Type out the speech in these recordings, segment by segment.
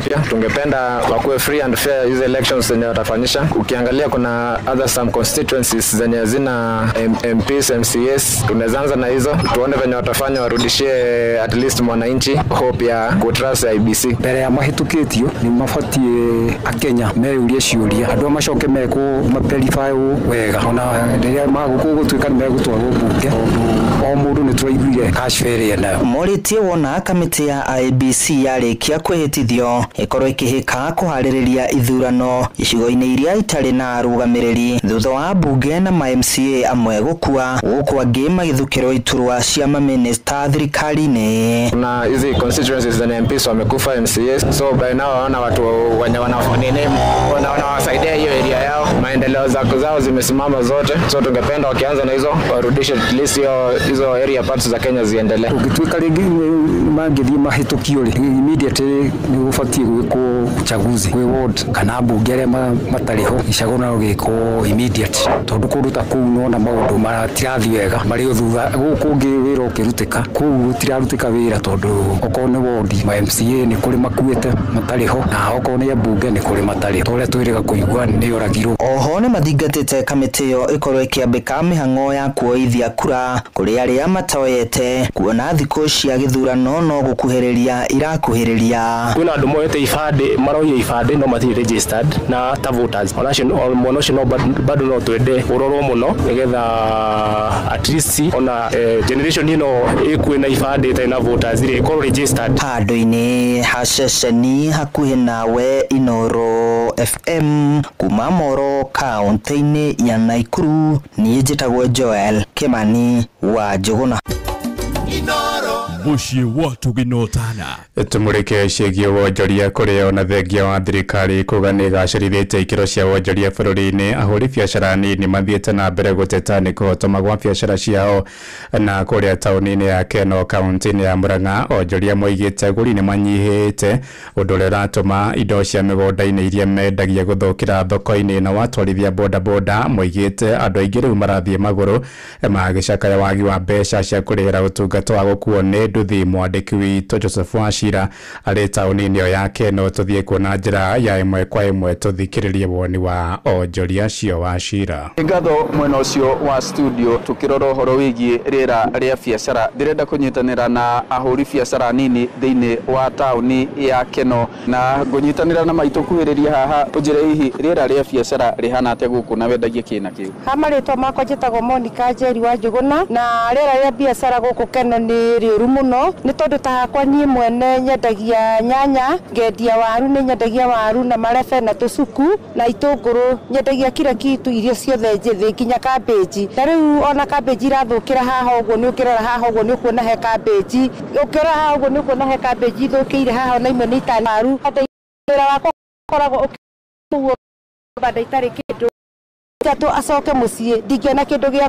pia tungependa wakuwe free and fair hizo elections zenye watafanyisha. Ukiangalia kuna other some constituencies zenye zina MPs, MCAs, tunaanza na hizo tuone venye watafanya warudishie at least mwananchi hope ya kutrust IBC. Mbere ya mahitukitio ni mafatie akenya meurie ciuria andu macoke meko maverify wega ona rĩrĩa magũgũtuĩka megũtwarwo bunge o mũndũ nĩ tũraiguire cash fair na Moritie wona kamiti ya IBC yarĩkia kwĩhĩtithio ikorwo ikĩhĩka kũharĩrĩria ithurano icigo-inĩ iria itarĩ na arũgamĩrĩri thutha wa bunge na MCA amwe gũkua gũkũ angĩ magĩthukĩrwo iturwa cia maminista thirikari-inĩ. Na hizi constituencies za MPs wamekufa, MCAs, so by now wana watu wenye wanawasaidia hiyo area yao, maendeleo zao zimesimama zote, so tungependa wakianza na hizo warudishe at least hizo area parts za Kenya ziendelee. Ukituika rĩngĩ mangĩthiĩ mahĩtũkio immediately nĩ gũbatie gwĩkwo uchaguzi kwĩ ward kana bunge arĩa matarĩ ho icagũra gĩkwo immediate tondũ kũndũ ta kũu nona maũndũ matirathiĩ wega marĩ thutha gũkũ ũngĩ wĩra ũkĩrutĩka kũu gũtirarutĩka wĩra tondũ okorwo nĩ ward ma MCA nĩ kũrĩ makuĩte matarĩ ho na okorwo nĩ bunge nĩ kũrĩ matarĩ ho ũrĩa twĩrĩga kũigua nĩ oragirwo. Oho nĩ mathingatĩte kamĩtĩ ĩyo ĩkorwo ĩkĩambĩka mĩhang'o ya kuoithia kura kũrĩ arĩa matoyete kuona thikũ cia gĩthurano no gũkuhĩrĩria irakuhĩrĩria. Kwĩna andũ moete ibandĩ maroia ibandĩ no matirĩ registered na ta voters ona cio no bado no twende ũrorwo mũno nĩgetha at least ona generation ĩno ĩkwĩna ibandĩ ĩtarĩ na voters ĩkorwo registered. Handũ-inĩ ha ceceni hakuhĩ nawe Inooro FM kuma Moro kaunti-inĩ ya Nakuru, niĩ njĩtagwo Joel Kimani wa Njuguna. Mushi watu ginotana tumurike ciĩgiĩ wonjoria kũrĩa ona thengia wa thirikari kuga nĩ gacĩrithĩtie ikĩro cia wonjoria bũrũri-inĩ. Ahũri biacara nini mathiĩte na mbere gũteta nĩ kũhotoma gwa biacara ciao na kũrĩa taũni-inĩ ya Keno kaunti-inĩ ya Murang'a onjoria moigĩte agũri nĩ manyihĩte ũndũ ũrĩa ũratũma indo cia mĩgũnda-inĩ iria mendagia gũthũkĩra thoko-inĩ na watwarithia bodaboda moigĩte andũ aingĩ rĩu marathiĩ magũrũ magĩcakaya wagi wa mbeca cia kũrĩhĩra ũtungata wa gũkuo nĩ nduthi. Mwandĩki witũ Joseph Wachira arĩ taũni-inĩ ĩyo ya Keno tũthiĩ kuona njĩra ya ĩmwe kwa ĩmwe tũthikĩrĩrie woni wa onjoria cio Wachira. Ngatho mwena ũcio wa studio tukĩrora ũhoro wĩgiĩ rĩera rĩa biacara ndĩrenda kũnyitanĩra na ahũri biacara nini thĩinĩ wa taũni ya Keno na ngũnyitanĩra na maitũ kuhĩrĩria haha ũnjĩre hihi rĩera rĩa biacara rĩhana atĩa gũkũ na wendagia kĩna kĩu. Hamarĩtwa makwa njĩtagwo Monica Njeri wa Njuguna na rĩera rĩa biacara gũkũ Keno nĩ rĩũru mũno nĩ tondũ ta hakwa niĩ mwene nyendagia nyanya, ngendia waru, nĩ nyendagia waru na marebe na tũcuku na itũngũrũ, nyendagia kila kitu irio ciothe njĩthĩ nginya cabbage. Na rĩu ona cabbage irathũkĩra haha ũguo nĩ ũkĩrora haha ũguo nĩ ũkuona he cabbage, ũkĩrora haha ũguo nĩ ũkuona he cabbage ithũkĩire haha na imwe nĩ itana waru. Wĩra wakwa ũkoragwo ũkĩguo bada itarĩ kĩndũ tatu acoke mũciĩ ndingĩona kĩndũ gĩa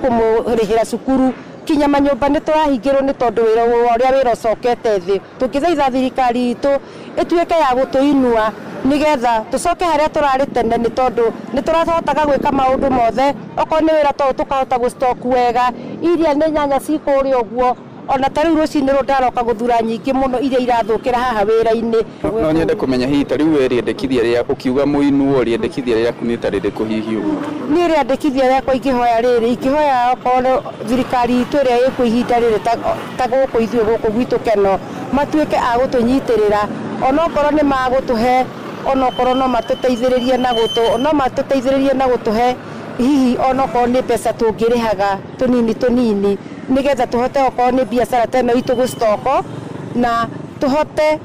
kũmũrĩhĩra cukuru kinya manyũmba nĩ tũrahingĩrwo nĩ tondũ wĩra ũrĩa wĩra ũcokete thĩ. Tũngĩthaitha thirikari itũ ĩtuĩke ya gũtũinua nigetha tũcoke harĩa tũrarĩ tene nĩ tondũ nĩ tũrahotaga gwĩka maũndũ mothe okorwo nĩ wĩra tondũ tũkahota gũstock wega iria nĩ nyanya cikũrĩa ũguo ona tarĩu rũcinĩ rũndaroka gũthura nyingĩ mũno iria irathũkĩra haha wĩra-inĩ. No nyende kũmenya hihi tarĩu rĩendekithia rĩa ũkiuga mũinuo rĩendekithia rĩaku nĩ tarĩ rĩkũ hihi ũguo. Niĩ rĩendekithia rĩakwa ingĩhoya okorwo thirikari itũ ĩrĩa ĩkũ ihinda rĩrĩ ta gũkũ ithuĩ gũkũ gwitũ Keno matuĩke a gũtũnyitĩrĩra onokorwo nĩ magũtũhe onokorwo no matũteithĩrĩrie na gũtũhe hihi onokorwo nĩ mbeca tũngĩrĩhaga tũnini nigetha tũhote okorwo nĩ biacara teno itũ gũstoko na tũhote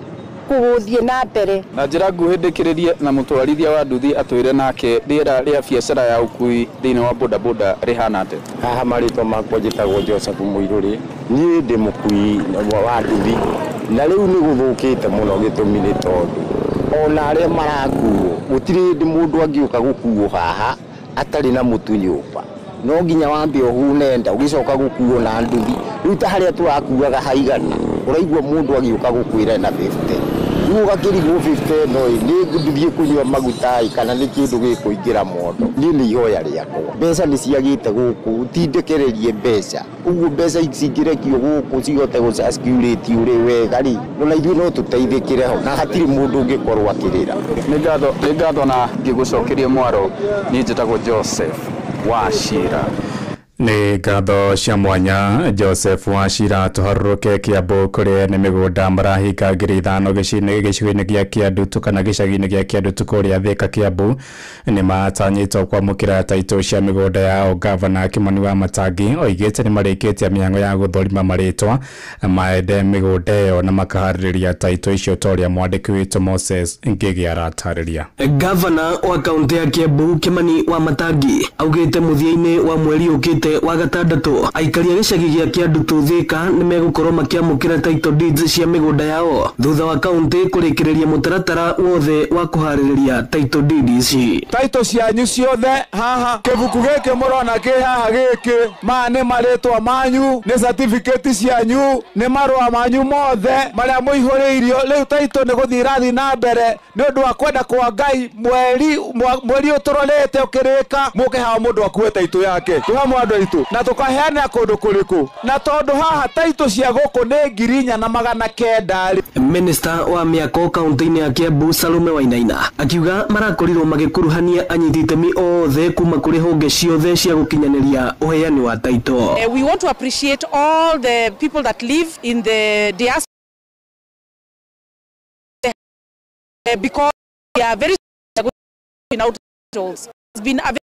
kũgũthiĩ na mbere. Na njĩra nguhĩ ndĩkĩrĩrie na mũtwarithia wa nduthi atwĩre nake rĩera rĩa biacara ya ũkui thĩinĩ wa bodaboda rĩhana atĩa. Haha marĩtwa makwa njĩtagwo Joseph Mũirũrĩ, niĩ ndĩ mũkui wa nduthi na rĩu nĩ gũthũkĩte mũno gĩtũmi nĩ tondũ ona arĩa marakuo gũtirĩ mũndũ angĩũka gũkuo haha atarĩ na mũtu nyũmba, no nginya wambe ũhunenda ũgĩcoka gũkuo na nduthi. Rĩu ta harĩa tũrakuaga haigana ũraigua mũndũ agĩũka gũkwĩra na 50 ugakirigwo 50 no ni ngithie kunywa maguta kana ni kindu gikuingira mondo ni ni ihoya riakwa mbeca ni ciagite guku tindekererie mbeca uguo mbeca icingirekio guku cigote gucirculate uri wega ri no ithuĩ no tuteithikire ho na hatiri mundu ungikorwo akirira nĩ ngatho na ngĩgũcokeria mwaro niĩ njĩtagwo Joseph Wachira. Nĩ ngatho cia mwanya Joseph Wachira tuharũrũke Kiambu kũrĩa nĩ mĩgũnda marahinga ngiri 5 gĩcigo-inĩ gĩa Kĩandutu kana gĩcagi-inĩ gĩa Kĩandutu kũrĩa Thika Kiambu nĩ matanyĩtwo kwamũkĩra taitũ cia mĩgũnda yao. Gavana Kimani Wamatangi oigĩte nĩ marĩkĩtie mĩhang'o ya gũthũrima marĩtwa maende mĩgũnda ĩyo na makaharĩrĩria taitũ icio ta ũrĩa mwandĩki witũ Moses Ngĩgĩ aratarĩria. Gavana wa kaunti ya Kiambu Kimani Wamatangi augĩte mũthia-inĩ wa mweri ũkĩte wa gatandatũ aikaria gĩcagi gĩa Kĩandutu Thika nĩ megũkorwo makĩamũkĩra title deeds cia mĩgũnda yao thutha wa kaunti kũrĩkĩrĩria mũtaratara wothe wa kũharĩrĩria title deeds ici. Title cianyu ciothe haha kĩbuku gĩkĩ mũrona kĩ haha gĩkĩ ma nĩ marĩtwa manyu nĩ certificate cianyu nĩ marũa manyu mothe marĩa mũihũrĩirio rĩu title nĩ gũthiĩ irathi na mbere nĩ ũndũ wa kwenda kwa Ngai mweri ũtũrorete ũkĩrĩka mũkĩhawa mũndũ akuue title yake tuhamwe andũ aitũ na tukaheana kũndũ kũrĩkũ na tondũ haha title cia gũkũ nĩ 4,900. Minister wa mĩako kaunti-inĩ ya Kiambu Salome Wainaina akiuga marakorirwo magĩkuruhania anyiti itemi othe kuma kũrĩ honge ciothe cia gũkinyanĩria ũheani wa title. We want to appreciate all the people that live in the diaspora because they are very out titles. It's been a very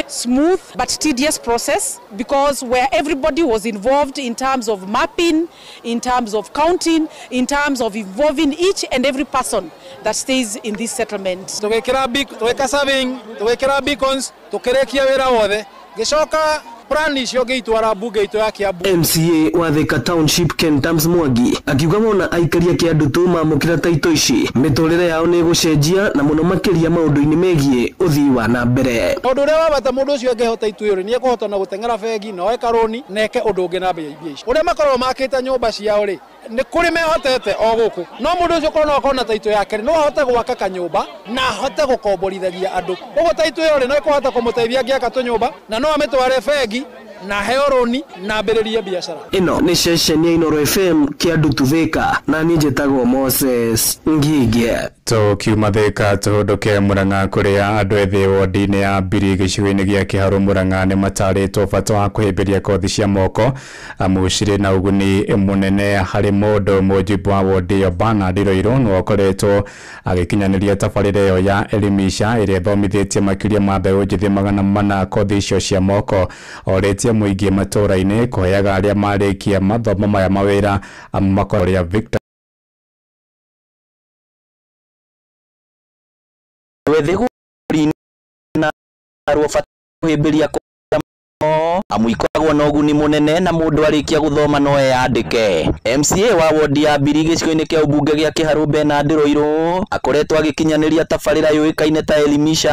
smooth but tedious process because where everybody was involved in terms of mapping, in terms of counting, in terms of involving each and every person that stays in this settlement. Tuweka serving, tuwekera beacons, tukerekia wĩra wothe gicoka plan icio ngĩitwara mbunge itu ya Kiambu. MCA wa Thika Township Ken Tams Mwangi akiuga mona aikaria Kĩandutu mamũkĩra taito ici mĩtũrĩre yao nĩ gũcenjia na mũno makĩria maũndũ-inĩ megiĩ ũthii wa na mbere. Ũndũ ũrĩa wa bata mũndũ ũcio angĩhota ituĩro nĩ ekũhota na gũteng'era bengi na oe karoni na eke ũndũ ũngĩ na mbia ici. Ũrĩa makorwo makĩte nyũmba ciao rĩ nĩ kũrĩ mehotete o gũkũ no mũndũ ũcio korwo no akona taito yake no ahote gwaka kanyũmba na ahote gũkomborithagia andũ. Ũguo taito ĩyo rĩ no ĩkũhota kũmũteithia angĩaka tũnyũmba na no amĩtware bengi na heoroni na ambĩrĩrie biacara. Ĩno nĩ ceceni ya Inooro FM Kĩandutu Thika na niĩ njĩtagwo Moses Ngĩgĩ. Tukiuma Thika tũhũndũke Mũrang'a kũrĩa andũ ethĩ wodi-inĩ ya Mbiri gĩcigo-inĩ gĩa Kĩharũ Mũrang'a nĩ matarĩtwo bata wa kũhĩmbĩria kothi cia moko mũcirĩ na ũguni mũnene harĩ mũndũ mũjimbo wa wodi ĩyo Bernard Roiro nĩ wakoretwo agĩkinyanĩria tabarĩra ĩyo ya Elimisha ĩrĩa ĩthomithĩtie makĩria ma mbeũ njĩthĩ 400 kothi icio cia moko orĩtie mũingĩ matũra-inĩ kũheaga arĩa marĩkia mathomo maya mawĩra makorĩa Victor wethegũri na rũbata kũhĩmbĩria amũikoragwo na ũguni mũnene na mũndũ arĩkia gũthoma no eyandĩke. MCA wa wodi ya Mbiri gĩcigo-inĩ kĩa ũmbunge gĩa Kĩharũ Bernard Roiro akoretwo agĩkinyanĩria tabarĩra yũĩkaine ta Elimisha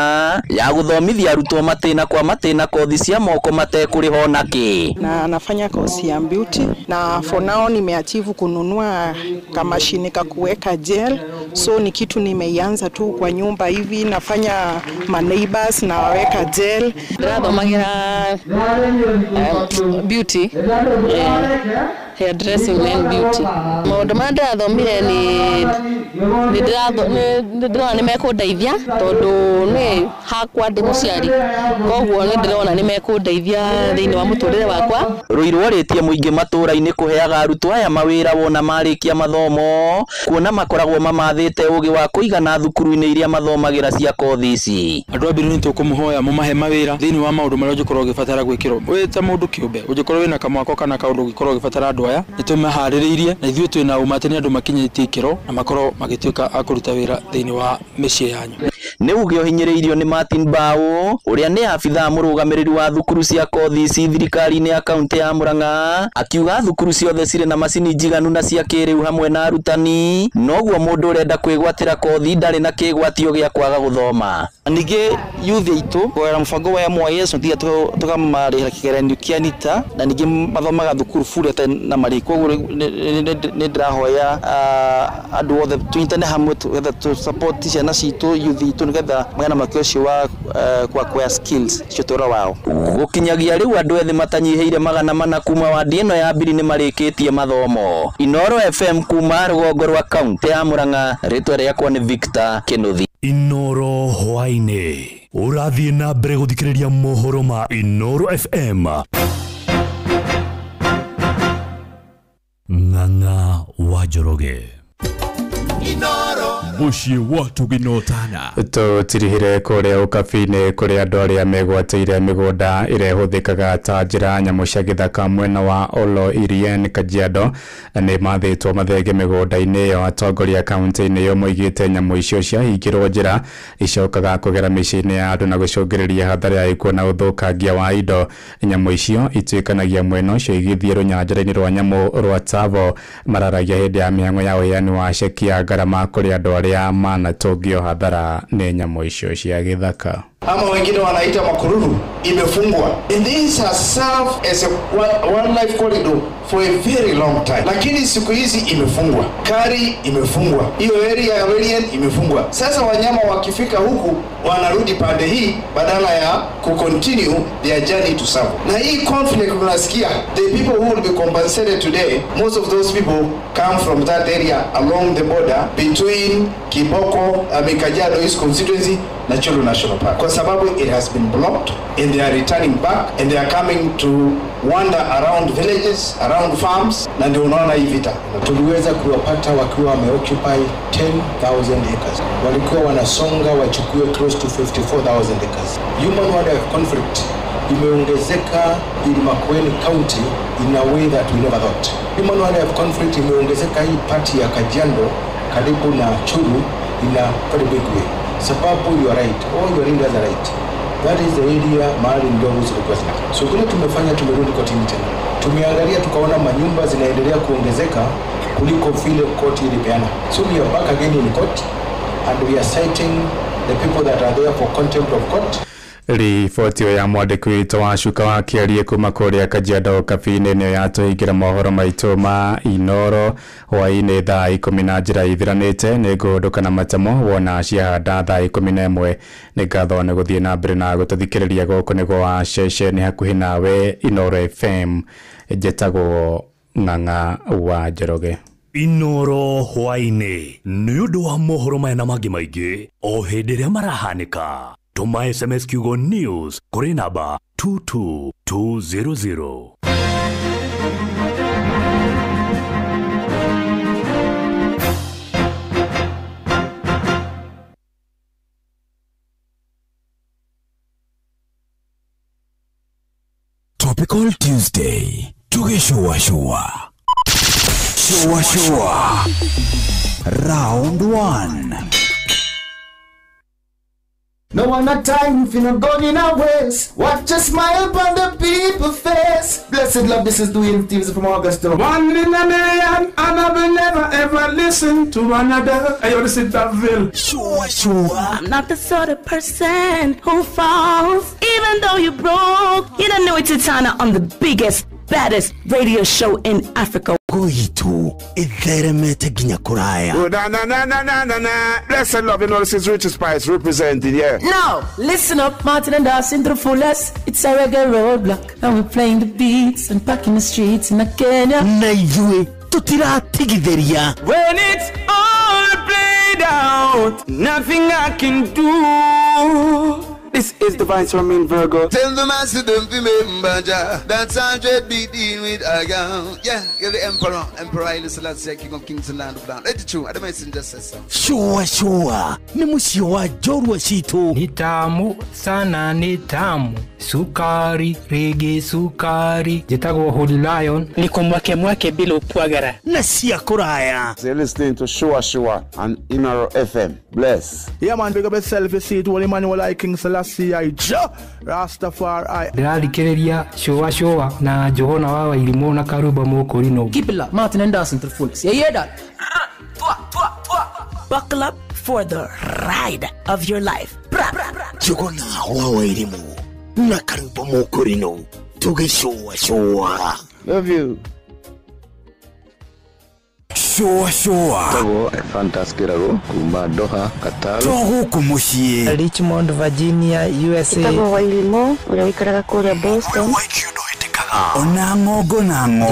ya gũthomithia arutwo matĩna kwa matĩna kothi cia moko matekũrĩho nakĩ. Na anafanya kozi ya beauty na for now nimeachieve kununua kamashini ka kuweka gel, so ni kitu nimeianza tu kwa nyumba hivi, nafanya ma neighbors na waweka gel. Ndĩrathomagira beauty, hair dressing and beauty. Maũndũ marĩa ndĩrathomire nĩ mekũndeithia tondũ nĩ hakwa ndĩ mũciari, koguo nĩ ndĩrona nĩ mekũndeithia thĩinĩ wa mũtũrĩre wakwa. Roiro arĩtie mũingĩ matũra-inĩ kũheaga arutwo aya mawĩra wona marĩkia mathomo kuona makoragwo mamathĩte ũgĩ wa kũigana thukuru-inĩ iria mathomagĩra cia kothi ici. Andũ a Mbiri nĩ tũkũmũhoya mũmahe mawĩra thĩinĩ wa maũndũ marĩa ũngĩkorwo ũgĩbatara gwĩkĩrwo wĩ ta mũndũ kĩũmbe, ũngĩkorwo wĩna kamwako kana kaũndũ ũngĩkorwo ũgĩbatara andũ aya nĩ tũmaharĩrĩirie na ithuĩ twĩna ũma atĩ nĩ andũ makinyĩtie ikĩro na makorwo magĩtuĩka a kũruta wĩra thĩinĩ wa mĩciĩ yanyu. nĩ ũgĩohinyereirio nĩ Martin Bao ũrĩa nĩ abithaa mũrũgamĩrĩri wa thukuru cia kothi ici thirikari-inĩ ya kaunti ya Murang'a, akiuga thukuru ciothe cirĩ na macini njiganu na cia kĩrĩu hamwe na arutani, noguo mũndũ ũrenda kwĩgwatĩra kothi ndarĩ na kĩgwatio gĩa kwaga gũthoma. Ningĩ youth itũ kwera mũbango wa MYS ndia tukamarĩha kĩgeranio kĩa NITA na ningĩ mathomaga thukuru bure na marĩko nĩ ndĩrahoya andũ othe tunyitane hamwe twetha tu support ciana citũ youth itũ nĩgetha magana makio ũcio wa kwa skills cio tũra wao. Gũkinyagia rĩu andũ ethĩ matanyiheire 400 kuma wadi ĩno ya mbiri nĩ marĩkĩtie mathomo. Inoro FM kuma rũgongo rwa kaunti ya Murang'a, rĩtwa rĩakwa nĩ Victor Kĩnuthi. Inoro hwainĩ ũrathiĩ na mbere gũthikĩrĩria mohoro ma Inoro FM. Ng'ang'a wa Njoroge Muciĩ wa Tuginotana tũtirihire kũrĩa ũkabi-inĩ kũrĩa andũ arĩa megwatĩire mĩgũnda ĩrĩa ĩhũthĩkaga ta njĩra nyamũ cia gĩthaka mwena wa Olo Irien Kajiado nĩ mathĩtwo mathenge mĩgũnda-inĩ ĩyo. Atongoria kaunti-inĩ ĩyo moigĩte nyamũ icio ciahingĩrwo njĩra icokaga kũgera mĩciĩ-inĩ ya andũ na gũcũngĩrĩria hathara ya ikuũ na ũthũkangia wa indo. Nyamũ icio ituĩkanagia mwena ũcio igĩthiĩ rũnyanjara-inĩ rwa nyamũ rwa Tsavo mararagia hĩndĩ ya mĩhang'o ya ũheani wa ceki ya ngarama kũrĩ andũ arĩa manatũngio hathara nĩ nyamũ icio cia gĩthaka. Ama wengine wanaita makururu imefungwa. And this has served as a wildlife corridor for a very long time. Lakini siku hizi imefungwa. Kari imefungwa. Hiyo area ya Radiant imefungwa. Sasa wanyama wakifika huku wanarudi pande hii badala ya kucontinue their journey to Tsavo. Na hii conflict tunasikia, the people who will be compensated today, most of those people come from that area along the border between Kiboko, Kajiado East constituency na Cholo National Park. Kwa sababu it has been blocked and they are returning back and they are coming to wander around villages, around farms, na ndio unaona hii vita. Tuliweza kuwapata wakiwa wameoccupy 10,000 acres. Walikuwa wanasonga wachukue close to 54,000 acres. Human wildlife conflict imeongezeka in Makueni County in a way that we never thought. Human wildlife conflict imeongezeka hii party ya Kajiado karibu na Churu in a very big way. Sababu you are right, all your leaders are right. That is the area mahali ndogo zilikuwa zina. So kile tumefanya, tumerudi kotini tena. Tumeangalia tukaona manyumba zinaendelea kuongezeka kuliko vile koti ilipeana. So we are back again in court and we are citing the people that are there for contempt of court. Riboti ya mwandĩki witũ wa Cuka wa Kĩarie kuma kũrĩa Kajiado kabi-inĩ nĩyo yatũhingĩra mohoro maitũ ma Inoro hwainĩ thaa 10 na njĩra ithiranĩte. Nĩ ngũndũka na matemo wona ciahanda thaa 11. Nĩ ngatho nĩ gũthiĩ na mbere na gũtũthikĩrĩria gũkũ nĩguo wa ceceni hakuhĩ nawe Inoro FM. Njĩtagwo Ng'ang'a wa Njoroge. Inoro hwainĩ nĩ ũndũ wa mohoro maya na mangĩ maingĩ o hĩndĩ ĩrĩa marahanĩka. Tuma SMS Kiugo News kuri namba 22200. Topical Tuesday. Shua. Round 1. No one a time if you not going in a ways. Watch a smile upon the people's face. Blessed love, this is Dwayne Stevens from Augusta. One in a million, and I will never ever listen to another. I ought to sit that Ville. Sure. I'm not the sort of person who falls. Even though you broke, you don't know it's Tana on the biggest, baddest radio show in Africa. Kuitu itheremete ginya kuraya. Na. Blessed love, you know this is Richard Spice representing, yeah. No, listen up, Martin and Dawson to the fullest. It's a reggae roadblock, and we're playing the beats and packing the streets in Kenya. Naijue tutira tigitheria. When it's all played out, nothing I can do. This is Divine Sermon Virgo. Tell the master don't remember that's 100 BD with Agam. Yeah, you're the emperor. Emperor Haile Selassie, king of kings and land of land. It's true. I don't messenger says so. Sure. Ni musio wa jorwa shitu. Ni tamu sana, ni tamu sukari rege sukari jitagwo Holy Lion niko mwake bila upwagara na sia kuraya. You're listening to Shua on Inaro FM. Bless. Yeah man, big up yourself. You see it, Holy Emmanuel I King Selassie I Rastafari. Ndĩrarikĩrĩria Shua na Johana wa Irimo na Karuba Mokorino. Kibla Martin Anderson to the fullest. You hear that? Buckle up for the ride of your life. Johana wa Irimo na Karuba Mokorino. Tuge Shua. Love you. Shua. Tago fantastic rago kuma Doha Qatar. Togo kumushie. Richmond, Virginia, USA. Tago wa Irimo ule wikaraga kule Boston. Ona ngogo.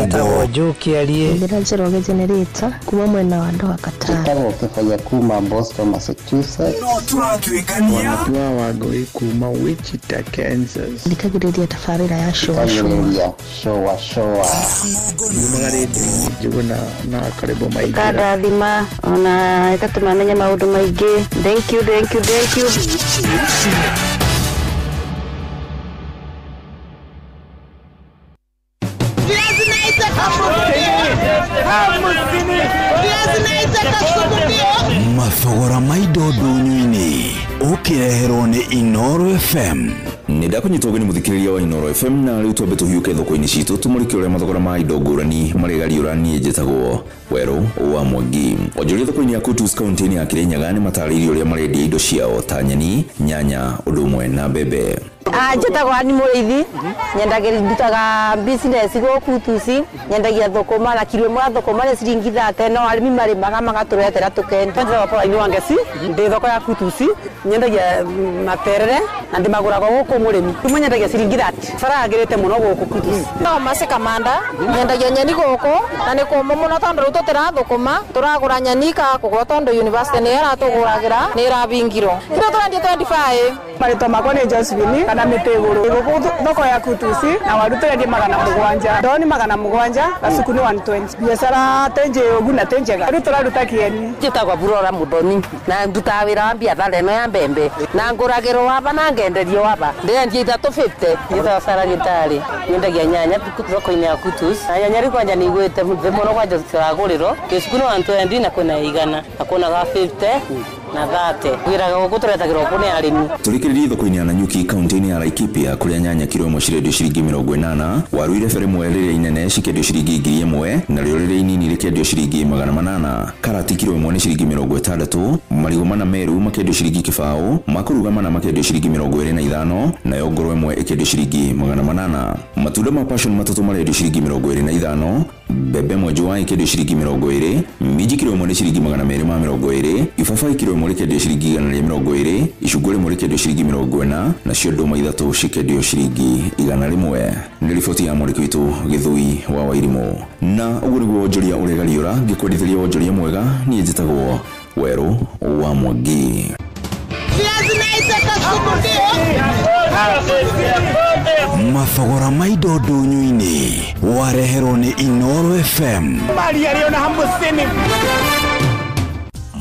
Tago Joki aliye. Ndĩranjĩra generator kuma mwena wa Doha Qatar. Tago kifanya kuma Boston, Massachusetts. No turatwikania. Wanatua wagoi kuma Wichita, Kansas. Ndikagĩrĩria tabarĩra ya Shua. Juguna na karibu maigi. Karathima ona ikatumamenye maundu maigi. Thank you. Mathogora maidodo nyuini ukireherwo ni Inoro FM. Nĩndakũnyitwo ũgeni mũthikĩrĩria wa Inoro FM na rĩu twambe tũhiũke thoko-inĩ citũ tũmũrĩke ũrĩa mathogora ma indo ngũrani marĩgariũra. Niĩ njĩtagwo Werũ wa Mwangi. Onjoria thoko-inĩ ya Kutus kaunti-inĩ ya Kirinyaga nĩ matarĩirie ũrĩa marendia indo ciao ta nyeni, nyanya, ũndũ ũmwe na mbembe. Njĩtagwo Ani Mũrĩithi, ndutaga business gũkũ Kutus, nyendagia thũkũma na kilo ĩmwe ya thũkũma nĩ ciringi 30, no arĩmi marĩmaga magatũretera tũkenda. Njĩtagwo Paul Wangeci, ndĩ thoko ya Kutus, nyendagia materere na ndĩmagũraga gũkũ mũrĩmi. Kumwe nyendagia ciringi 30. Faragĩrĩte mũno gũkũ Kutus. No Mase Kamanda, nyendagia nyeni gũkũ na nĩ kũmũ mũno tondũ rĩu tũtĩra thũkũma, tũragũra nyeni kũgũra tondũ university nĩ ĩratũgũragĩra, nĩ ĩrabingirwo. Kilo tũrendia 25. Marĩtwa makwa nĩ Josephine kana Mĩtĩgũrũ. Gũkũ thoko ya Kutus na waru tũrendia 700. Ndoo nĩ 700, gacuku nĩ 120. Biacara tenje ũguna tenjega. Rĩu tũraruta kĩeni. Njĩtagwo Burora Mũthoni na ndutaga wĩra wa biathara ĩno ya mbembe na ngũragĩrwo waba na ngenderio waba. Ndĩrendia 350. Njĩtagwo Sara Gĩtarĩ, nyendagia nyanya thoko-inĩ ya Kutus. Na nyanya rĩu kwanja nĩ igwĩte mũno kwanja ciragũrĩrwo. Gĩcuku nĩ 120 na kwĩna 100 na kwĩna 50 na 30. Wĩraga gũkũ tũretagĩrwo kũ nĩ arĩmi. Tũrĩkĩrĩrie thoko-inĩ ya Nanyuki kaunti-inĩ ya Laikipia kũrĩa nyanya kilo ĩmwe cirendio ciringi 80, waru irebe rĩmwe rĩrĩa inene cikendio ciringi 1000 na rĩo rĩrĩa inini rĩkendio ciringi 800. Karati kilo ĩmwe nĩ ciringi 60, marigũ mana meru makendio ciringi kĩbaũ, makũruga mana makendio ciringi 25, nayo ngoro ĩmwe ĩkendio ciringi 800. Matunda ma passion matatũ marendio ciringi 25, mbembe ĩmwe njũa ĩkendio ciringi 20, minji kilo ĩmwe nĩ ciringi 220, ibabaĩ kilo ĩmwe rĩkendio ciringi 120, icungwa rĩmwe rĩkendio ciringi 40, nacio ndũma ithatũ cikendio ciringi 100. Nĩ riboti ya mwandĩki witũ Gĩthũi wa Wairimu. Na ũguo nĩguo wonjoria ũrĩgariũra, ngĩkwendithĩria wonjoria mwega. Niĩ njĩtagwo Werũ wa Mwangi. Mathogora maidodo nyuini wareherwo ni Inoro FM.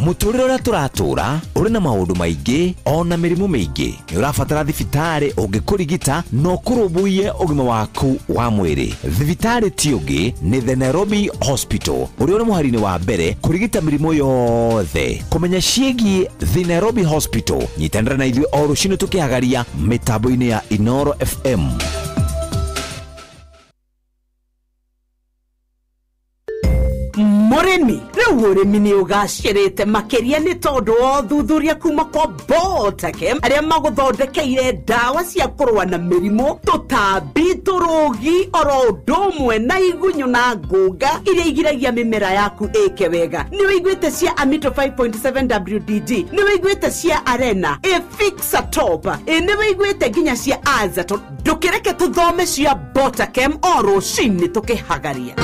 Mũtũrĩre ũrĩa tũratũra ũrĩ na maũndũ maingĩ ona mĩrimũ mĩingĩ. Nĩ ũrabatara thibitarĩ ũngĩkũrigita na ũkũrũmbũiye ũgima waku wa mwĩrĩ. Thibitarĩ ti ũngĩ nĩ The Nairobi Hospital ũrĩa ũrĩ mũhari-inĩ wa mbere kũrigita mĩrimũ yothe. Kũmenya ciĩgiĩ The Nairobi Hospital, nyitanĩra na ithuĩ o rũciinĩ tũkĩhagaria mĩtambo-inĩ ya Inoro FM. Mũrĩmi rĩu ũrĩmi nĩ ũgacĩrĩte makĩria nĩ tondũ wa thuthuria kuma kwa Botakem arĩa magũthondekeire ndawa cia kũrũa na mĩrimũ, tũtambi, tũrũgi, oro ũndũ ũmwe na igunyũ na ngũnga iria igiragia mĩmera yaku ĩke wega. Nĩ ũiguĩte cia Amito 5.7 WDD, nĩ ũiguĩte cia Arena, Efixatop, nĩ ũiguĩte nginya cia Azaton. Ndũkĩreke tũthome cia Botakem o rũciinĩ tũkĩhagaria.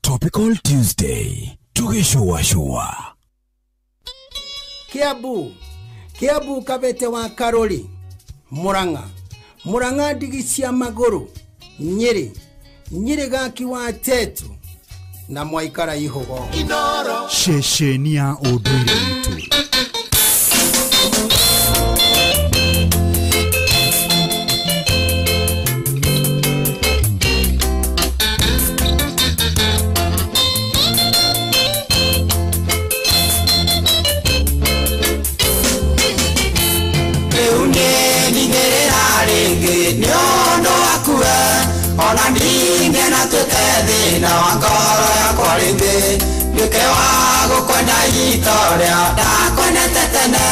Topical Tuesday. Tugishua. Kiambu Kabete wa Karoli. Murang'a ndigi cia magũrũ. Nyeri Gaki wa Tetu. na Mwaikara Ihogo. Shesheni ya Ũndũire Witũ. Ona ninge na tutethi na wangoro ya kwarithi Nduke wago kwenda itoria Ndakwendete tene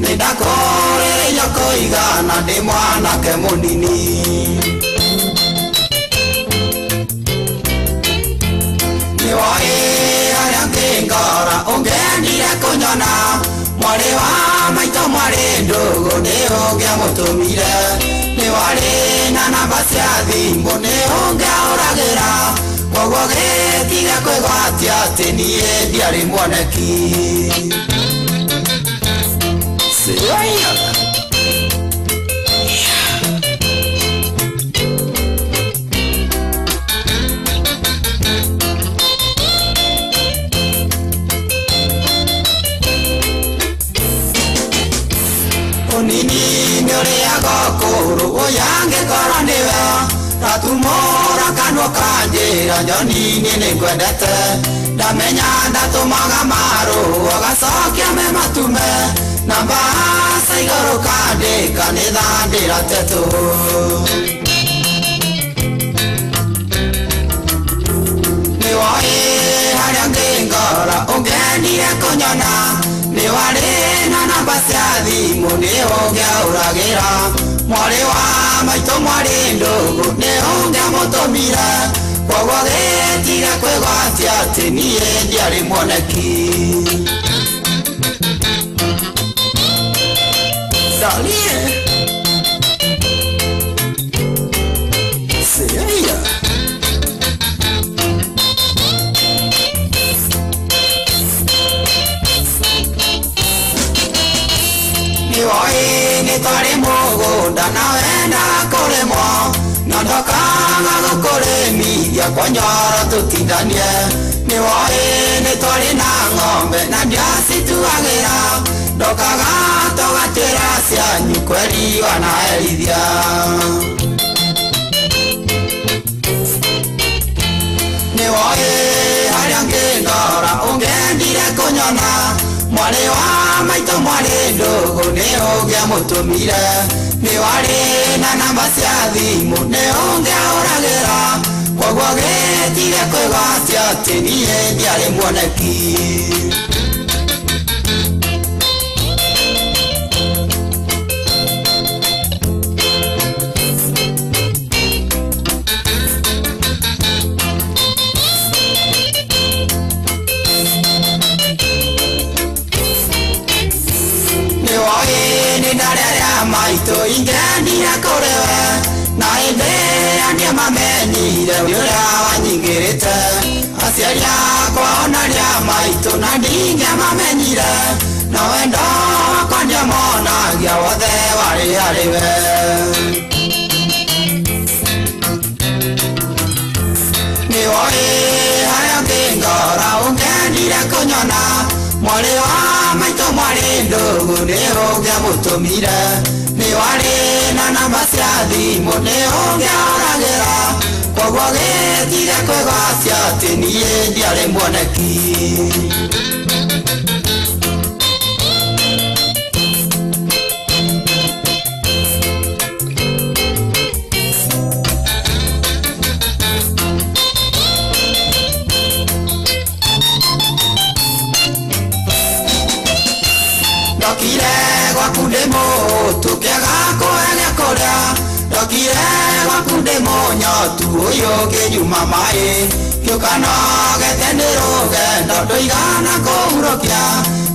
Ni ndakurire yoko igana Ndi mwanake munini Ni wai haria ngingora Ungendire kunyona Mwari wa maito mwari ndugu Ni ungia mutumire Ni wari na namba cia thimũ nĩ ũngĩaũragĩra koguo gĩtige kwĩgwatia atĩ niĩ ndiarĩ mwoneki ũnini nĩ ũrĩaga ũkũrũ ũyangĩkorwo nĩwe ndatumũra kanua kanjĩra njoni niĩ nĩngwendete ndamenya ndatũmaga marũa gacokia me matume na mbaca igũrũ kandĩka nĩ thandĩra tetũ nĩ woĩ harĩa ngĩngora ũngĩendire kũnyona nĩ warĩ na namba cia thimũ nĩ ũngĩaũragĩra mwarĩ wa maitũ mwarĩ ndugu nĩ ũngĩamũtũmire koguo gĩtige kwĩgwatia atĩ niĩ ndiarĩ mwoneki Dalie Seria Niwoi nitwari mugunda na wenda kũrĩmwo na ndokaga gũkũrĩmithia kwa nyoro tũtindanie Niwoi nitwari na ng'ombe na ndiacituagĩra ndokaga tũgatĩra cianyu kweri wanaherithia Niwoi harĩa ngĩngora ũngĩendire kũnyona mwarĩ wa maitũ mwarĩ ndugu nĩ ũngĩamũtũmire nĩ warĩ na namba cia thimũ nĩ ũngĩaũragĩra koguo gĩtige kwĩgwatia atĩ niĩ ndiarĩ mwoneki maitũ ingĩendire kũrĩwe na hĩndĩ ania mamenyire ũrĩa wanyingĩrĩte aciari akwa onaria maitũ na ndingĩamamenyire na wendo wakwa ndiamonagia wothe warĩ harĩwe nĩwoĩ harĩa ngĩngora ũngĩendire kũnyona mwarĩ wa maitũ mwarĩ ndugu nĩ ũngĩamũtũmire nĩ warĩ na namba cia thimũ nĩ ũngĩaũragĩra koguo gĩtige kwĩgwatia atĩ niĩ ndiarĩ mwoneki Ndokire gwaku ndĩ mũhũtu kĩaga kũhenya kũrĩa ndokire gwaku ndĩ mũnyotu ũyũ ũngĩnyuma maĩ ngĩũka nogete nĩ rũgendo ndũigana kũhurũkia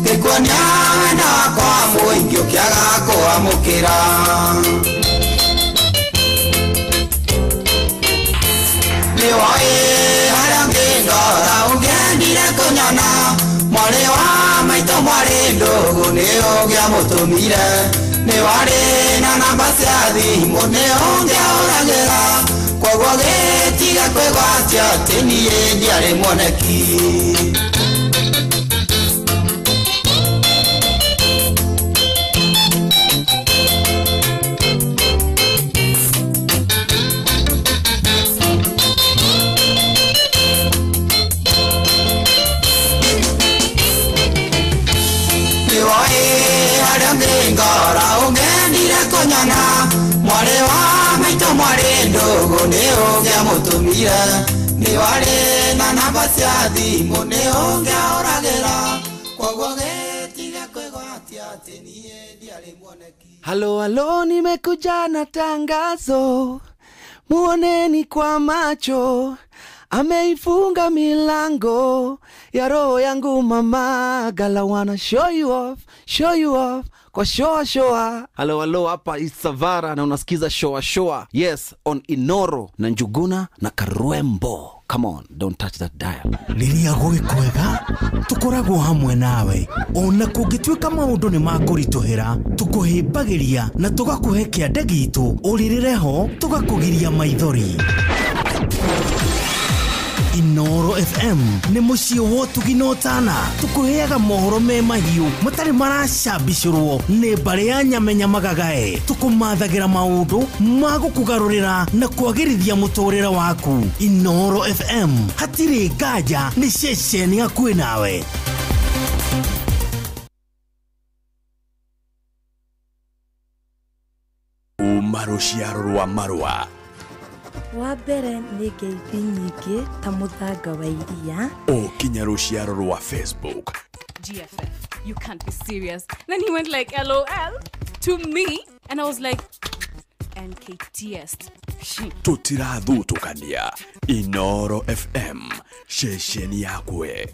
ngĩkuonia wendo wakwa mũingĩ ũkĩaga kũwamũkĩra nĩwoĩ harĩa ngĩngora ũngĩendire kũnyona mwarĩ wa maitũ mwarĩ ndugu nĩ ũngĩamũtũmire nĩ warĩ na namba cia thimũ nĩ ũngĩaũragĩra Koguo gĩtiga kwĩgwatia atĩ niĩ ndiarĩ mwoneki. Ngora ungendire kunyona mwari wa maitũ mwari ndugu nĩ ũngĩamũtũmire nĩ warĩ na namba cia thimũ nĩ ũngĩahũragĩra koguo gĩtige kwĩgwatia atĩ niĩ ndiarĩ mwoneki. Halo halo, nimekuja na tangazo, muoneni kwa macho, ameifunga milango ya roho yangu mama. Gala wanna show you off kwa showa. Halo halo, hapa Isavara na unasikiza showa. Yes, on Inoro na Njuguna na Karwembo. Come on, don't touch that dial. Lilia goe kwega, tukoragwo hamwe nawe. Ona kũngĩtuĩka maũndũ nĩ makũritũhĩra, tũkũhĩmbagĩria na tũgakũhe kĩande gitũ ũrĩrĩre ho, tũgakũgiria maithori. Inoro FM nĩ mũciĩ wotugi no tana, tũkũheaga mohoro me mahiũ matarĩ maracambicũrwo nĩ mbarĩ ya nyamenya magagae. Tũkũmathagĩra maũndũ ma gũkũgarũrĩra na kwagĩrithia mũtũrĩre waku. Inoro FM, hatirĩ nganja, nĩ ceceni hakuhĩ nawe. Ruciaro rwa marũa. Wa mbere nĩ ngeithi nyingĩ ta mũthanga wa iria. Kinya ruciaro rwa Facebook. GFF, you can't be serious. Then he went like LOL to me and I was like NKTS. Tutirathutukania. Inoro FM, shesheni yakwe.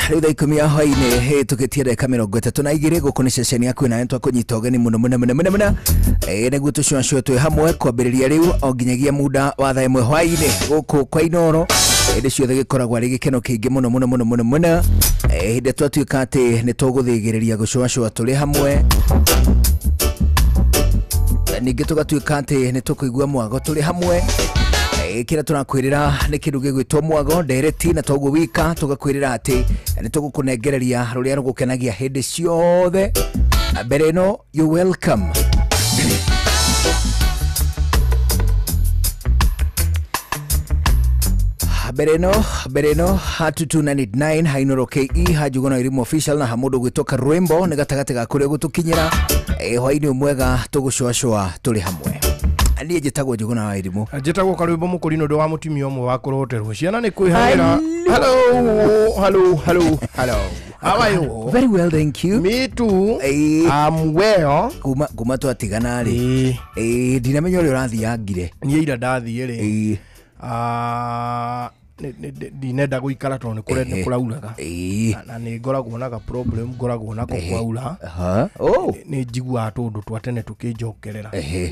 Rĩu thaa 10 ya hwaĩ-inĩ hĩtũkĩtie ndagĩka 32 gũkũ nĩ ceceni yaku na nĩtwa kũnyita ũgeni mũno nĩguo tũcuacue twĩ hamwe kwambĩrĩria rĩu o nginyagia muda wa thaa 1 hwaĩ-inĩ gũkũ kwa Inoro. Hĩndĩ ciothe gĩkoragwo arĩ gĩkeno kĩingĩ mũno hĩndĩ twatuĩka atĩ nĩ tũgũthĩgĩrĩria gũcuacua tũrĩ hamwe, ningĩ tũgatuĩka atĩ nĩ tũkũigua mwago tũrĩ hamwe. Kira tunakwirira nĩ kĩndũ gĩgwĩtwo mwago ndereti na toguo wika tugakwirira atĩ nĩ tũgũkũnengereria rũrĩa rũgũkenagia hĩndĩ ciothe. Mbere ĩno, you welcome. Mbere ĩno hatu 299 Hainoro KE Hajuguna Irimu official na hamudu gwĩtoka Rwembo nĩ gatagatĩ ga kũrĩa gũtũkinyĩra hwaĩ-inĩ mwega tũgũcuacua tũrĩ hamwe. Niĩ njĩtagwo Njuguna wa Irimu. Njĩtagwo Karwembo Mũkũri nĩ ũndũ wa mũtumia ũmwe wa kũroterwo. Ciana nĩ kwĩhanĩra. Hello. How are you? Very well, thank you. Me too. I'm well. Kuma twatigana rĩ. Ndinamenya ũrĩa ũrathiangire. Niĩ ira ndathiĩ rĩ. Ndinenda gũikara tondũ nĩ kũrauraga. Na nĩ ngoragwo na problem ngoragwo nako kwaura. Nĩ njiguaga tũndũ twa tene tũkĩnjokerera.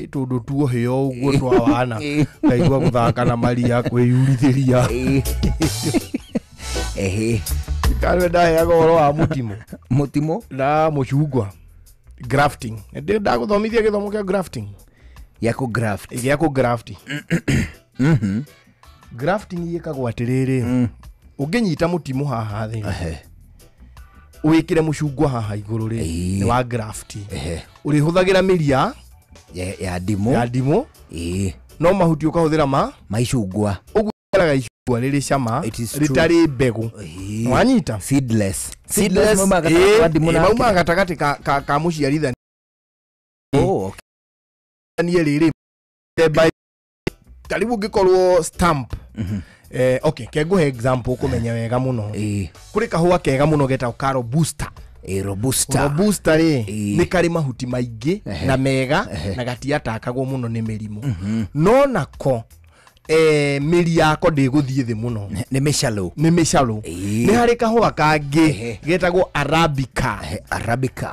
Tũndũ tuohĩo ũguo twawana. Ngaigua gũthaka na maria kwĩyurithĩria. Karwe ndaheaga ũhoro wa mũtimo na mũcungwa. Grafting. Ndĩ ndagũthomithia gĩthomo kĩa grafting. Gĩa kũ-graft. Grafting yĩkagwo atĩrĩrĩ. Ũngĩnyita mũtimo haha thĩ. Ũwĩkĩre mũcungwa haha igũrũ rĩ. Nĩ wa graft. Ũrĩhũthagĩra mĩri ya ndimũ. No mahuti ũkahũthĩra maicungwa. Ela icua riri cama ritari mbegu. Wanyita seedless. Mauma gatagati ka muciarithania. Okay. Ni riri by karibu gikorwo stamp. Okay, keguhe example kumenya wega muno. Kuri kahua kega muno geta ukaro booster. Robusta ni kari mahuti maingi na mega na gatiatakagwo muno ni mirimu. No nako miri yako ndiguthie thi muno ni mishalo ni hari kahua kangi getagwo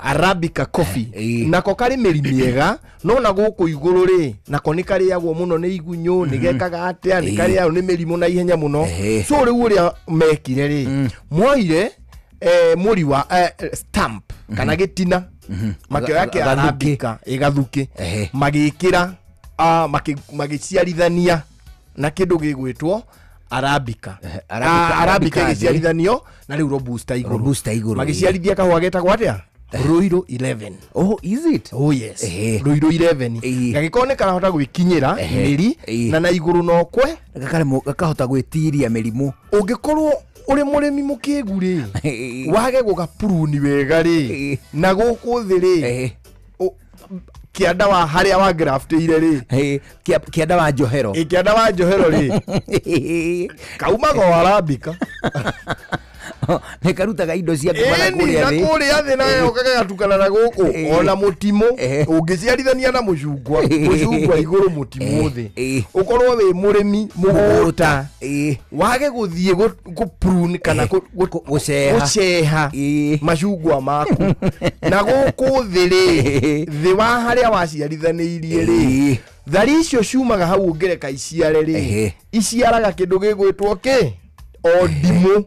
arabica coffee nako kari miri miega no na guku iguru ri nako ni kari yagwo muno ni igunyo ni gekaga atia ni kari yagwo ni mirimu na ihenya muno. So riu uria mekire ri moire muri wa stamp kana gitina makio yake arabica igathuki magikira magiciarithania na kindu gigwitwo arabica giciarithanio na riu robusta iguru magiciarithia kahua getagwo atia Ruiro 11. Oh, is it? Oh yes. Ruiro 11. Gagikone karahota gwikinyira miri na iguru no kwe gakahota gwitiria mirimu. Ungikorwo uri murimi mukiguri wage gugapuruni wega ri na guku thiri kianda wa haria wa graftire ri kianda wa njohero ri kauma go arabica nekarutaga indo cia kumana kuria thi nayo kagatukana na guku ona mutimo ungiciarithania na mucungwa iguru mutimo thi ukorwo wi murimi mugota wage guthie guprune kana guceha macungwa maku na guku thi wa haria waciarithaniirie ri thari icio ciumaga hau ungereka iciare ri iciaraga kindu gigwitwo ki odimu.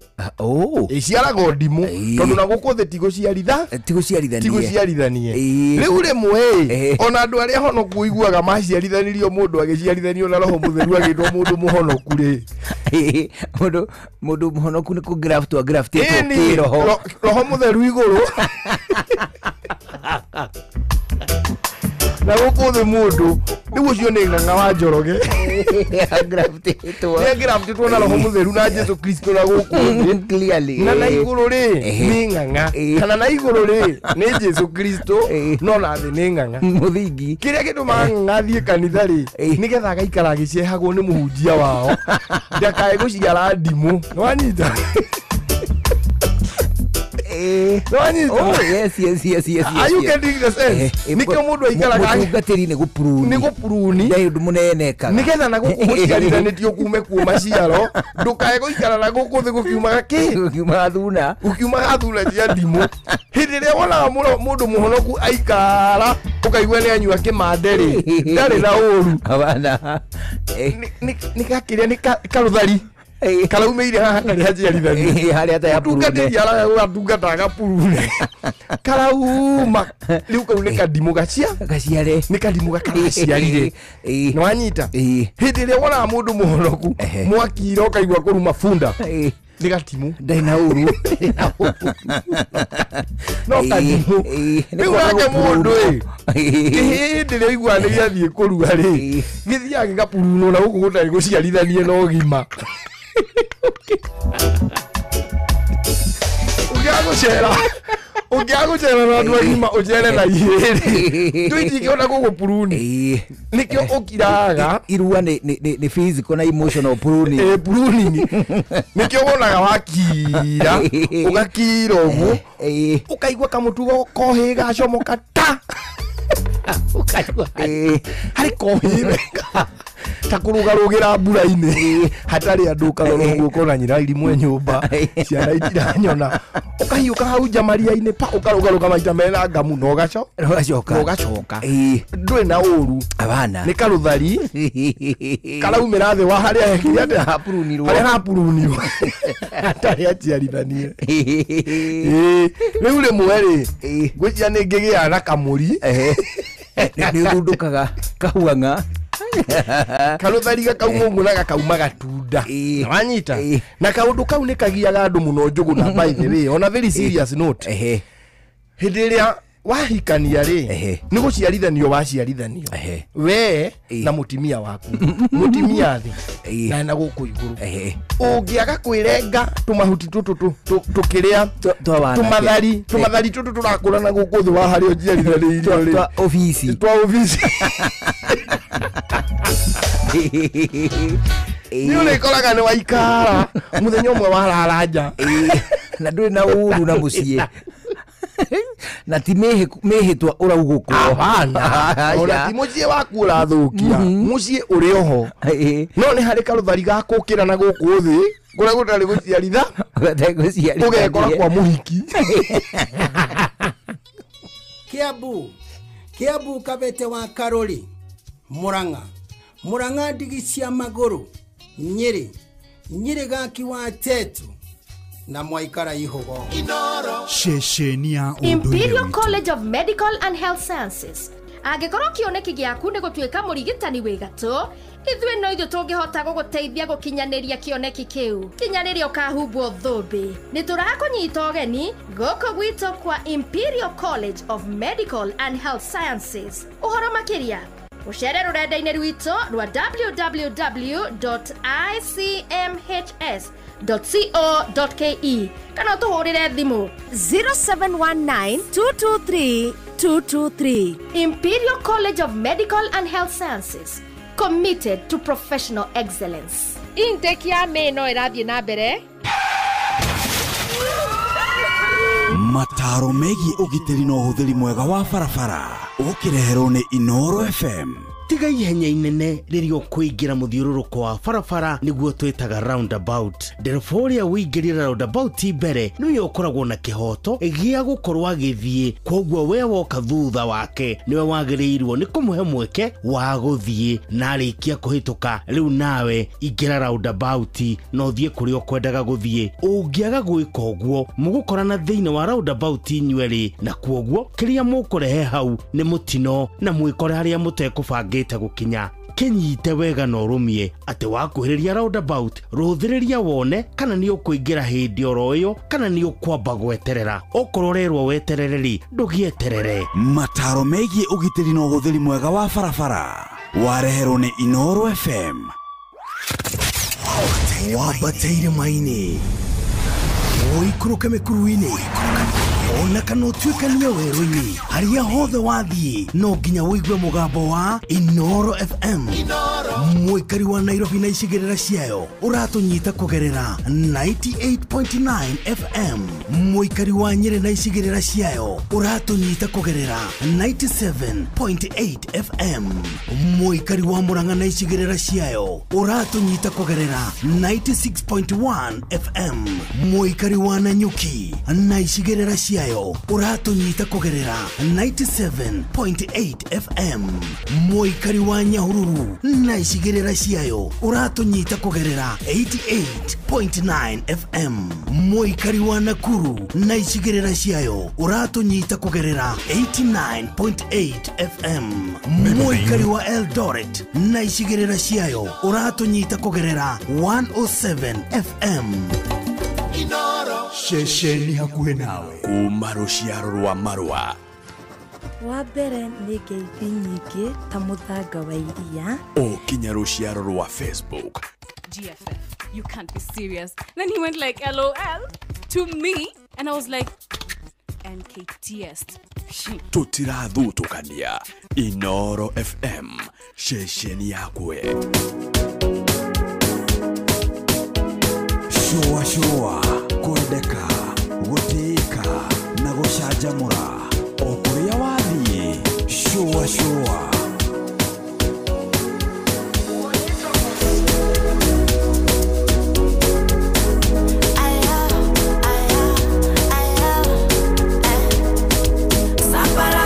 Iciaraga odimu tondu na guku thi tiguciarithanie riu rimwe ona andu aria honoku iguaga maciarithanirio mundu agiciarithanio na roho mutheru agitwo mundu muhonoku ri mundu muhonoku ni ku graft roho mutheru iguru na guku thi mundu nigu cio ni nganga wa njoroge graftitwo na roho mutheru na Jesu Kristo na guku clearly na iguru ri ni nganga kana na iguru ri ni Jesu Kristo no na thi ni nganga muthingi kiria kindu mangathie kanitha ri nigetha gaikara gicehagwo ni muhunjia wao ndakae guciara ndimu wanyita. Oh yes. Are you getting the sense? Nikyo mundu aikaraga mugatiri ni gupuruni ya undu muneneka nigetha na guku muciarithanitio kume kuma ciaro ndukae guikara na guku thi gukiumaga ki ukiumaga thuna cia ndimu hindi ria wona mundu muhonoku aikara ukaigua ni anyua kimanderi ndari na uru abana nikakiria ni karuthari kalaumeire haha kari aciarithani haria ta ya purune atungataga purune karauma riu kau ni kandimu gaciare ni kandimu gakaraciarire ni wanyita hindi ria wona mundu muhonoku mwakira ukaigua kuruma funda ni gatimu ndaina uru no kandimu riu wake mundu hindi ria igua ni giathie kurua ri githiaga gapuruno na guku gutari guciarithanie no gima ugiagucera na andu agima ucere na ihiri tuijikiona gugu puruni nikio ukiraga irua ni physical na emotional pruning nikio wonaga wakira ugakira ugu ukaigua kamutugo kohi gacomoka ta ukaigua hari kohi takurugarugira mbura-ini hatari andu karorwo kona nyina irimwe nyumba ciana itiranyona ukahiuka hau njamaria-ini pa ukarugaruga maita mena ngamu no gacoka ndui na uru abana ni karuthari karaumira thi wa haria hekire ati hapurunirwo hatari aciarithanie riu rimwe ri ngwicia ni ngigia na kamuri ni thundukaga kahuanga karuthari gakauma na gakauma gatunda wanyita na kaundu kau ni kagiaga andu muno njugu na by the way on a very serious note hindi ria wahikania rĩ nĩ gũciarithanio waciarithanio we na mũtimia waku mũtimia thĩ na gũkũ igũrũ ũngĩaga kwĩrenga tũmahuti tũtũ tũkĩrĩa tũmathari tũtũ tũrakũra na gũkũ thĩ wa harĩa ũnjiarithanĩirio twa ofisi nĩ ũrĩkoraga nĩ waikara mũthenya ũmwe wararanja na ndũrĩ na ũru na mũciĩ na ti mehĩtwa ũraugũkwo ona ti mũciĩ waku ũrathũkia mũciĩ ũrĩ oho no nĩ harĩ karũthari gakũkĩra na gũkũ thĩ kũrĩa gũtarĩ gũciaritha ũgekora kwa mũhiki Kiambu Kabete wa Karori Murang'a ndigi cia magũrũ Nyeri gaki wa Tetu na Mwaikara Ihogo Shesheni ya Imperial College of Medical and Health Sciences. Angĩkorwo kĩoneki gĩaku nĩ gũtuĩka mũrigitani wĩ gatũ, ithuĩ no ithuĩ tũngĩhota gũgũteithia gũkinyanĩria kĩoneki kĩu. Kinyanĩria ũkahumbwo thũmbĩ. Nĩ tũrakũnyita ũgeni gũkũ gwitũ kwa Imperial College of Medical and Health Sciences. Ũhoro makĩria ucere rũrenda-inĩ rwitũ rwa www.icmhs.co.ke kana ũtũhũrĩre thimũ 0719223223. Imperial College of Medical and Health Sciences, committed to professional excellence. Intake ya meno ĩrathiĩ na mbere. Mataro megiĩ ũgitĩri na ũhũthĩri mwega wa barabara ũkĩreherwo nĩ Inoro FM. Tiga ihenya inene rĩrĩa ũkũingĩra mũthiũrũrũko wa barabara nĩguo twĩtaga roundabout. Ndereba ũrĩa wĩingĩrĩra roundabout mbere nĩwe ũkoragwo na kĩhoto gĩa gũkorwo agĩthiĩ, koguo we woka thutha wake nĩwe wagĩrĩirwo nĩ kũmũhe mweke wa gũthiĩ, na arĩkia kũhĩtũka rĩu nawe ingĩra roundabout na ũthiĩ kũrĩa ũkwendaga gũthiĩ. Ũngĩaga gwĩka ũguo mũgũkorana thĩinĩ wa roundabout inyuerĩ, na koguo kĩrĩa mũkũrehe hau nĩ mũtino na mwĩkore harĩa mũtekũbanga gukinya. Kenyite wega na ũrũmie atĩ wakuhĩrĩria roundabout rũthĩrĩria wone kana nĩ ũkũingĩra hĩndĩ oro ĩyo kana nĩ ũkwamba gweterera. Okorwo rerwo weterere ndũgieterere. Mataro megiĩ ũgitĩri na ũhũthĩri mwega wa barabara wareherwo nĩ Inoro FM. Wabateire maini ũikũrũke mĩkuru-inĩ ona kana ũtuĩkania werũ-inĩ harĩa hothe wathiĩ no nginya wĩigue mũgambo wa Inoro FM. Mũikari wa Nairobi na icigĩrĩra ciayo ũratũnyita kũgerera 98.9 FM. Mũikari wa Nyeri na icigĩrĩra ciayo ũratũnyita kũgerera 97.8 FM. Mũikari wa Murang'a na icigĩrĩra ciayo ũratũnyita kũgerera 96.1 FM. Mũikari wa Nanyuki na icigĩrĩra ciayo ũratũnyita kũgerera 97.8 FM. Mũikari wa Nyahururu na icigĩrĩra ciayo ũratũnyita kũgerera 88.9 FM. Mũikari wa Nakuru na icigĩrĩra ciayo ũratũnyita kũgerera 89.8 FM. Mũikari wa Eldoret na icigĩrĩra ciayo ũratũnyita kũgerera 107 FM. Inoro Shesheni hakuhĩ nawe kuma rũciaro rwa Marua. Wa mbere nĩ ngeithi nyingĩ ta mũthanga wa iria. Kinya rũciaro rwa Facebook. GFF, you can't be serious. Then he went like LOL to me and I was like NKTS. Tutirathutũkania. Inoro FM Shesheni yakwe. Shua kwendeka gũtĩĩka na gũcanjamũra o kũrĩa wathiĩ. Shua Sapara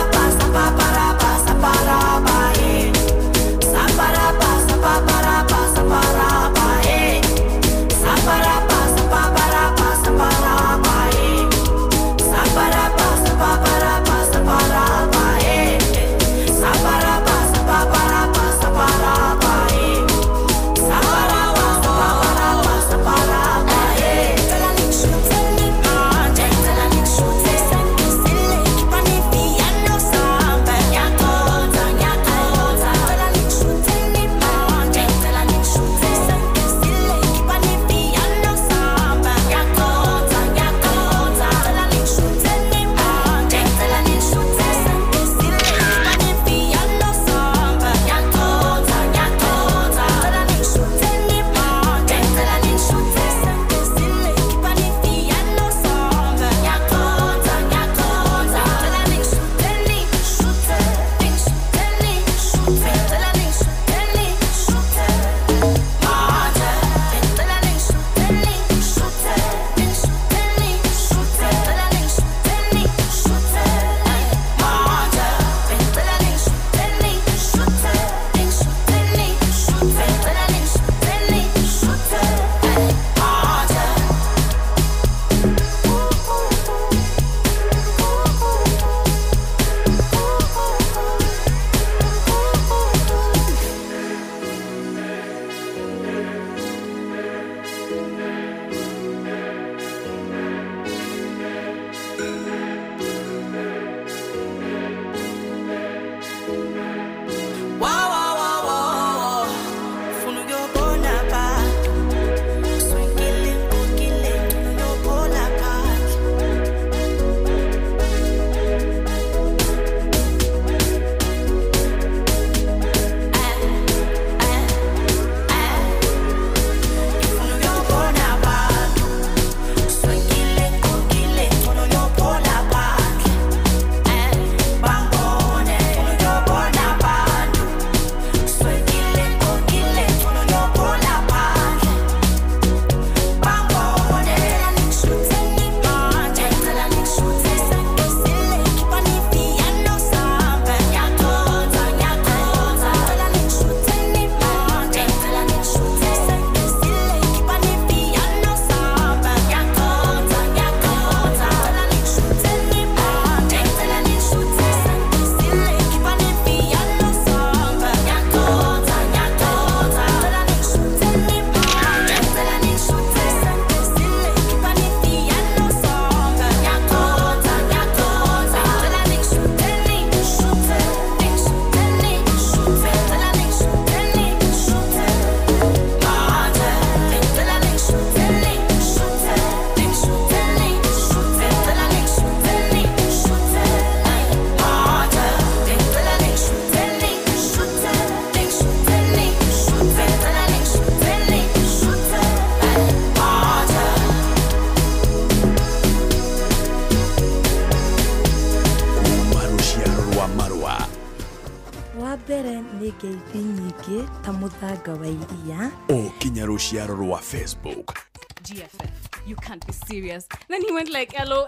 nĩ ngeithi nyingĩ ta mũthanga wa iria. Ũkinya rũciaro rwa Facebook. GFF, you can't be serious. Then he went like LOL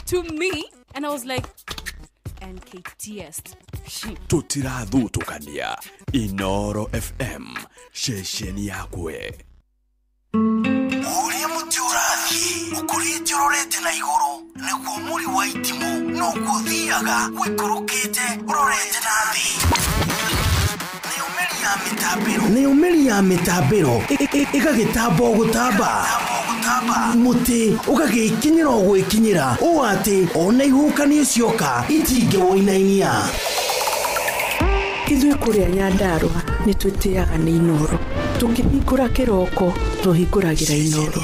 to me and I was like NKTS. Tutirathutukania Inoro FM shesheni yakwe. Uria mutiurathi ukurite urorete na iguru niguo muri wa itimu no guthiaga wikurukite urorete na thi. Ni umeri ya mitambiro igagitambo gutamba muti ugagikinyira gwikinyira o ati ona ihukanie cioka itinge woinainia. Ithuĩ kũrĩa Nyandarua nĩ twĩtĩaga nĩ Inoro. Tũngĩhingũra kĩroko tũhingũragĩra Inoro.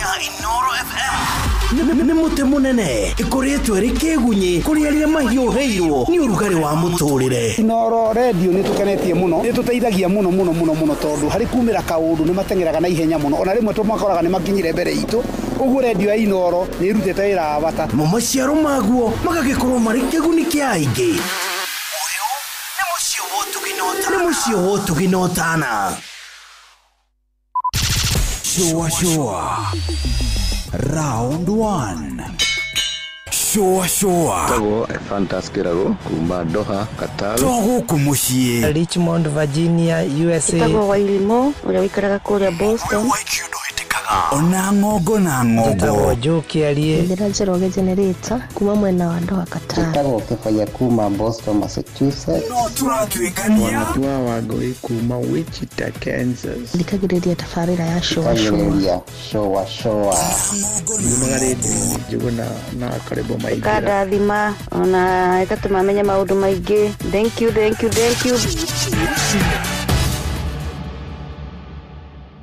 Nĩ mũtĩ mũnene ĩkoretwo ĩrĩ kĩgunyi kũrĩ arĩa mahiũhĩirwo nĩ ũrugarĩ wa mũtũrĩre. Inoro radio nĩ tũkenetie mũno, nĩ tũteithagia mũno tondũ harĩ kumĩra kaũndũ nĩ matengeraga na ihenya mũno, ona rĩmwe tũmakoraga nĩ makinyire mbere itũ. Ũguo radio ya Inoro nĩ ĩrutĩte wĩra wa bata. Maciaro maguo magagĩkorwo marĩ kĩguni kĩa aingĩ. Nĩ mũciĩ wotũginotana. Showa Round 1. Showa Tago Fantas Kirago kuma Doha Qatar. Togo kumushie Richmond, Virginia, USA. Tago Wailimo ule wikaraga kule Boston. Ona ngogo Tago Joki aliye Ndĩranjĩra generator kuma mwena wa Doha Qatar. Tago Kefaya kuma Boston, Massachusetts. Wanatua Wagoi kuma Wichita, Kansas. Ndikagĩrĩria tabarĩra ya Showa. Nimagarĩte njuguna na karibu maingĩ. Kadathima ona ĩtatũmamenya maũndũ maingĩ. Thank you.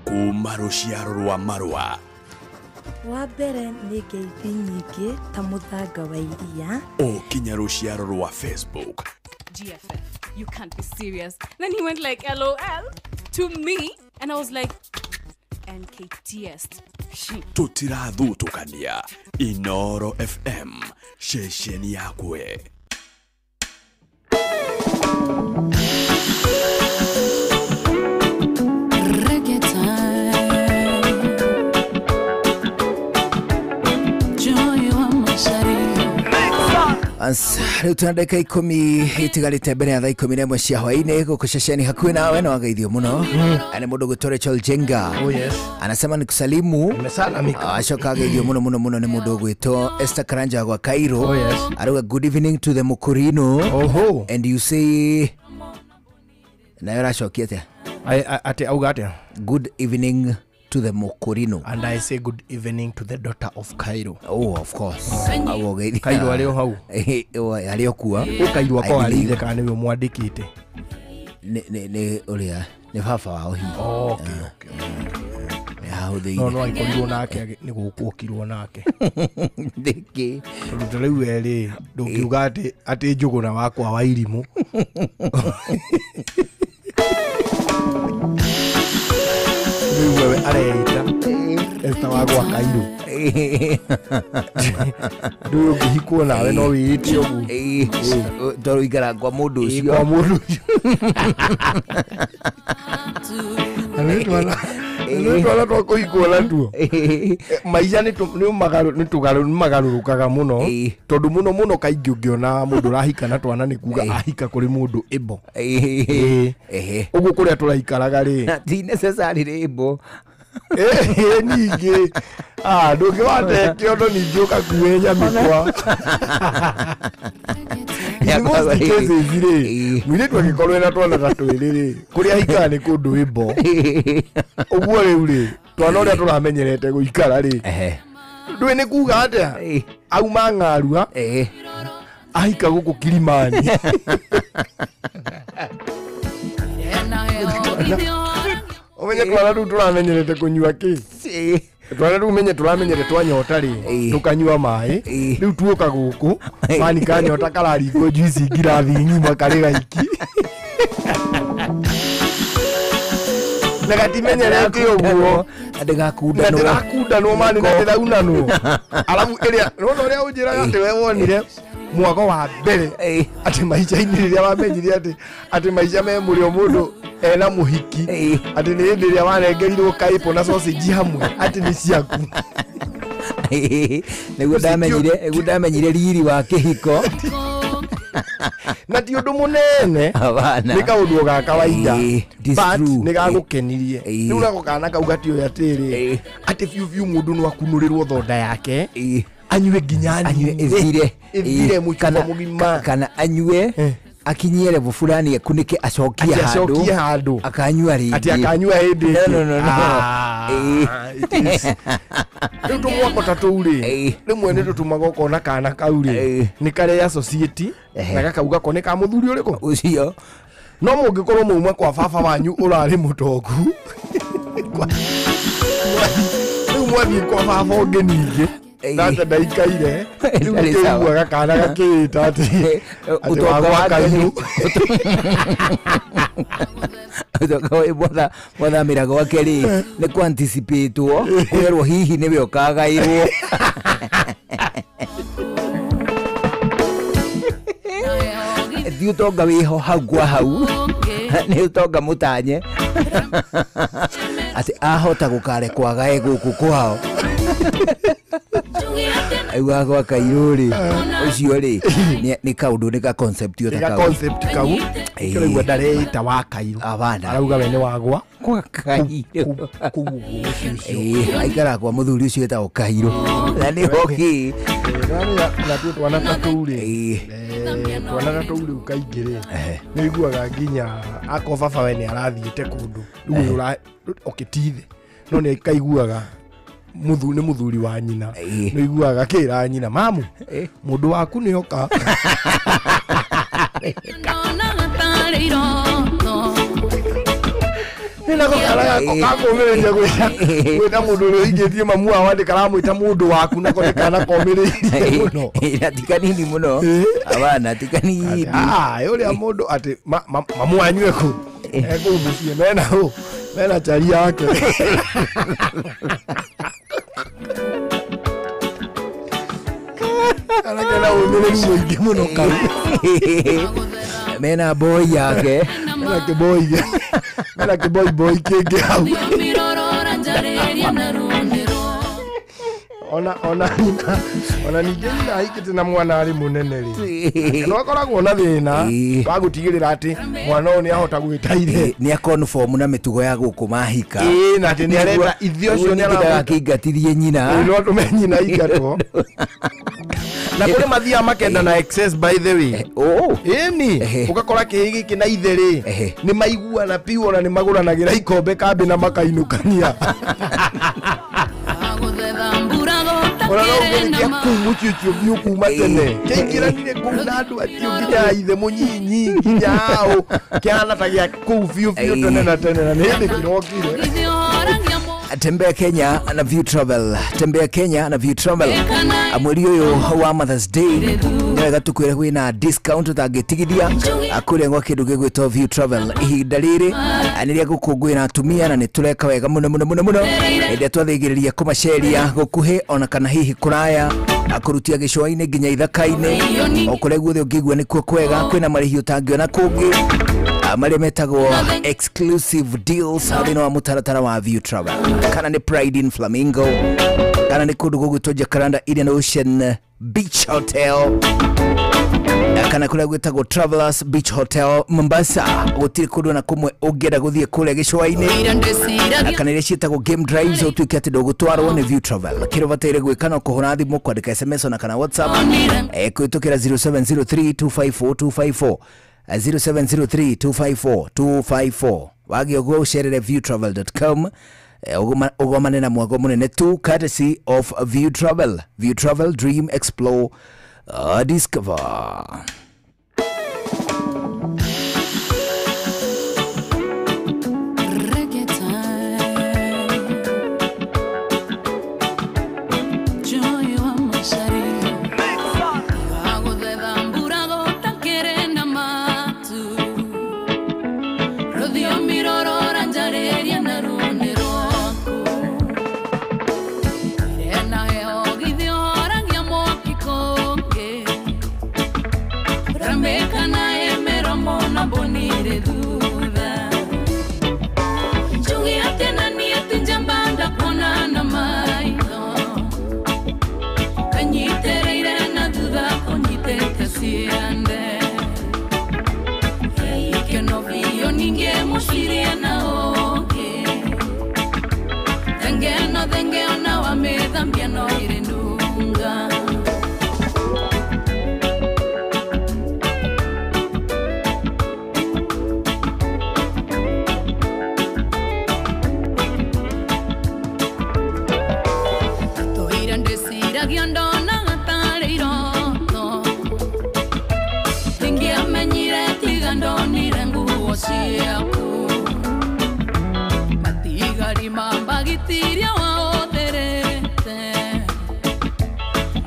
Kuma rũciaro rwa Marua. Wa mbere nĩ ngeithi nyingĩ ta mũthanga wa iria. Ũkinya rũciaro rwa Facebook. GFF, you can't be serious. Then he went like LOL to me and I was like NKTS. Tutirathutukania Inoro FM shesheni yakwe. Rĩu tuna ndagĩka 10 itigarĩte mbere ya thaa 11 cia hwaĩ-inĩ gũkũ ceceni hakuhĩ nawe na wageithio mũno. Nĩ mũndũ gwĩtwo Rachel Jenga. Anasema ni kusalimu. Acoka ageithio mũno nĩ mũndũ gwĩtwo Esther Karanja gwa Cairo. Arauga good evening to the Mukurino. And you say nayo racokia atĩa? Ati auga atĩa? Good evening to the Mukurino. And I say good evening to the daughter of Cairo. Oh, of course. Cairo alio hau. Alio kuwa. Cairo kwa alile kana niwe mwandikite. Ne uria ne baba wao hihi. Okay. No aikorirwo nake ni gukukirwo nake. Ndiki. Tondũ rĩu erĩ ndũngiuga atĩ njũgũna wakwa wa irimũ. Wewe areita esta wagwa Cairo. Ndio ngihikwo nawe no wĩtio ũguo. Toro igara kwa mũndũ ũcio. Kwa mũndũ ũcio. Nĩtwala twakũhikwo natuo. Maica nĩ magarũrũkaga mũno. Tondũ mũno kaingĩ ũngĩona mũndũ ũrahika na twana nĩ kuga ahika kũrĩ mũndũ ĩbo. Ũguo kũrĩa tũraikaraga rĩ. Ti necessary rĩbo. Ningĩ ndũngĩwate kĩondo ningĩ ũkakuwe nyamĩkwa. Mwĩrĩtu angĩkorwo ena twana ta twĩrĩ rĩ kũrĩa ahikaga nĩ kũndũ ĩbo. Ũguo rĩu rĩ twana ũrĩa tũramenyerete gũikara rĩ ndũĩ nĩ kuga atĩa auma Ng'arua ahika gũkũ Kilimani. Omenye twana rĩu tũramenyerete kũnyua kĩ? Twana rĩu menye tũramenyere twanyota rĩ tũkanyua maĩ rĩu tuoka gũkũ mani kanyota kararingo juice ngirathi ng'ima karĩ gaiki. Nagatimenyerete ũguo ndĩrakundanwo mani na ndĩraunanwo. Alafu ĩrĩa no ũrĩa ũnjĩraga atĩ we wonire mwago wa mbere ati maica-inĩ rĩrĩa wamenyire ati maica me mũrĩo mũndũ ena mũhiki ati nĩ hĩndĩ ĩrĩa warengerirwo kaipo na sausage hamwe ati nĩ ciaku. Nĩguo ndamenyire riri wa kĩhiko na ti ũndũ mũnene nĩ kaũndũ ga kawaida but nĩ gagũkenirie rĩu nako kana kau gatioya atĩrĩ atĩ biũ mũndũ no akunũrĩrwo thonda yake anyue nginya ethire mũcuba mũgima kana anyue akinyie level fulani akunike acokie handũ akanyua rĩngĩ ati akanyua hĩndĩ rĩu tũmwakota tũu rĩ rĩmwe nĩ tũtumaga ũkona kana kau rĩ nĩ kare associate na gakauga ko nĩ ka mũthuri ũrĩkũ ũcio no mũngĩkorwo mauma kwa baba wanyu ũrarĩ mũtongu rĩu mwathiĩ kwa baba ũngĩ ningĩ nate ndaikaire rĩu nĩkĩiguaga kana gakĩĩta atĩ ũtonga wa Kairũ ũtonga mwathamĩra gwake rĩ nĩ kũ-anticipate-wo kwĩrwo hihi nĩwe ũkagaĩrwo. Ti ũtonga wĩho hau kwa hau nĩ ũtonga mũtanye atĩ ahota gũkarekwo agae gũkũ kwao aiwa gwa Kairũ rĩ ũcio rĩ nĩ kaũndũ nĩ ka concept yo ta kau kĩraigua ndareita wa Kairũ arauga we nĩ wagwa kwa Kairũ aikara kwa mũthuri ũcio etagwo Kairũ na nĩ hoki na tu twana tatu rĩ twana tatu rĩ kaingĩ rĩ nĩ iguaga nginya ako baba we nĩ arathiĩte kũndũ rĩu okĩtithe no nĩ kaiguaga nĩ mũthuri wa nyina nĩ iguaga kĩra nyina mamu mũndũ waku nĩ oka nina kokara kakomereria gwĩta mũndũ ũrĩa ũingĩtie mamu wao andĩ karamwĩta mũndũ waku nako nĩ kana komereire mũno ti kanini mũno abana ti kanini ũrĩa mũndũ atĩ mamu wanyu ekũ ekũu mũciĩ mena chari yake anakena ũmĩrĩru mũingĩ mũno kau mena boy yake mena kĩboy kĩngĩ hau ona ningĩ nyina aikĩte na mwana arĩ mũnene rĩ no akoragwo na thĩna wa gũtigĩrĩra atĩ mwana ũyũ nĩ ahota gwĩtaire nĩ akonform na mĩtugo ya gũkũ mahika na atĩ nĩ arenda ithe ũcio nĩ arakĩingatithie nyina no tũme nyina aingatwo na kũrĩ mathiaga makenda na excess by the way ĩni ũgakora kĩhĩ gĩkĩ na ithe rĩ nĩ maiguana piu ona nĩ magũranagĩra ikombe kambĩ na makainũkania ona no ũgũrĩkia kũu mũciũcio biũ kuma tene kĩingĩranire kũu na andũ acio nginya ithe mũnyinyi nginya hao kĩhana ta gĩa kũu biũ tene na tene na nĩ hĩndĩ kĩrokire. Tembea Kenya na View Travel, Tembea Kenya na View Travel mweri ũyũ wa Mother's Day nĩ wega tũkwĩre kwĩna discount ũtangĩtigithia kũrĩa gwa kĩndũ gĩgwĩtwo View Travel ihinda rĩrĩ nĩrĩa gũkũngũĩra atumia na nĩ tũreka wega mũno hĩndĩ twathĩgĩrĩria kũmaceria gũkuhĩ ona kana hihi kũraya akũrutia gĩcũa-inĩ nginya ithaka-inĩ o kũrĩa guothe ũngĩigua nĩkuo kwega kwĩna marĩhi ũtangĩona kũngĩ marĩa metagwo exclusive deals thĩinĩ wa mũtaratara wa View Travel kana nĩ Pride in Flamingo kana nĩ kũndũ gũgwĩtwo Jacaranda Indian Ocean Beach Hotel kana kũrĩa gwĩtagwo Travelers Beach Hotel Mombasa gũtirĩ kũndũ na kũmwe ũngĩenda gũthiĩ kũrĩa gĩcũa-inĩ kana iria ciĩtagwo game drives ũtuĩke atĩ ndũgũtwarwo nĩ View Travel kĩrĩa ũbataire gwĩka no kũhũra thimũ kwandĩka SMS ona kana WhatsApp kũhĩtũkĩra 0703254254 0703254254 wagĩ ũguo ũcerere viewtravel.com ũgomane na mwago mũnene tu courtesy of View Travel. View Travel, dream, explore, discover. siende que no vio ninguém mushirie na oge denge ona wa me tambia no irenunga to irande sira giandona gatariro denge amenyire tigandoni rengu osiaku matigari mambagitiria waoterete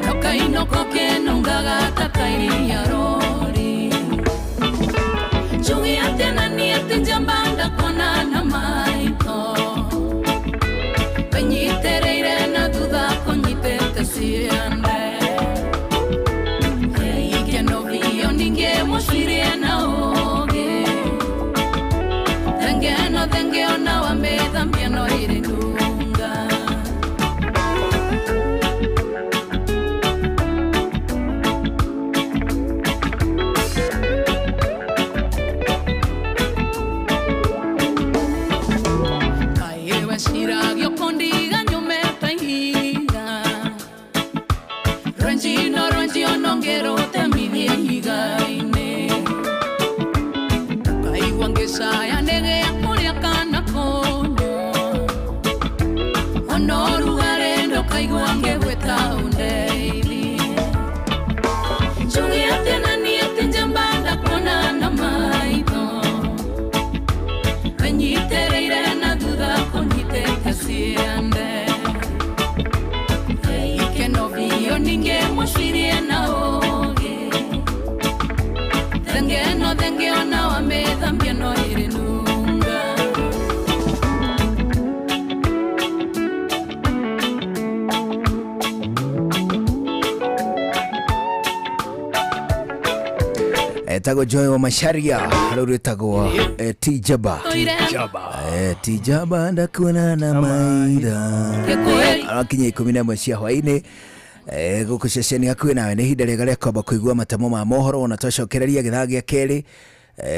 nokaino koke nungaga tatairia rori chungi atena niete njambanda kona na maito penyitereire na duda konyitete siende que no vio ninguém mushirie na oge denge ona wa me también no iré nunca Caewa shiragio kondiga nyume tahiga Rangi onongero temidie higaine Kaiwangesaya nege akulia kana konyo Onoru arendo kaiwange weta undeili Chungi atena niete njambanda kona na maito Penyitereire na duda konyitete siende que no vio ninguém mushirie na oge denge ona wa me también no iré nunca etago Joy wa Masharia ruru etago Tijaba Tijaba ndakuna na maida akinye 11 cia hwaini guku ceceni hakuhi nawe ni hinda riega ria kwamba kuigua matamo ma mohoro na twacokereria githaa gia keri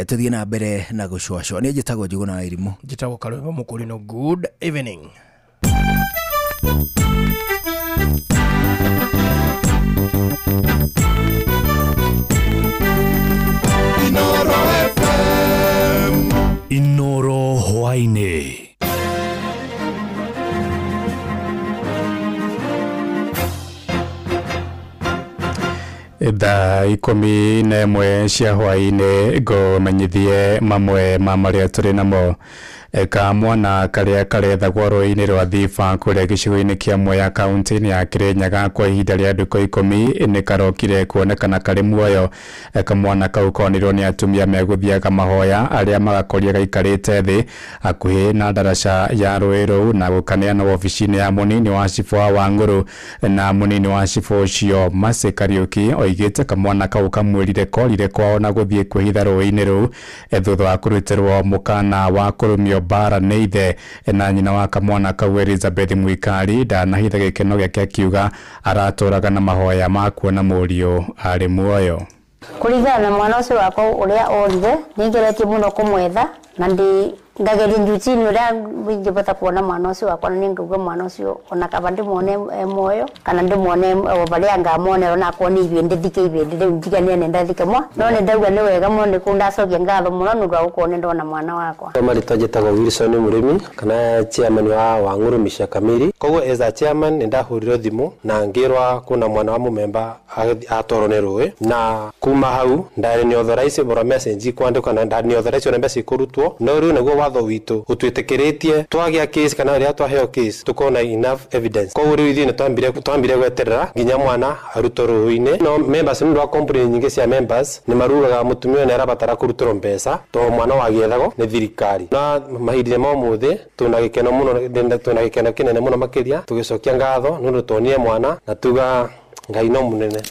tuthie na mbere na gucwacwa ni njitagwo Njuguna wa Irimu njitagwo Karwego Mukurino. Good evening. Inoro FM Inoro hwaine Thaa 11 cia hwaini ngomenyithie mamwe ma maria turi namo kamwana karia karethagwo rũĩ-inĩ rwa Thiba kũrĩa gĩcigo-inĩ kĩa Mwea kaunti-inĩ ya Kirinyaga kwa ihinda rĩa ndukũ 10 nĩ karokire kuonekana karĩ muoyo. Kamwana kau konirwo nĩ atumia megũthiaga mahoya arĩa magakoria gaikarĩte thĩ hakuhĩ na ndaraca ya rũĩ rũu na gũkaneana ofici-inĩ ya mũnini wa cibũ wa Wangũrũ, na mũnini wa cibũ ũcio Mercy Kariuki oigĩte kamwana kau kamwĩrire korire kwao na gũthiĩ kwĩhitha rũĩ-inĩ rũu thutha wa kũrutĩrwo mũkana wa kũrũmio bara nĩ ithe na nyina wa kamwana kau Elizabeth Mwikari ndanahitha gĩkeno gĩake akiuga aratũraga na mahoya ma kuona mũriũ arĩ muoyo. Kũringana na mwana ũcio wakwa ũrĩa orire nĩngeretie mũno kũmwetha na ngageria njuti-inĩ ũrĩa ingĩbota kuona mwana ũcio wakwa na nĩngauga mwana ũcio ona kaba ndĩmwone muoyo kana ndĩmwone barĩa ngamonera na akorwo nĩ ithuĩ ndĩthike ithuĩ rĩu ndiganie nĩ ndathike mwa no nĩ ndauga nĩ wega mũno nĩ kundacokia ngatho mũno nĩ ũndũ wa gũkorwo nĩ ndona mwana wakwa. Marĩtwa njĩtagwo Wilson Mũrĩmi kana chairman wa Wangũrũ Misha Kamiri. Koguo as a chairman nĩ ndahũrirwo thimũ na ngĩrwa kuna mwana wa mũmemba atwarwo nĩ rũĩ, na kuma hau ndarĩ nĩ authorize bora message kwandĩka na ndarĩ nĩ authorize ona message kũrutwo no rĩu nĩguo watho witũ ũtwĩtĩkĩrĩtie twagĩa case kana rĩa twaheo case tukona enough evidence. Koguo rĩu ithuĩ nĩ twambire gweterera nginya mwana arutwo rũĩ-inĩ. No members nĩ ndwa complain nyingĩ cia members nĩ marugaga mũtumia nĩ arabatara kũrutĩrwo mbeca to mwana wagĩethagwo nĩ thirikari. Na mahinda ma ũmũthĩ tuna gĩkeno mũno, tuna gĩkeno kĩnene mũno makĩria tũgĩcokia ngatho nĩ ũndũ tuonire mwana na tuga Ngai no mũnene.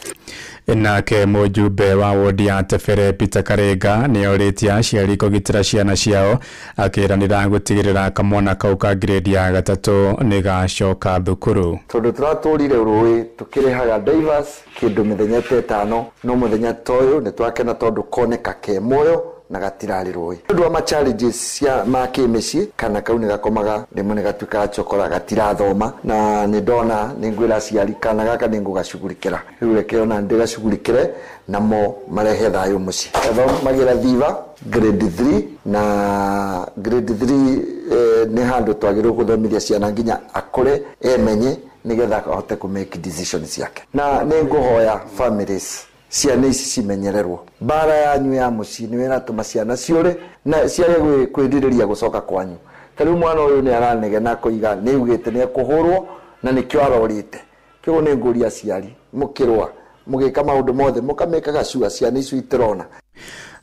nake mujumbe wa wodi ya Tefere Peter Karega ni oritie aciari kugitira ciana ciao akiranira gutigirira kamwana kau ka grade ya gatatu ni gacoka thukuru. Tondu turaturire rui tukirehaga divers kindu mithenya 5 no muthenya toyo ni twakena tondu koneka ke moyo na gatirari rui. Ndu ama challenges cia makimici kana kau ni gakomaga rimwe ni gatuika chokora gatirathoma na ni ndona ni ngwira ciari kana gaka ni ngugacugurikira riu rekeona ndigacugurikire namo marehe thayo muci etho magira thiva grade 3 na grade 3 ni handu twagiru kuthomithia ciana nginya akure emenye nigetha ahote ku make decisions yake na ni nguhoya families ciana ici cimenyererwo bara yanyu ya muci ni wena tuma ciana ciore na ciage kwindiriria gucoka kwanyu tariu mwana uyu ni aranege na kuiga ni ugite ni kuhurwo na ni kyo arorite kyo ni nguria ciari mukirwa mugika maundu mothe mukamekaga ciua ciana ici itirona.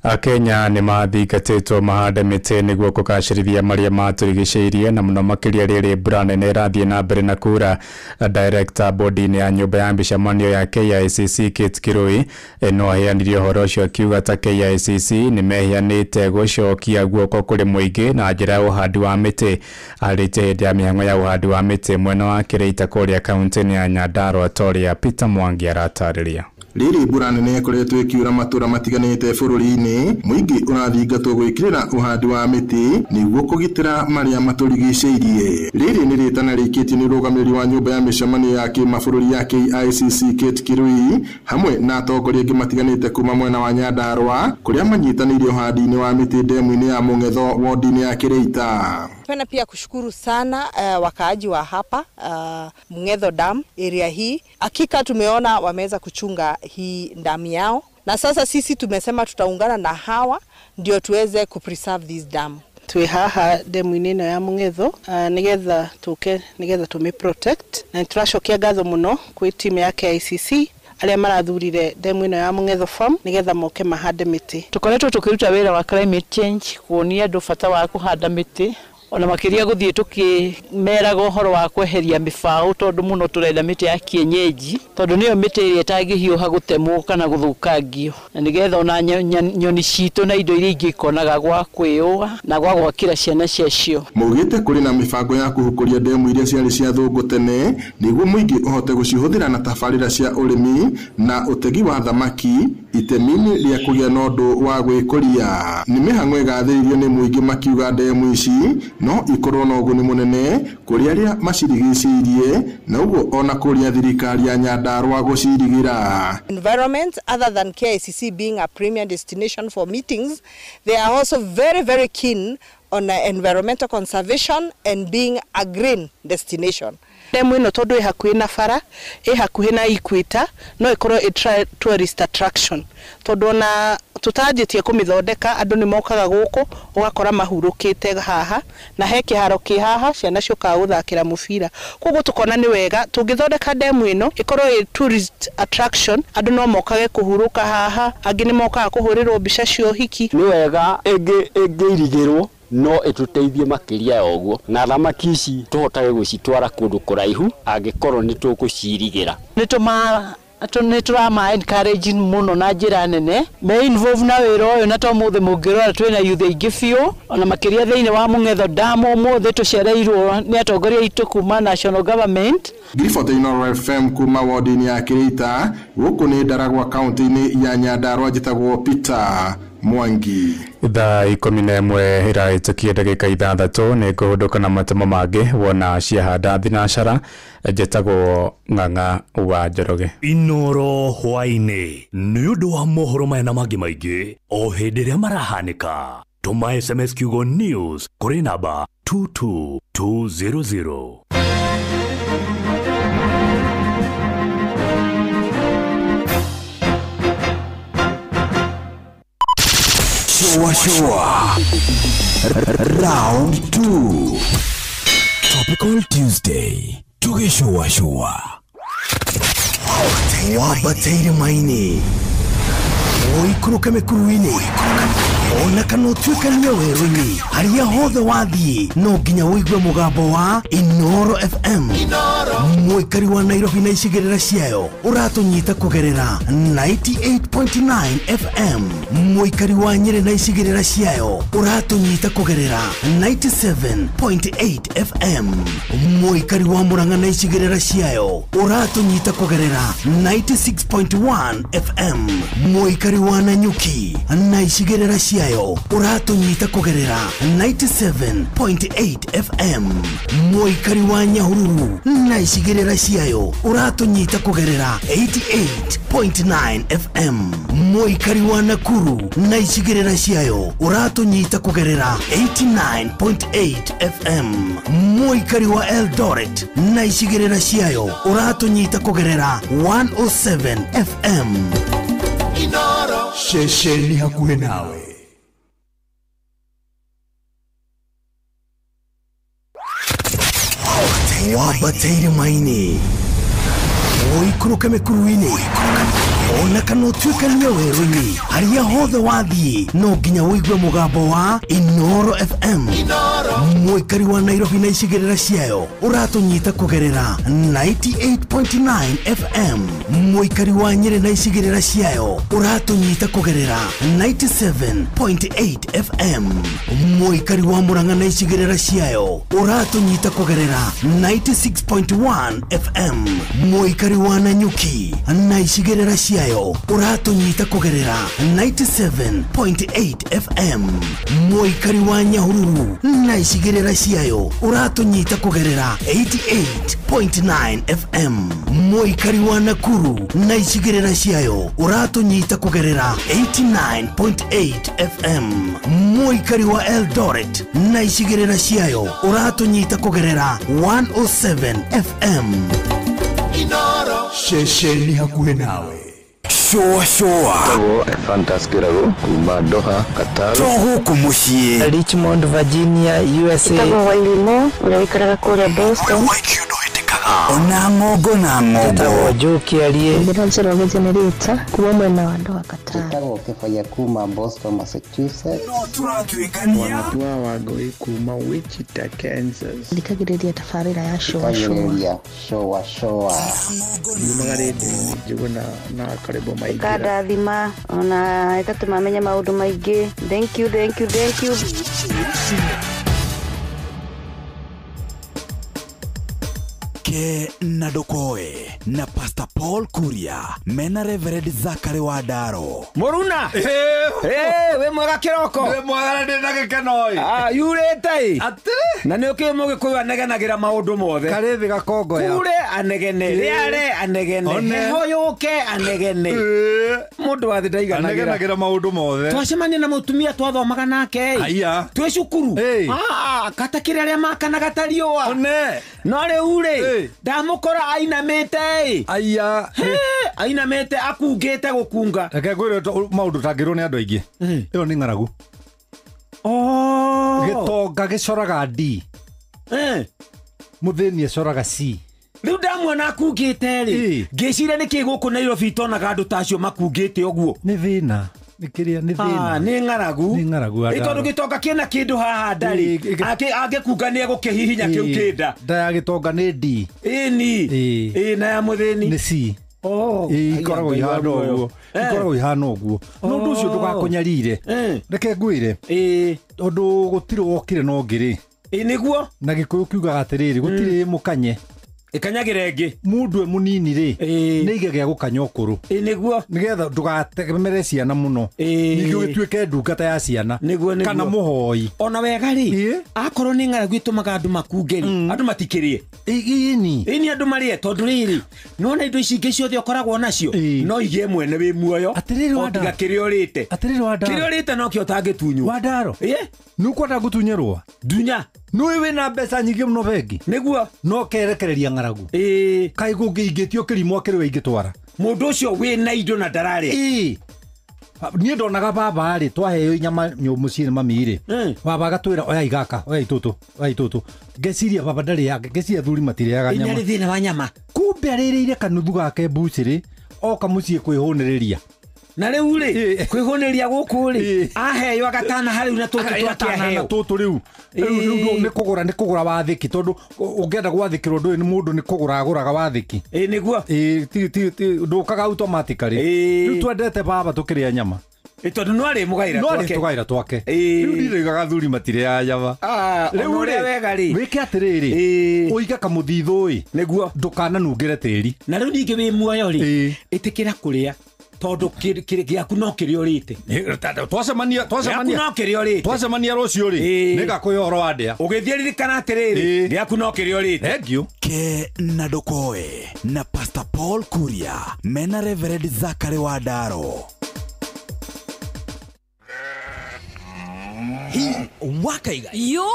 Akenya ni mathingatitwo mahande miti niguo kugacirithia maria maturigiceirie na muno makiria riri mbura nene irathie na mbere na kura. Director bodi ya nyumba ya mbicamanio ya KICC Kate Kirui no aheanirie uhoro ucio akiuga ta KICC ni mehianite gucokia guoko kuri muingi na njira ya uhandi wa miti. Arite hindi ya mihang'o ya uhandi wa miti mwena wa Kireita kuria kaunti ya Nyandarua atoria Peter Mwangi aratariria. Riri mbura nene ikoretwo ikiura matura matiganite bururi-ini muingi urathingatwo gwikirira uhandi wa miti niguo kugitira maria maturigiceirie. Riri ni ritana rikitio ni rugamiriri wa nyumba ya micamanio ya kimabũrũri ya KICC Kate Kirui hamwe na atongoria angi matiganite kuma mwena wa Nyandarua kuria manyitanire uhandi-ini wa miti ndemu-ini ya Mung'etho wodi-ini ya Kireita. Napenda pia kushukuru sana wakaaji wa hapa Mung'etho Dam area hii. Hakika tumeona wameweza kuchunga hii dam yao na sasa sisi tumesema tutaungana na hawa ndio tuweze kupreserve this dam. Twi haha demu-ini ino ya Mung'etho nigetha tumi protect na turacokia ngatho muno kwi team ya KICC aria marathurire demu ino ya Mung'etho farm nigetha moke mahande miti. Tukoretwo tukiruta wira wa climate change kuonia andu bata wa kuhanda miti ona makiria guthie tukimeraga uhoro wa kweheria mifao tondu muno turenda miti ya kienyeji tondu niyo miti iria itagihiuha gutemwo kana guthukangio na nigetha ona nyoni citu na indo iria ingi ikonaga gwa kwiua na gwa gwakira ciana ciacio. Mugite kuri na mibango ya kuhukuria demu iria ciari cia thungu tene niguo muingi uhote gucihuthira na tabarira cia urimi na utegi wa thamaki itemini ria kugia nondu wa gwikuria. Ni mihang'o igathiririo ni muingi makiuga demu ici no ikorwo na uguni munene kuri aria macirigiceirie na uguo ona kuri thirikari ya Nyandarua gucirigira. Environment, other than KICC being a premier destination for meetings, they are also very keen on environmental conservation and being a green destination. Demu ino tondu ihakuhi na bara ihakuhi na Equator no ikorwo tourist attraction tondu na tutajitie kumithondeka andu ni mokaga guku ugakora mahurukite haha na he kiharo ki haha ciana cioka guthakira mubira koguo tukona ni wega tungithondeka demu ino ikorwo tourist attraction andu no mokage kuhuruka haha angi ni mokaga kuhurirwo mbica cio hiki ni wega ingirigirwo no etuteithie makiria ya oguo na thamaki ici tuhotage gucitwara kundu kuraihu angikorwo ni tukucirigira ni turama encouraging muno na njira nene me involve na wira uyu na to muthe mungirora twina youth aingi biu ona makiria thiini wa Mung'etho Dam muthe tucereirwo ni atongoria itu kuma national government. Grifote Inoro FM kuma wodi-ini ya Kireita guku ni Ndaragwa kaunti-ini ya Nyandarua njitagwo Peter Mwangi. Thaa 11 iraitukia ndagika 6 ni kuhunduka na matemo mangi wona ciahanda thinacara njitagwo Ng'ang'a wa Njoroge. Inoro hwaini ni undu wa mohoro maya mangi maingi o hindi ria marahanika. Tuma SMS kiugo news kuri namba 22200. Shua Round 2 Topical Tuesday Shua Wabatiri maini oikũrũke mĩkuru-inĩ ona kana ũtuĩkanie werũ-inĩ harĩa hothe wathiĩ no nginya wĩigue mũgambo wa Inoro FM mũikari wa Nairobi na icigĩrĩra ciayo ũratũnyita kũgerera 98.9 FM mũikari wa Nyeri na icigĩrĩra ciayo ũratũnyita kũgerera 97.8 FM mũikari wa Murang'a na icigĩrĩra ciayo ũratũnyita kũgerera 96.1 FM mũikari wa Nanyuki na icigĩrĩra ciayo ũratũnyita kũgerera 97.8 FM mũikari wa Nyahururu na icigĩrĩra ciayo ũratũnyita kũgerera 88.9 FM mũikari wa Nakuru na icigĩrĩra ciayo ũratũnyita kũgerera 89.8 FM mũikari wa Eldoret na icigĩrĩra ciayo ũratũnyita kũgerera 107 FM Inoro Shesheni hakuhĩ nawe. Wabateire maini oikũrũke mĩkuru-inĩ ona kana ũtuĩkanie werũ-inĩ harĩa hothe wathiĩ no nginya wĩigue mũgambo wa Inoro FM mũikari wa Nairobi na icigĩrĩra ciayo ũratũnyita kũgerera 98.9 FM mũikari wa Nyeri na icigĩrĩra ciayo ũratũnyita kũgerera 97.8 FM mũikari wa Murang'a na icigĩrĩra ciayo ũratũnyita kũgerera 96.1 FM mũikari wa Nanyuki na icigĩrĩra ciayo ũratũnyita kũgerera 97.8 FM mũikari wa Nyahururu na icigĩrĩra ciayo ũratũnyita kũgerera 88.9 FM mũikari wa Nakuru na icigĩrĩra ciayo ũratũnyita kũgerera 89.8 FM mũikari wa Eldoret na icigĩrĩra ciayo ũratũnyita kũgerera 107 FM Inoro Shesheni hakuhĩ nawe. Showa Fantaskirago kuma Doha, Qatar. Tohuku muciĩ Richmond, Virginia, USA. Itago Wailimo ũrĩa wĩikaraga kũrĩa Boston. ona ng'ongo na ng'ongo Njokiarie Ndĩracera wa generator kuma mwena wa Doha, Qatar. Itago Kĩbaya kuma Boston, Massachusetts. Wanatua Wangui kuma Wichita, Kansas. Ndikagĩrĩria tabarĩra ya showa showa. Yumagarĩte njuguna na karibu maingĩ. Kadathima ona ĩgatũmamenya maũndũ maingĩ. Thank you. Ke na Dokoe na Pastor Paul Kuria mena Reverend Zachary Wadaro Moruna we mwega kiroko we mwega ndina gĩkenoi yurĩte ati na nĩ ũkĩ mũgĩkũyũ anegenagĩra maũndũ mothe karĩ thĩ gakongo ya kure anegene rĩare anegene heho yũke anegene mũndũ wa thĩ ndaiganagĩra maũndũ mothe twacemania na mũtumia twathomaga nake aya twĩ cukuru kata kĩrĩa arĩa makanaga tariũa no rĩu rĩ ndamũkora ainamĩte ainamĩte akungĩte gũkunga reke ngwĩre maũndũ tangĩrwo nĩ andũ aingĩ ĩyo nĩ ng'aragu gĩtonga gĩcoraga D mũthĩni acoraga C rĩu ndamuona akungĩte rĩ ngĩciria nĩkĩ gũkũ Nairobi tonaga andũ tacio makungĩte ũguo nĩ thĩna nikiria ni thina ni ng'aragu itondu gitonga kĩna kĩndũ haha ndarĩ angĩkunga nĩ egũkĩhihinya kĩu kĩnda nda ya gĩtonga nĩ D na ya mũthĩni nĩ C ikoragwo ihana ũguo n'ũndũ ũcio ndũgakũnyarire reke ngwĩre tondũ gũtirĩ wokire no ngĩrĩ nĩguo na Gĩkũyũ kiugaga atĩrĩrĩ gũtirĩ mũkanye ikanyagire ngi mundu munini ri ni ige gya gukanya ukuru niguo nigetha ndugatemere ciana muno niguo gituike ndungata ya ciana kana muhoi ona wega ri akorwo ni ng'aragu itumaga andu makungeri andu matikirie ini andu marie tondu riri nona indo ici ingi ciothe ukoragwo nacio no igie mwene wi muoyo otiga kiria urite kiria urite no kio tangitunywo Wadaro nukwenda gutunyerwa dunya nũĩ wĩna mbeca nyingĩ mũno bengi nĩguo no kerekereria ng'aragu kaĩ gũngĩingĩtio kĩrimũ kĩrĩ ingĩtwara mũndũ ũcio wĩna indo na ndararĩa niĩ ndonaga baba rĩ twaheo nyama mũciĩ mami rĩ baba agatwĩra oya igaka oya itũtũ ngeciria baba ndarĩ yake ngeciria thuri matirĩaga nyama nĩ thĩna wa nyama kumbe arĩrĩire kanuthu gake mbuci rĩ oka mũciĩ kwĩhũnĩrĩria na rĩu rĩ kwĩhũnĩria gũkũ rĩ aheo agatana harĩ na tũtũ rĩu nĩ kũgũra wathĩki tondũ ũngĩenda gwathĩkĩrwo ndũĩ nĩ mũndũ nĩ kũgũra agũraga wathĩki nĩguo ndũkaga automatically rĩu twendete baba tũkĩrĩa nyama tondũ no arĩ mũgaira twake rĩu ndirĩgaga thuri matire ya nyama rĩu wega rĩ wĩke atĩrĩrĩ ũige kamũthithũ nĩguo ndũkananungĩre tĩri na rĩu ningĩ wĩ muoyo rĩ ĩtĩkĩra kũrĩa tondũ gĩaku no kĩrĩa ũrĩte twacemania rũciũ rĩ nĩgakwĩra ũhoro wa ndĩa ũgĩthiĩ ririkana atĩrĩrĩ gĩaku no kĩrĩa ũrĩte thengiũ ke na ndũkoe na Pastor Paul Kuria mena Reverend Zachary Wadaro. Wakaiga yo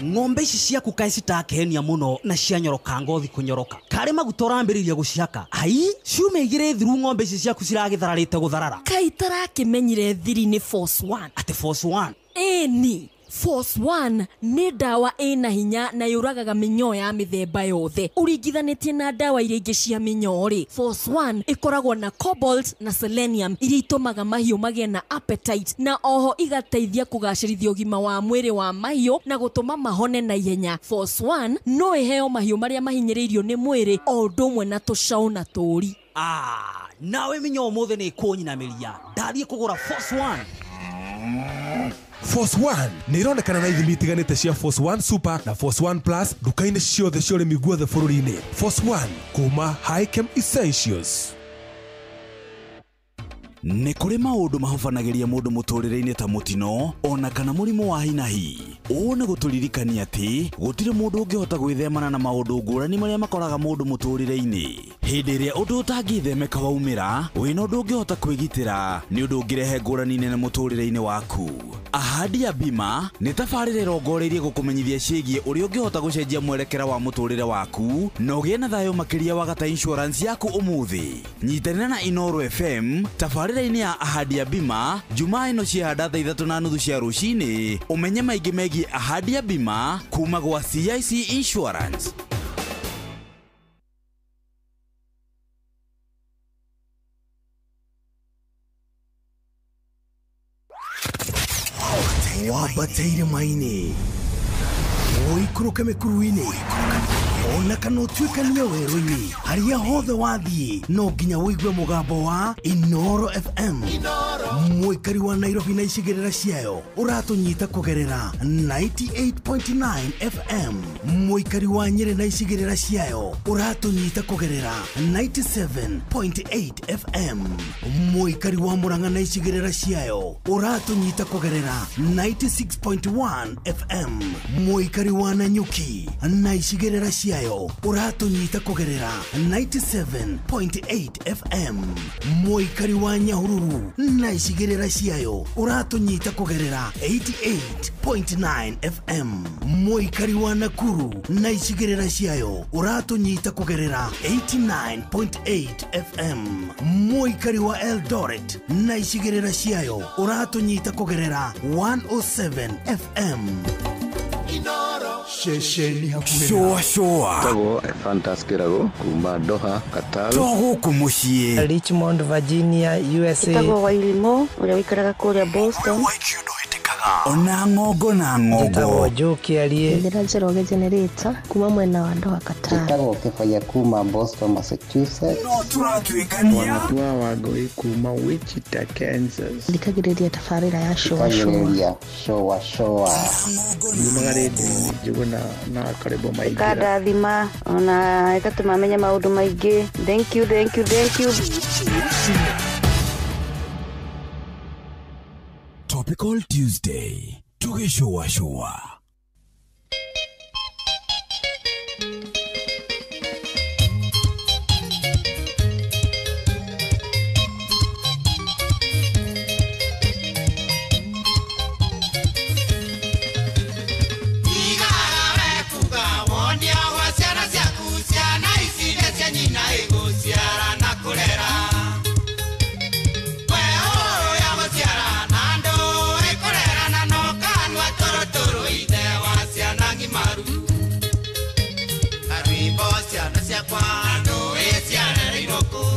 ng'ombe ici ciaku kaĩ citakenia muno na cianyoroka ngothi kunyoroka kare maguta ũrambĩrĩria gũciaka ai ciume igĩrĩ thiru ng'ombe ici ciaku ciragĩthararĩte gũtharara kai tarakĩmenyire thiri nĩ Force 1 ate Force 1 eni Force 1 nĩ ndawa ĩna hinya na yũragaga mĩnyoo ya mĩthemba yothe ũringithanĩtie na ndawa iria ingĩ cia mĩnyoo rĩ Force 1 ĩkoragwo na cobalt na selenium iria itũmaga mahiũ magĩe na appetite na oho igateithia kũgacĩrithia ũgima wa mwĩrĩ wa mahiũ na gũtũma mahone na ihenya. Force 1 no ĩheo mahiũ marĩa mahinyĩrĩirio nĩ mwĩrĩ o ũndũ ũmwe na tũcaũ na tũũri. Nawe mĩnyoo mothe nĩ kũnyinamĩria ndathiĩ kũgũra Force 1. Force 1 nĩ ironekana na ithimi itiganĩte cia Force 1 Super na Force 1 Plus nduka-inĩ ciothe cia ũrĩmi guothe bũrũri-inĩ. Force 1 kuma Highchem Essentials. Nĩ kũrĩ maũndũ mahobanagĩria mũndũ mũtũrĩre-inĩ ta mũtino ona kana mũrimũ wa hinahi. Ũũ nĩ gũtũririkania atĩ gũtirĩ mũndũ ũngĩhota gwĩthemana na maũndũ ngũrani marĩa makoraga mũndũ mũtũrĩre-inĩ. Hĩndĩ ĩrĩa ũndũ ũtangĩthemeka waumĩra wĩna ũndũ ũngĩhota kwĩgitĩra nĩ ũndũ ũngĩrehe ngũrani nene mũtũrĩre-inĩ waku. Ahadi ya Bima nĩ tabarĩra ĩrongoreirie gũkũmenyithia ciĩgiĩ ũrĩa ũngĩhota gũcenjia mwerekera wa mũtũrĩre waku na ũgĩe na thayũ makĩria wagata insurance yaku ũmũthĩ. Nyitanĩra na Inooro FM tabarĩra-inĩ ya Ahadi ya Bima Jumaa ĩno ciahanda 3:30 cia rũcinĩ ũmenye maingĩ megiĩ Ahadi ya Bima kuma gwa CIC Insurance. Wabateire maini Oikũrũke mĩkuru-inĩ ona kana ũtuĩkanie werũ-inĩ harĩa hothe wathiĩ no nginya wĩigue mũgambo wa Inooro FM mũikari wa Nairobi na icigĩrĩra ciayo ũratũnyita kũgerera 98.9 FM mũikari wa Nyĩrĩ na icigĩrĩra ciayo ũratũnyita kũgerera 97.8 FM mũikari wa Murang'a na icigĩrĩra ciayo ũratũnyita kũgerera 96.1 FM mũikari wa Nanyuki na icigĩrĩra ciayo ũratũnyita kũgerera 97.8 FM mũikari wa Nyahururu na icigĩrĩra ciayo ũratũnyita kũgerera 88.9 FM mũikari wa Nakuru na icigĩrĩra ciayo ũratũnyita kũgerera 89.8 FM mũikari wa Eldoret na icigĩrĩra ciayo ũratũnyita kũgerera 107 FM. Shoa Tago Fantastic Rago kuma Doha Qatar Togo muciĩ Richmond Virginia USA Tago Wailimo ũrĩa wikaraga kũrĩa Boston ona ng'ongo na ng'ongo Jokiarie Ndĩra Njoroge Generator kuma mwena wa Doha Qatar Tago Kefaya kuma Boston Massachusetts no turatuĩkania Wanatua Wagoi kuma Wichita Kansas Ndikagĩrĩria tabarĩra ya Showa Yunaga redio njuguna na karibu maingira Kadathima ona igatũma menye maũndũ maingĩ. Thank you. Topical Tuesday tugĩcũa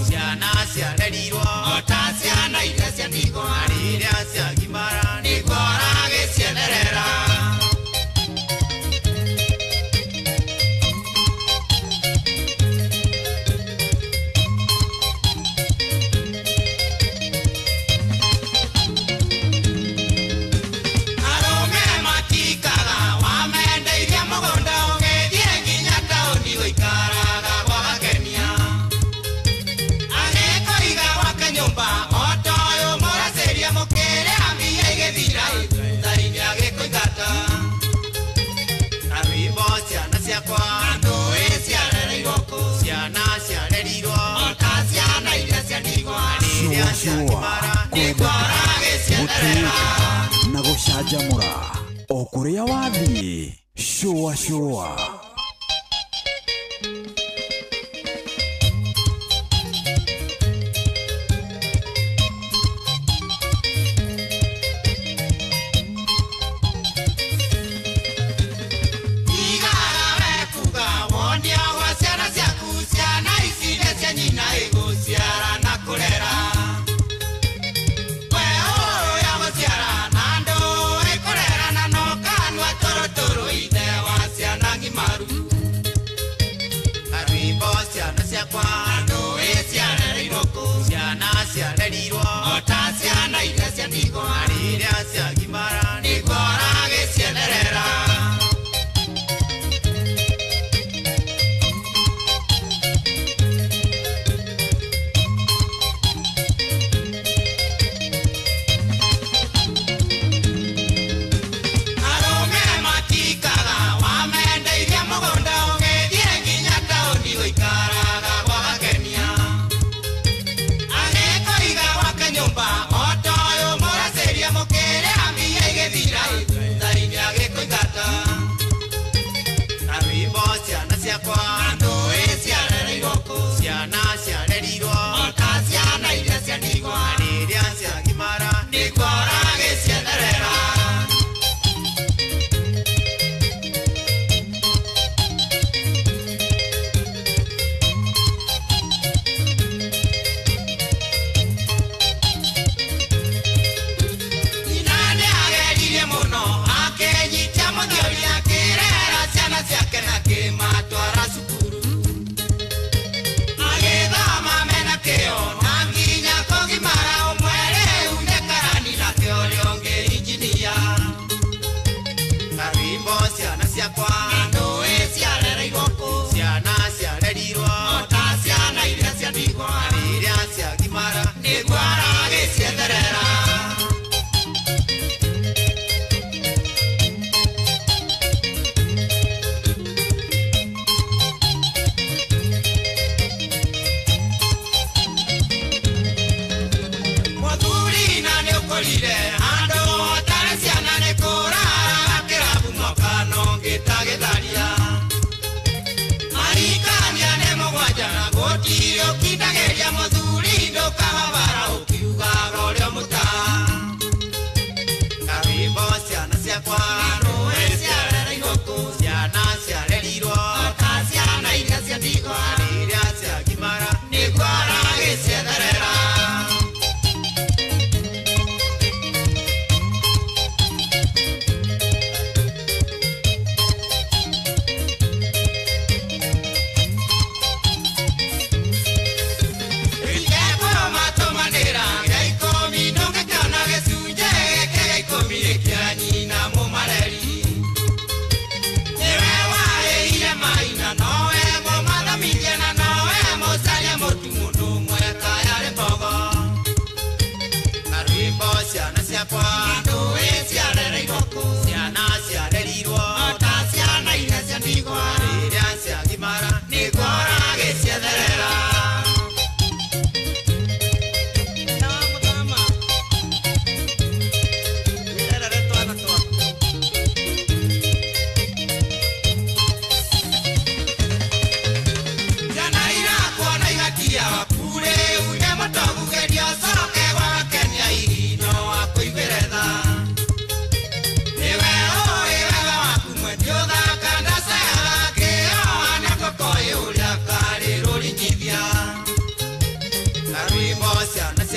Ciana ciarĩirwo ota ciana ciana iria cia ndigwa iria cia gimara nigora gicienerera na gucanjamura o kuria wathie shua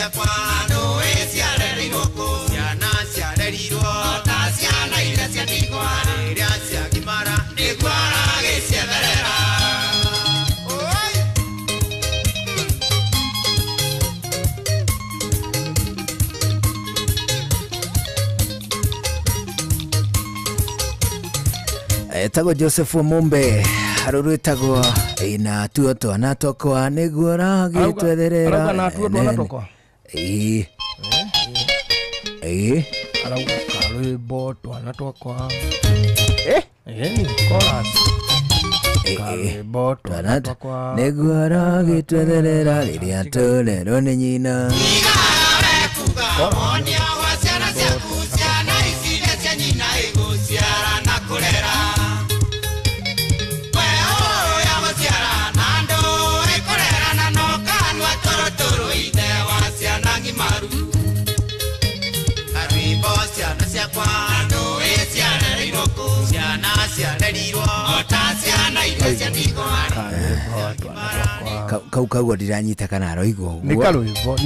ciakwa no Etago Joseph Mumbe arurwitagwo ina tuo twana tokwa niguo ragitwetherera arauga na tuo twana tokwa arauga karwimbo twana tokwa ni chorus karwimbo twana tokwa niguo ragitwetherera riria turerwo ni nyina kau ndiranyita kana aroigwo uguo ni karwimbo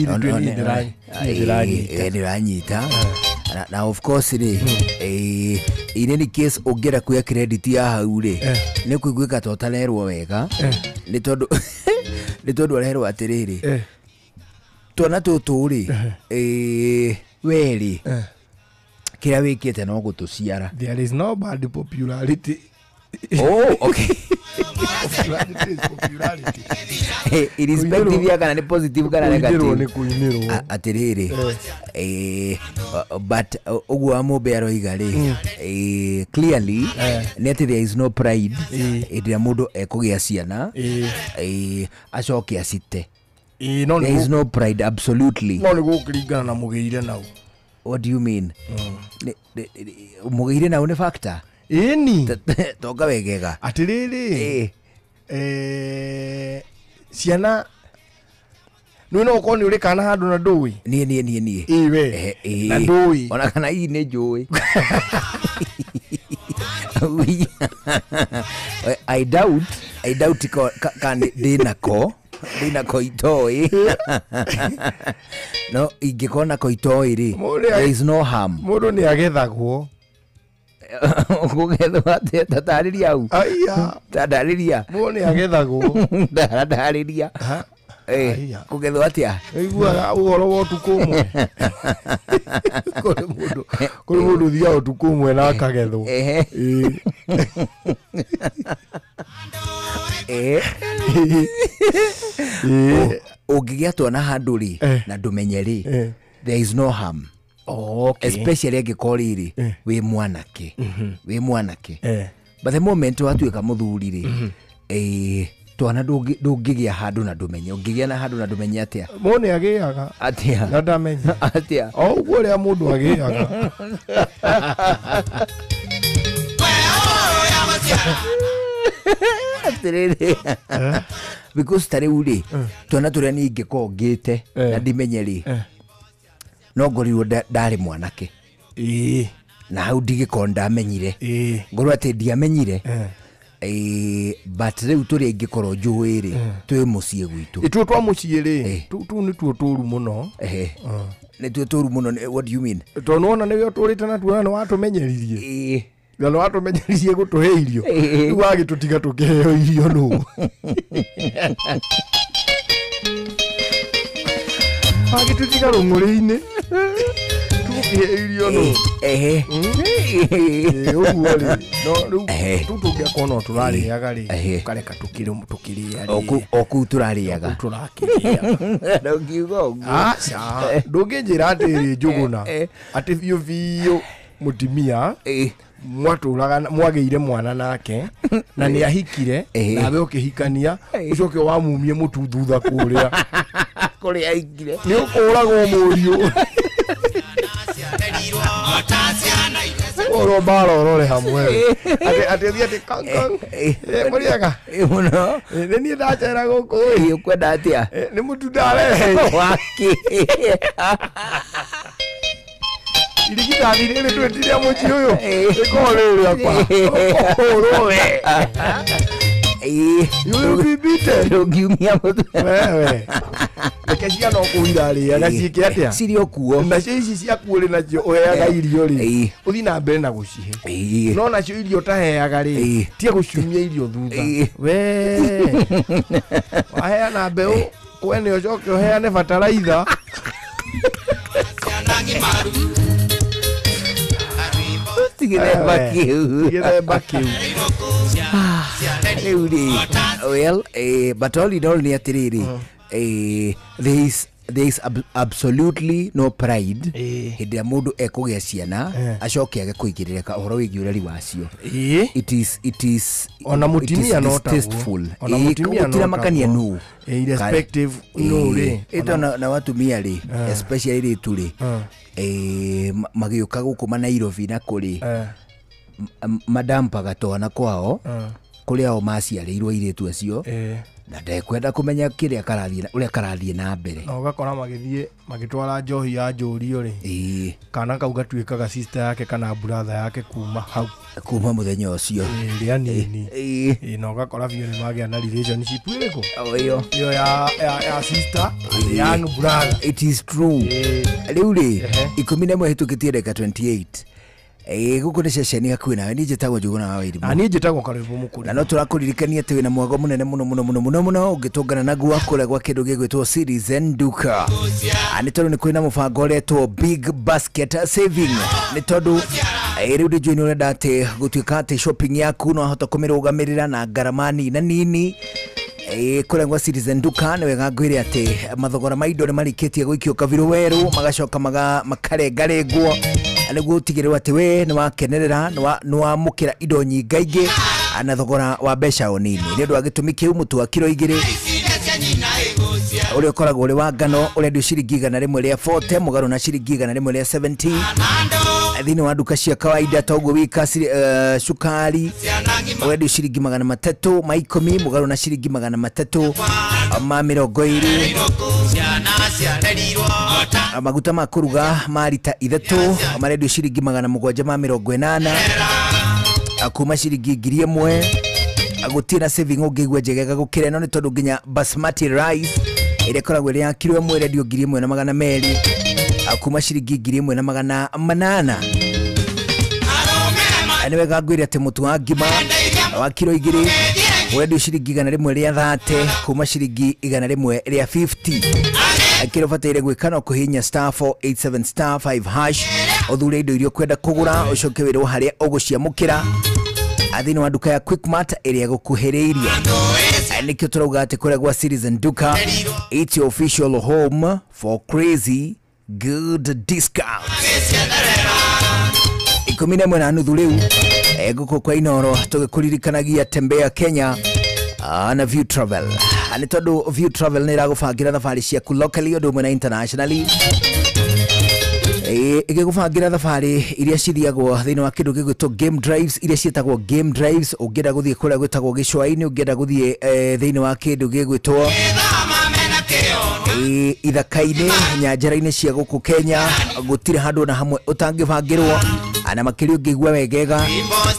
ndiranyita na of course in any case ongera kuya credit ya hau ni kuiguika totalerwo wega ni tondu alerwo atiriri twana tutu weri kira wikite no gutuciara. There is no bad popularity. Oh, okay. Popularity. Irrespective ya kana ni positive kana negative. Ni kuinirwo. Atiriri. But ugu amobe aroiga clearly net there is no pride. Idia mundu ekugia ciana. Acoke acite. There is no pride absolutely. No ni gukiringana na mugeire nau. What do you mean? Mugeire nau ni factor. Ni toka wegega atiriri ciana no ko ni uri kana handu na ndui nie iwe na ndui ona kana hii ni njui I doubt kan dinako itoi no ingikona ko itoi there is no harm mundu ni agethagwo kugethwo atia tatariria au aiya tatariria muone agethagwo tatariria kugethwo atia igua uhoro wa tukumwe kuri mundu thia utukumwe na akagethwo ugigia twana handu na ndumenyeri there is no harm. Oh, okay. Especially agikoriri we mwanake but the moment watuika muthuri twana ndungigia handu na ndumenye ungigia na handu na ndumenye atia mone agiaga atia na ndamenya atia uguo ria mundu agiaga because tare twana turia ni ingikongite na ndimenyeri no ngorirwo ndari mwanake na hau ndigikonda menyire ngorwo ati ndiamenyire but riu turi ingikorwo njuiri twi mucie gwitu itwe twa mucie tu ni tuo turu muno ni tuo turu muno. What do you mean? To nona niwe turite na tuona no watumenyeririe na no watumenyeririe gutuhe irio riu wagitutiga tukiheo irio no agitutiga runguri-ini tukiheirio no uguo ri no riu tutungiakorwo no turariaga ri kareka tukiria oku turariaga ndokiuga uguo aca ndunginjira atiri njuguna ati biu mutimia mwaturaga mwageire mwana nake na ni ahikire nawe ukihikania ucoke wamumie mutu thutha kuria kuria aikire ni ukuragwo murio oro barorore hamwe ati thia kankan muriaga muno ni ndachera guku ukwenda atia ni mutu ndare waki irigitani riri twetire muci uyu ikorire kwa orowe yule bibite ngiumia mutu wewe Kecia no kuiraria na ciike atia cirio kuo na cici cia kuuri na cio uheaga irio ri uthi na mbere na gucihe no na cio irio taheaga ri tie gucumia irio thutha we wahea na mbeu kwene ucoke uheane bataraitha Well, but all in all, there is absolutely no pride hindi ya mundu ekugia ciana acoke age kuigirira uhoro wigi ureri wacio. It is ona mutimia no tasteful. Ona mutimia no makania no irrespective no ri ito na watumia ri especially ri turi magioka guku Nairobi na kuri madam pagatona kwao kuri ao maciarirwo iritu acio na ndekwenda kumenya kiria karathie na mbere no gakora magitwara njohi ya njurio ri kana kau gatuikaga sister yake kana brother yake kuma muthenya ucio ri anini no gakora biu ni magia na relationship iriko iyo ya sister young brother. It is true. Riu ri 11 hitukitie ndeka 28 guko ni ceceni hakuhi nawe ni njitagwo Njuguna wa Wairimu ni njitagwo Karibu Mukuri na no turakuririkania ati wina mwago munene muno ungitungana naguo kure gwa kindu gigwitwo Citizen Duka ani tondu ni kwina mubango uretwo Big Basket Saving ni tondu riu ndi join urenda ati gutuika ati shopping yaku no hota kumirugamirira na garama nini kure gwa Citizen Duka ni wega ngwire ati mathogora ma indo ni marikitie guikio kabiru weru magacoka makarengarengwo niguo utigirwa ati we ni wakenerera ni wamukira indo nyingaingi na thogora wa mbeca onini ni ndu agitumi kiu mutu wa kilo 2 uri ukoragwo uri wa ngano urendio ciringi 100 ria 40 mugaru na ciringi 100 ria 70 thini wa duka cia kawaida toguo wika cukari urendio ciringi 300 ma 10 mugaru na ciringi 300 ma 20 maguta ma kuruga ma lita 3 marendio ciringi 780 akuma ciringi 1000 agutina saving ungigwe njegega gukire no ni tondu nginya basmati rice ire koragwo ria kilo 1 radio 1200 akuma ciringi 1800 ane wega ngwire ati mutu wa ngima wa kilo 2 radio ciringi 100 ria 30 kuma ciringi 100 ria 50 akiro fatire gwikana kuhinya *487*5# othure indo irio kwenda kugura ucoke wirwo haria uguciamukira athini wa duka ya Quickmart area gukuheriria nikio turauga ati kure gwa Citizen Duka it's your official home for crazy good discounts. 11 na nuthu riu guko kwa Inoro tugikuririkanagia tembea Kenya na View Travel ani tondu View Travel ni iragubangira thabari ciaku locally undu mwe na internationally igigubangira thabari iria cithiagwo thini wa kindu gigwitwo game drives iria cietagwo game drives ungienda guthie kuria gwitagwo Gicwaini ungienda guthie thini wa kindu gigwitwo ithaka-ini nyanjara-ini cia guku Kenya gutire handu na hamwe utangibangirwo ana makiri ungigwa wegega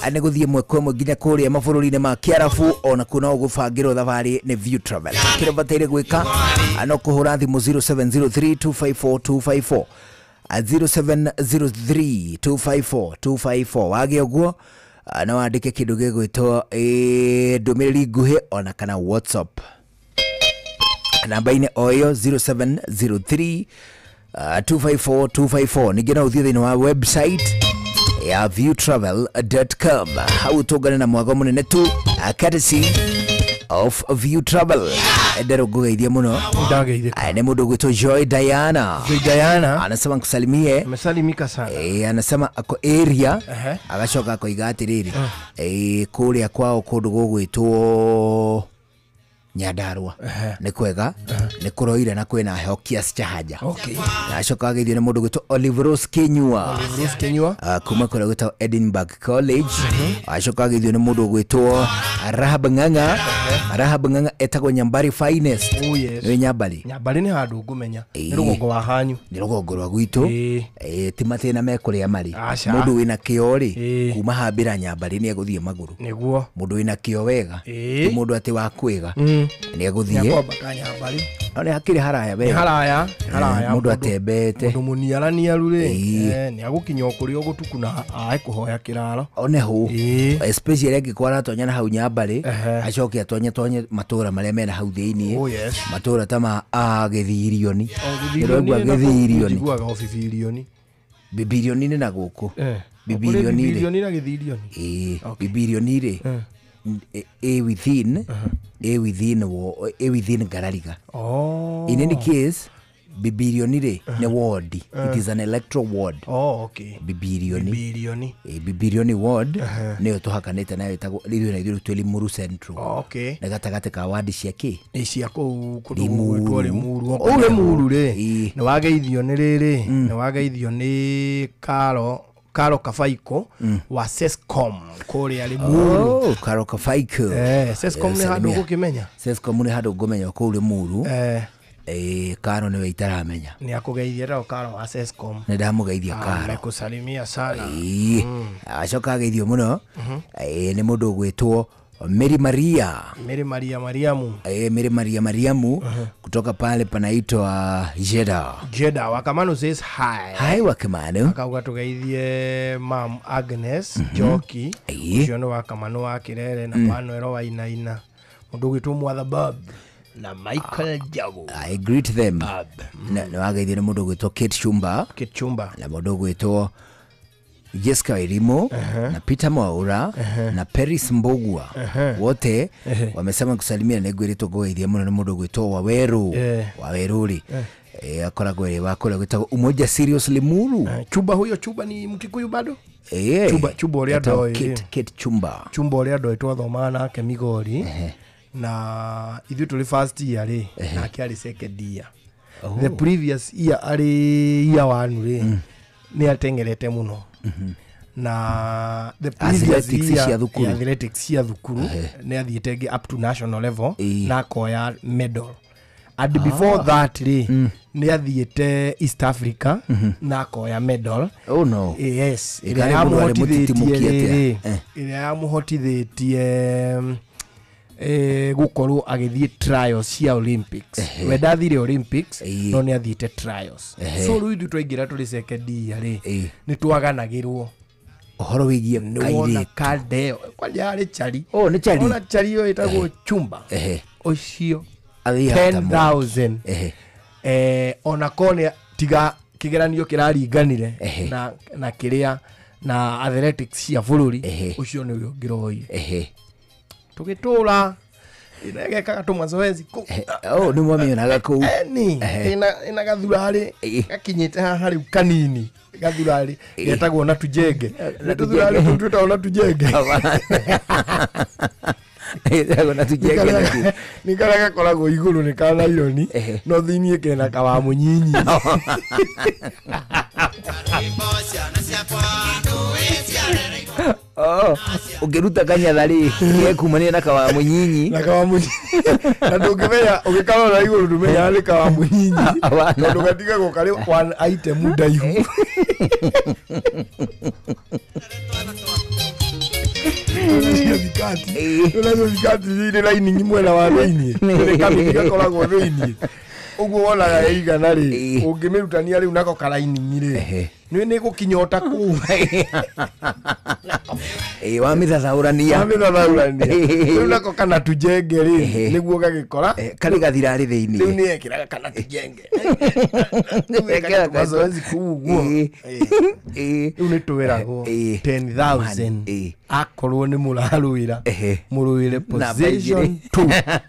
ane guthie mwekwe nginya kuria mabũrũri-inĩ ma Kiarabu ona kuna ugubangirwo thabari ni View Travel kire bataire gwika ano kuhura thimu 0703254254 0703254254 wage uguo na wandike kindu gigwitwo ndumiriri nguhi ona kana WhatsApp namba ine oyo 0703 254 ningena uthie thini wa website ya viewtravel.com hau tungane na mwago munene tu courtesy of View Travel endero gugeithia muno ni mundu gwitwo Joy Diana anasema nkusalimie amesalimika sana anasema ako area agacoka akoiga atiriri kuria kwao kundu gugwitwo Nyandarua ni kwega ni kuroire na kwina heho kiasi cha haja nacoka agithio ni mundu gwitwo Olive Rose Kenyua kuma kuria gwitwo Edinburgh College acoka agithio ni mundu gwitwo Rahab Ng'ang'a etagwo Nyambari Finest ni Nyambari ni handu ngumenya ni rugongo wa hanyu ni rugongo rwa gwitu ti mathina mekuria mari mundu wina kio ri kuma hambira Nyambari ni aguthie maguru niguo mundu wina kio wega ti mundu ati wa kwiga ni aguthie Nyambari oni hakiri haraya we haraya mundu atembete mundu muniarania rure ni agukinya okuri ogutukuna kuhoya kiraro oneho especially angikwara tonya na hau Nyambari acoke atonye matura maria mena hau thiini matura tama Githirioni Githirioni bilioni ni na guku Bibirioni na githirioni. Bibirioni ri. Within Garariga. In any case, Bibirioni ri ne ward. It is an electoral ward. Bibirioni ward ne tuhakanite nayo itago rithu na ithu tweli Muru Central. Na gatagate ka ward ciake. Cia ku twari Muru. Ore Muru ri. Ne wageithio ni riri. Ne wageithio ni Karo Kafaiko wa Sescom kore ali Muru. Karo Kafaiko. Sescom ni handu gukimenya. Sescom ni handu gumenya ko uri Muru. Karo niwe itaramenya. Ni akugeithia ro Karo wa Sescom. Ne ndamugeithia Karo. Nikusalimia sana. Acoka geithio muno. Ni mundu gwitwo Mary Maria Mariamu. Mary Maria Mariamu kutoka pale panaitwa Jeddah. Wakamano says hi. Hi Wakamano. Akauga tugeithie Mam Agnes Joki. Ucio Wakamano wa Kirere na Manuel wa Inaina. Mundu gwitwo Mother Bob na Michael Jago. I greet them. Na wageithie mundu gwitwo Kate Chumba. Na mundu gwitwo Jessica Irimo na Peter Mwaura na Paris Mbogwa wote wamesema kusalimia na gwirito goithia muno na mundu gwitwo Waweruri akoragwo wakora gwitagwo Umoja Seriously Muru. Chuba ni Mkikuyu bado? Chuba uria ndo Kate Chumba uria ndo twathomaga nake Migori na ithu tuli first year ri na kiari second year. The previous year ari year 1 ri ni atengerete muno. Na the previous year athletics ya thukuru ni athietege up to national level na koya medal. And before that ni athiete East Africa na koya medal. Yes, ile ya muhotithĩtie gukorwo agithie trials cia Olympics. We ndathire Olympics no ni athiete trials. So riu twaingira tuli second year ni twaganagirwo ohoro wigie Kaldeo kwanja ari chari. Ni chari. Ona chari yo itagwo Chumba. Ocio 10,000. Ona kone tiga kigeranio kiraringanire na kiria na athletics cia bururi ucio ni ngiroi. Tugitura inageka tu mazoezi ni mwamionaga ku ina gathurari gakinyite haha riu kanini gathurari getagwo na tujenge na tuthurari tutona tujenge na tujenge ni karaga koragwo iguru ni kana ironi no thinie kena kawa munyinyi ukiruta kanyathari yekumania na kawa munyinyi na ndungimenya ugikarora iguru ndumenya ari kawa munyinyi na ndugatiga gukari one item ndaihu vikati ni line mwena wa thini ni kambi gakoragwo thini uguo wonaga igana ri ungimirutania riu nako karaini ri ni gukinyota ku wamithathaurania riu nako kana tujenge ri niguo gagikora kari gathirari thiini riu ni ekiraga kana tujenge mazoezi kuguo riu ni tuwiragwo 10,000 akorwo ni muraruira muruire position 2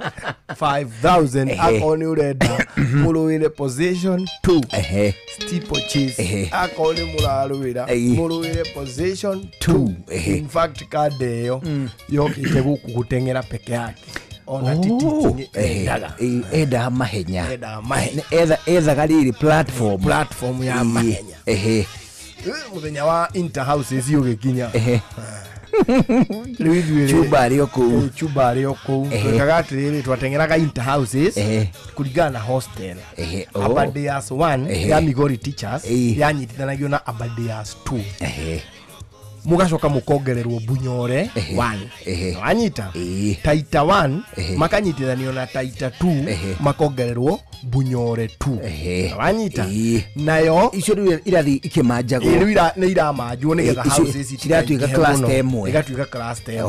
5,000 akorwo ni urenda muruire position 2 steeplechase akorwo ni muraruira muruire position 2 in fact kadeo yokite guku gutengera peke yake ona titi eda mahenya eda galiri platform ya mahenya muthenya wa inter houses ugikinya chuba rio ku kagatiriri twatengeraga inter houses kuringana na hostel. Abadeas 1 ya Migori teachers yanyitithanagio na Abadeas 2 mugacoka mukongererwo Bunyore 1 wanyita Taita 1 makanyitithanio na Taita 2 makongererwo Bunyore tu wanyita nayo icio irathi ikimanjago nä iramanjwo nä getha houses iratuika cluster ĩmwe igatuika cluster ĩmwe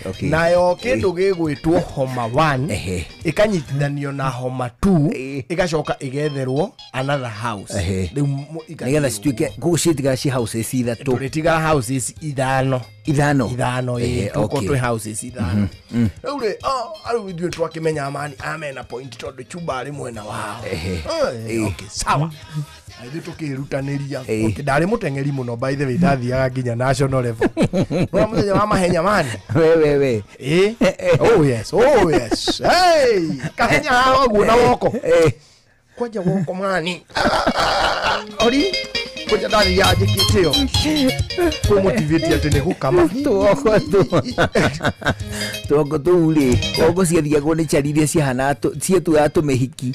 okay nayo kindu gigwitwo homa 1 ikanyitithanio na homa 2 igacoka igetherwo another house nä getha cituike gucitigara ci houses ithatu turitigara houses ithano tuko twi houses ithano riu ri aru ithuĩ twakimenya amani amena point tondu chumba ari mwena wao okay sawa ithuĩ tukirutanĩria ndarĩ mũteng'eri mũno by the way ndathiaga nginya national level no muthenya wa mahenya mani we oh yes hey kahenya hawa guona woko kwaja woko mani ori koja ndari ya jikitio ko motivate ati ne gukama tuoko tuli ogo ciathia go ni charirie cihana cietu ya tumehiki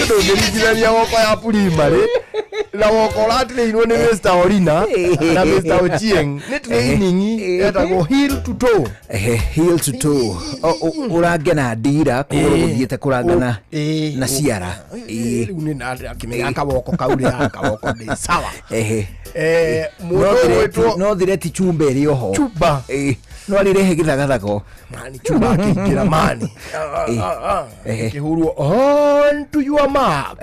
Ndio ndirigithania woko ya primary na woko ratĩrĩirwo nĩ Mr. Orina na Mr. Ochieng nĩ training etagwo heel to toe heel to toe ũrangena ndira kũgũthiĩte kũrangana na ciara rĩu nĩ nakĩmenya kawoko kaurĩa kawoko ndĩ sawa no thire ti chumba ĩrĩ oho chumba no rĩrehe gĩthagathago mani chumba kĩingĩra mani kĩhurwo on to your mark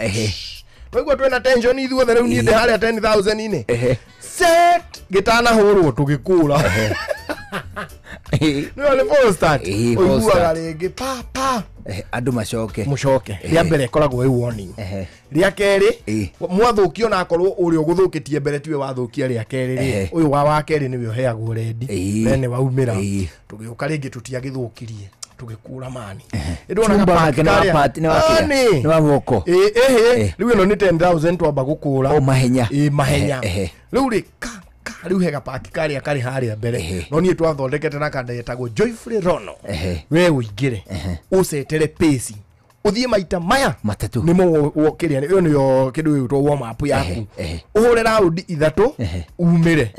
Wego twena tension ithuothe rĩu niĩ ndĩ harĩa 10,000 inĩ set gĩtana hũrwo tũgĩkũra no le full start ũiguaga rĩngĩ pa andũ macoke rĩa mbere ĩkoragwo ĩ warning rĩa kerĩ mwathũkio na akorwo ũrĩa ũgũthũkĩtie mbere tiwe wathũkia rĩa kerĩ rĩ ũyũ wa kerĩ nĩwe ũheagwo rendi nene waumĩra tũgĩũka rĩngĩ tũtiagĩthũkirie tugikura mani ndona pati ni wavoko riu ino ni 10,000 twamba gukura mahenya riu ri riu hega paki karia kari haria mbere no nie twathondekete na kanda yetagwo Joyfrey Rono we uingire ucetere pesi uthie maita maya matatu nimo wokiria iyo niyo kindu gitwo warm up yaku uhure round ithatu umire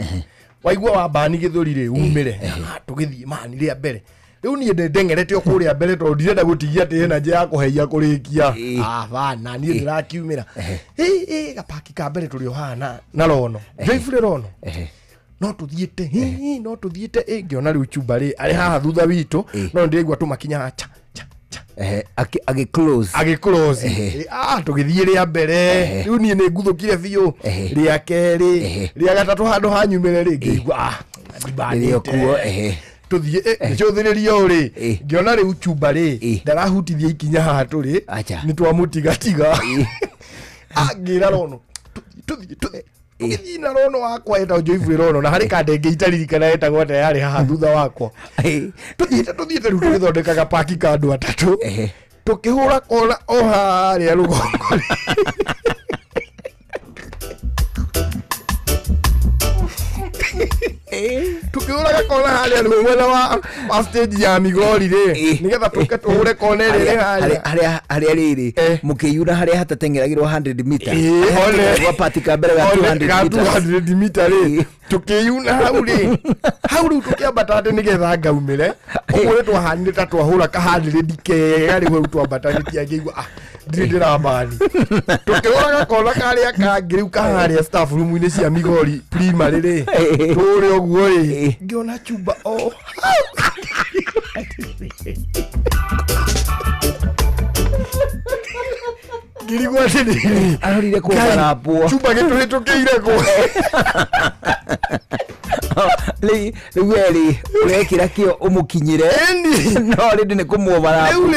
waigua wambani githuri ri umire tugithie mani ria mbere riu nie ndengerete okuria mbere to ndirenda gutigia ati energy ya kuheia kurikia bana nie ndirakiumira gapaki ka mbere turi ohana na Rono Joyfrey Rono no tuthiete ngiona riu chumba ri ari haha thutha witu no ndirigwa tumakinya cha agi close tugithie ria mbere riu nie ni nguthukire biu ria keri ria gatatu handu hanyumire ringi igwa kuo tuthie nicũthĩrĩria ũrĩ ngiona rĩu chumba rĩ ndarahutithia ikinya haha tũrĩ nĩ twamũtigatiga angĩra Rono tũgĩthiĩ na Rono wakwa etagwo Joyfrey Rono na harĩ kande ĩngĩ itaririkana etagwo tayarĩ haha thutha wakwa tũthiĩte rĩu tũgĩthondekaga paki ka andũ atatũ tũkĩhũra kona o harĩa rũgongo tukiuraga kona haria mwena wa stage ya Migori ri nigetha tuke tuhure kona ri haria riri mukiyura haria hatatengeragirwo 100 meter wa patika mbere ga 200 meter ri tukiyuna hau ri tukiambata ati nigetha ngaumire umure twahanire ta twahura kahandire ndikega ri we twambata nitiagĩigua ndira bani tukiuraga kona karia kangiriu kaharia staff room ini cia Migori primary ri turi oguo ri ngiona chumba ngirigwa tini arorire ku barapwo chumba gituhitukiire ku Rĩu urekĩra kĩo ũmũkinyire no rĩndĩ nĩ kũmũbara rĩu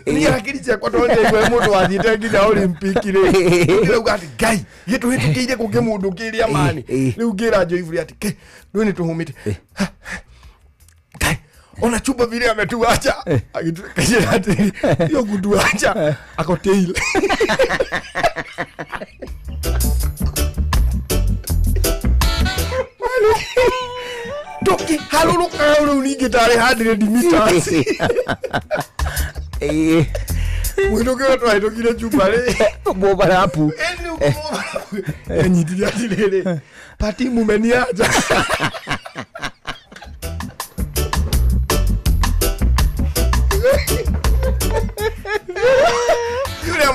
nĩ hakiri ciakwa tondũ mũndũ wathiĩte nginya Olympic rĩ rĩu ati Ngai gĩtũhĩtũkĩire kũngĩ mũndũ kĩrĩa mani rĩu ngĩra Joyfrey ati rĩu nĩ tũhũmĩte Ngai ona chumba vile ametuacha akitukaje ati hiyo kutuacha akoteile toki halulu kaulu ni gitare 100 meters Mwendo kwa tu haito kile chupale boba rapu nyitiria tilele pati mumeniacha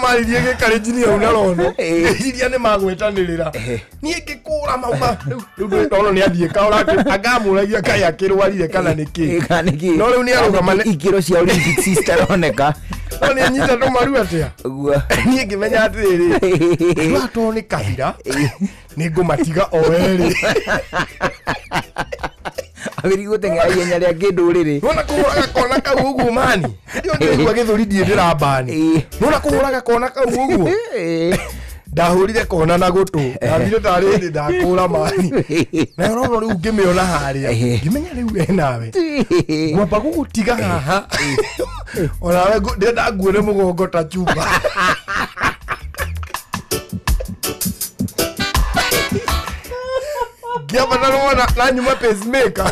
maririe gĩkarĩnjini au na rono iria nĩ magwetanĩrĩra niĩ ngĩkũra mauma rĩu ndono nĩ athiĩ kaũra angamũragia kai akĩrwarire kana nĩkĩ no rĩu nĩ arũgama ikĩro cia Olympics citaroneka no nĩ anyita tũmaru atĩa niĩ ngĩmenya atĩrĩrĩ andũ atoo nĩ kahira nĩ ngũmatiga o erĩ abiri gũteng'era ihenya rĩa kĩndũrĩrĩ nona kũhũraga kona kau ũguo mani ndio gĩthũri ndiĩ ndĩrambani nona kũhũraga kona kau ũguo ndahũrire kona na gũtũ ndathire tarĩ ndĩ ndakũra mani na rono rĩu ngĩmĩona harĩa ngĩmenya rĩu nawe ngwamba gũgũtiga haha onawe ndenda nguone mũgongo ta chupa Giamba na nyuma pacemaker.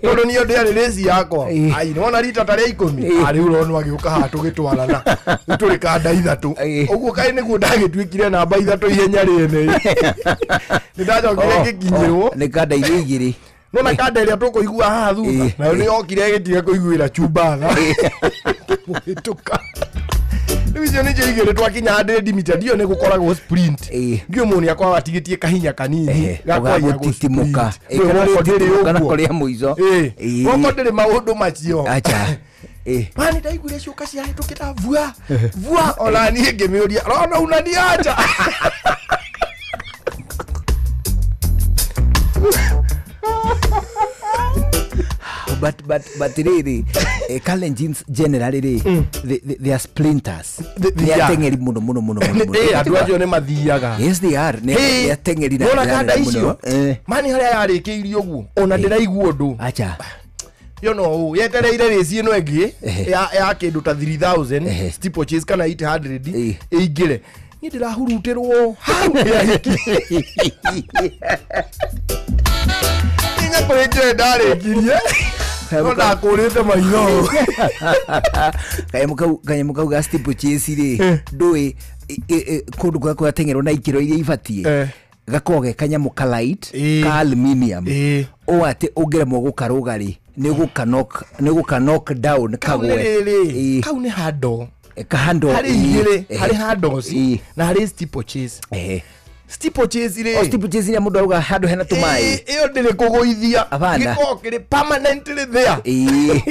Tono niyo ndĩarĩ race yakwa. Ai nona rita tarĩa 10. Ari urono agĩũka haha tũgĩtwarana. Tũrĩ kanda ithatũ. Ũguo kaĩ nĩguo ndagĩtuĩkire namba ithatũ ihenya rĩene. Nĩndacokire ngĩkinyĩrwo. Nĩ kanda igĩrĩ. Nona kanda ĩrĩa tũkũigua haha thutha. Na nĩ yokire ĩgĩtiga kũiguĩra chumbatha. Tũka. Nĩcio nĩcio igĩrĩ twakinya 100 meter ndio nĩ gũkoragwo sprint. Ndio mũni akwa atigĩtie kahinya kanini gagũtitimuka kana kũrĩa mũico. Gũkũ ndĩrĩ maũndũ macio. Acha. Mani ndaiguire ciũka ciahĩtũkĩra vua ona niĩ ngĩmĩũria rona unani acha. But really, Kalenjins generally they are splinters. They are tengeri muno. Andũ acio nĩ mathiaga. Yes they are. They are tengeri na. Nona kanda icio. Mani harĩa yarĩkĩirio ũguo. Ona ndĩraigua ũndũ. Acha. You know, yetereire race ĩno ĩngĩ ya kĩndũ ta 3000 steeplechase kana 800 ĩingĩre. Niĩ ndĩrahurutĩrwo hau ya hiki. Ninga kũrĩkĩre ndarĩkirie. Nona kũrĩte maitho. Kanyamũ kau ga steeplechase rĩ ndũĩ kũndũ kwa gũtengerwo na ikĩro iria ibatiĩ gakoge kanyamũ ka light ka aluminium o atĩ ũngĩremwo gũkarũga rĩ nĩ gũka down kagwe kau nĩ handle kahando harĩ handles na harĩ steeplechase steeplechase rĩ steeplechase ya mũndũ auga handũ hena tũmaĩ ĩyo ndĩrĩ kũgũithia gĩkoragwo kĩrĩ permanently there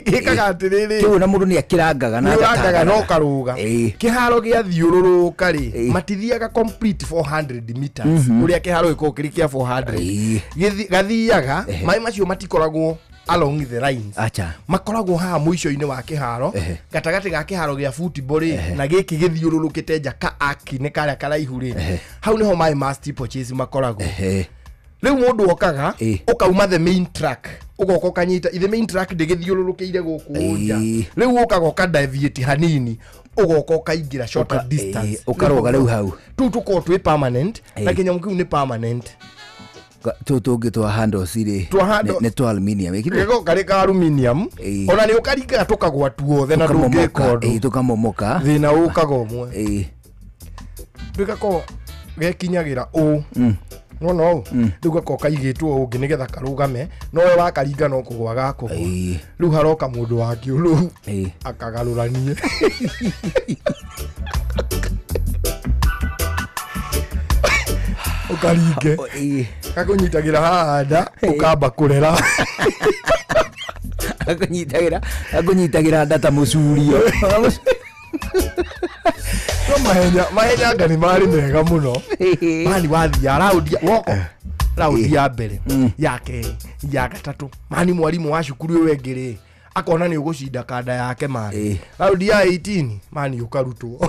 gĩkaga atĩrĩrĩ kĩu na mũndũ nĩ akĩrangaga na agatangaga no karũga kĩharo gĩa thiũrũrũka rĩ matithiaga complete 400 meters ũrĩa kĩharo gĩkoragwo kĩrĩ kĩa 400 gathiaga maĩ macio matikoragwo along the lines. Acha. Makoragwo haha mũico-inĩ wa kĩharo gatagatĩ ga kĩharo gĩa football na gĩkĩ gĩthiũrũrũkĩte nja ka aki nĩ karĩa karaihu rĩ hau nĩho maĩ ma steeplechase makoragwo. Rĩu mũndũ okaga ũkauma the main track ũgoka ũkanyita the main track ndĩgĩthiũrũrũkĩire gũkũ nja rĩu ũkaga ũkadeviate hanini ũgoka ũkaingĩra shorter distance ũkarũga rĩu hau tu tuko twĩ permanent na kĩnyamũ kĩu nĩ permanent tũngĩ twa handles rĩ nĩ twa aluminium gĩko karĩ ka aluminium ona nĩ ũkaringaga tũkagwa tuothe na ndũngĩka ũndũ tũkamomoka thĩna ũkaga ũmwe ndĩgakorwo gekinyagĩra ũũ nona ũũ rĩu gakorwo kaigĩtwo ũngĩ nĩgetha karũgame no we wakaringa no kũgwa gakũgwa rĩu haroka mũndũ wa kĩũrũu akagarũranie ukaringe gakunyitagĩra haha nda ũkamba kũrera gakunyitagĩra nda ta mũcurio no mahenya anga nĩ marĩ mega mũno mani wathia raundi ya mbere ya kerĩ ya gatatũ mani mwarimũ wa cukuru ũyũ wengĩ rĩ akona nĩ ũgũcinda kanda yake mani raundi ya 18 mani ũkarutwo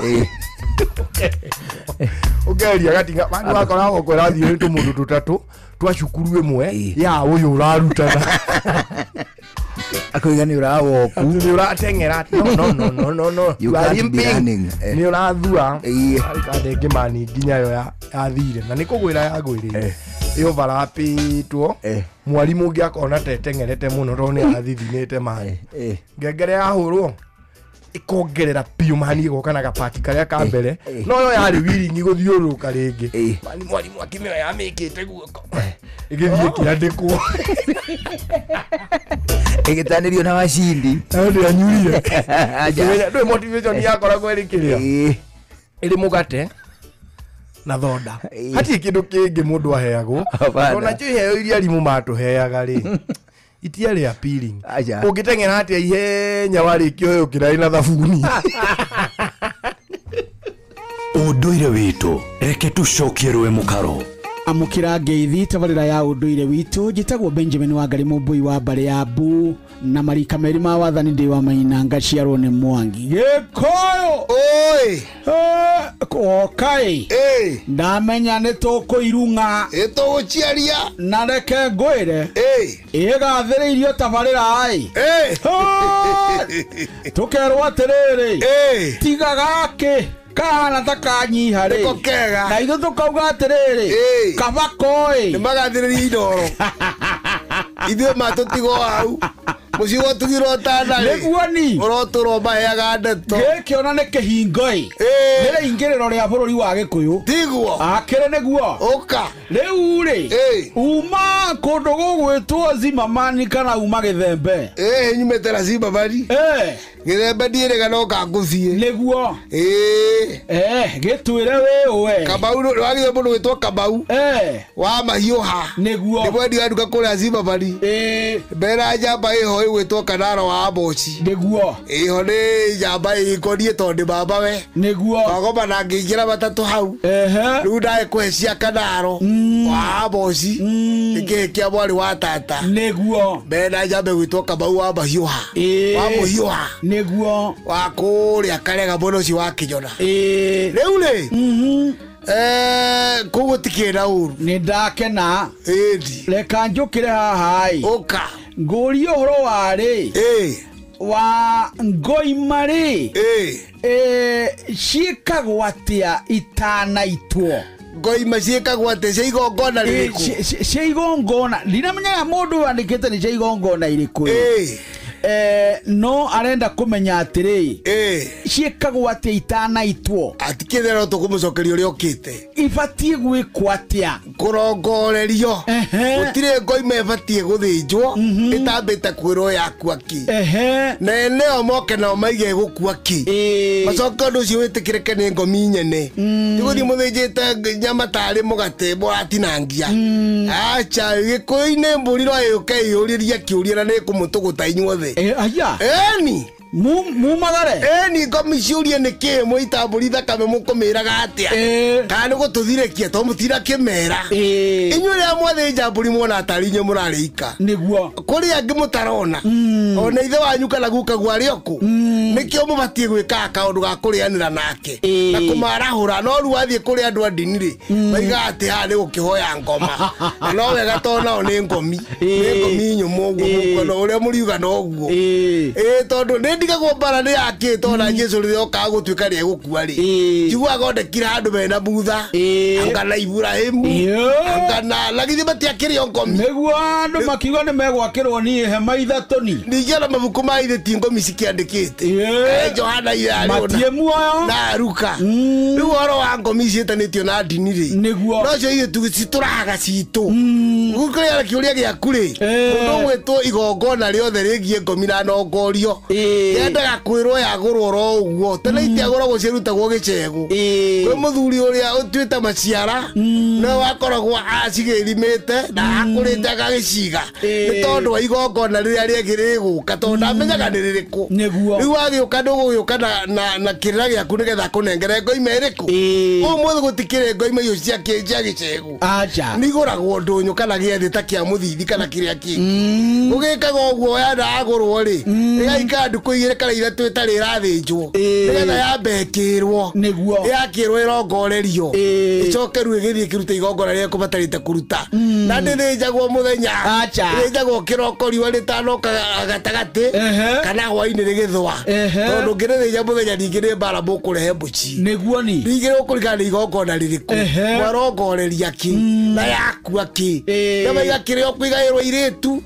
ũgeria gatinga mani wakoragwo kwĩrathiĩ rĩtũ mũndũ tũtatũ twa cukuru ĩmwe ya ũyũ ũrarutana akoiga nĩ ũrawoku nĩ ũrateng'era no nĩ ũrathua kanda ĩngĩ mani nginya yo yathire na nĩ kũgwĩra yagwĩrĩire ĩyo barapĩtwo mwarimũ ũngĩ akona teteng'erete mũno tondũ nĩ athithinĩte mani ngengere yahũrwo ikongerera piũ mani ĩgoka na gapaki karĩa ka mbere no yo yarĩ wiringi gũthiũrũrũka rĩngĩ mani mwarimũ akĩmĩoya yamĩkĩte guoko ĩgĩthiĩ kĩandĩkwo ĩgĩtanĩrio na wacindi ndĩ anyurire ndũĩ motivation yakoragwo ĩrĩ kĩrĩa iri mugate na thoda hati kindu kingi mundu aheagwo ona njo iheo iria rimu matuheaga ri itiari appealing ungitengera atia ihenya warikio heyo kirai na thabuni unduire witu reke tucokie rwe mukaro amukira ngeithi tabarira ya unduire witu jitagwo Benjamin Wangari Mumbui wa bare ya Bu na marika meri ma wathani ndi wa Mainanga ciarwo ni Mwangi gikoyo oi kokai ndamenya ni tukuirunga ituguciaria na reke ngwire igathiriirio tabarira ai tukerwo atiriri tiga gaki kana takanyiha ri na ithu tukauga atiriri kabakoi ni magathiriria indoro ithuĩ matũtigo hau mũciĩ gwatugirwo tandari nĩguo ũrotũrwo maheaga ndeto gĩkĩ ona nĩ kĩhingoi nĩ rĩingĩrĩro rĩa bũrũri wa Gĩkũyũ tiguo akĩrĩ nĩguo ũka rĩu rĩ uma kũndũ gũgwĩtwo Zimamani kana uma Gĩthembe nyumĩte na Zimamani Gĩthembe ndirĩga no kangũthiĩ nĩguo gĩtwĩre wĩũwe Kamau wagire mũndũ gwĩtwo Kamau wa Mahiũha nĩguo nĩ mwendi wa nduka kũrĩa Zimamani mbera njamba ĩho ĩgwĩtwo Kanaro wa Aboci nĩguo ĩho nĩ njamba ĩkonie tondũ baba we nĩguo wagoma na ngĩingĩra matatũ hau rĩu ndaĩ kũhecia Kanaro wa Aboci ĩkĩhĩ kĩa mwarĩ wa tata nĩguo mbera njamba ĩgwĩtwo Kamau wa Mahiũha wa Mũhiũha nĩguo wa kũrĩa Karega mũno ũcio wa Kĩnyona rĩu rĩ koguo tikĩra ũru nĩ ndakena reka njũkĩre haha ũka ngũria ũhoro warĩ wa ngoimari ciĩkagwo atĩa itanaitwo ngoima ciĩkagwo atĩa cia igongona rĩrĩkũ cia igongona ndinamenyaga mũndũ wandĩkĩte nĩ cia igongona irĩkũ no arenda kumenya atiri ciĩkagwo atĩa itanaitwo atikĩthera tũkũmũcokeria ũrĩa ũkĩte ibatie gwĩkwo atĩa kũrongorerio gũtirĩ ngoima ĩbatie gũthĩnjwo ĩtambĩte kwĩrwo yakua ki na eneo moke nao maige gũkua ki macoke ũndũ ũcio wĩtĩkĩrĩke nĩ ngomi nyene tigũthiĩ mũthĩnjĩte nyama tarĩ mũgate mũratinangia acha Gĩkũyũ-inĩ mbũri no yũke yũrĩrie kĩũria na nĩ kũmũtũgũta inyuothe aya eni mumagare eni ngomi ciũrie nĩ kĩ mũitambũri thakame mũkũmĩraga atĩa kana nĩ gũtũthirĩkia to mũtira kĩmera inyuĩ rĩa mwathĩnja mbũri muona atari inyuĩ mũrarĩika nĩguo kũrĩ angĩ mũtarona ona ithe wanyu kana guka gwarĩ oku nĩkĩo mũbatie gwĩka kaũndũ ga kũrĩanĩra nake na kũmarahũra no rĩu wathiĩ kũrĩ andũ a ndini rĩ maiga atĩ haha nĩ gũkĩhoya ngoma na no wega to nao nĩ ngomi nyũmũ ũguo mũkono ũrĩa mũriuga noguo tondũ ndigagwo mbara nĩ yakĩtwo na Jesũ rĩrĩa okaga gũtuĩka nĩ egũkua rĩ njiguaga ondekire handũ mena Butha anga na Ibrahimu anga na lagithĩ matiakĩrĩ ngomi nĩguo andũ makiuga nĩ megwakĩrwo niĩ hema ithatũni ningĩ na mabuku ma ithe ti ngomi cikĩandĩkĩte Johana matie muoyo na Luka rĩu ũhoro wa ngomi ciĩtanĩtio na ndini rĩ nĩguo no cio ithuĩ citũraga citũ gũkĩrĩa kĩũria gĩaku rĩ mũndũ ũgwĩtwo igongona rĩothe rĩgiĩ ngomi na nongorio yendaga kwĩrwo yagũrwo ro ũguo tene itiagũragwo ciarutagwo gĩcegũ kwĩ mũthuri ũrĩa ũtuĩte maciara no wakoragwo acigĩrimĩte na akũrĩte agagĩciga nĩ tondũ wa igongona rĩrĩa rĩngĩ rĩgũka tondũ ndamenyaga nĩ rĩrĩkũ rĩu wagĩũka ndũgũgĩũka na kĩrĩra gĩaku nĩgetha kũnengere ngoima ĩrĩkũ ũmũthĩ gũtikĩrĩ ngoima icio cia gĩcegũ nĩ igũragwo ndũnyũ kana gĩathĩ ta kĩa mũthithi kana kĩrĩa kĩngĩ ũgĩkaga ũguo yandagũrwo rĩ ĩgaika ndukũ igĩrĩ kana ithatũ ĩtarĩ ĩrathĩnjwo nĩgetha yambe ĩkĩrwo yakĩrwo ĩrongorerio ĩcoke rĩu ĩgĩthiĩ ĩkĩruta igongona rĩrĩa kũbatarĩte kũruta na ndĩthĩnjagwo mũthenya ĩthĩnjagwo kĩroko riũa rĩtanoka gatagatĩ kana hwainĩ rĩgĩthũa tondũ ngĩrĩthĩnja mũthenya ningĩ nĩ mbara mũkũrehe mbũci nĩguo ningĩ ũkũringana nĩ igongona rĩrĩkũ mwarongoreria kĩ na yakua kĩ nyama igakĩrĩo kwĩgaĩrwo irĩtu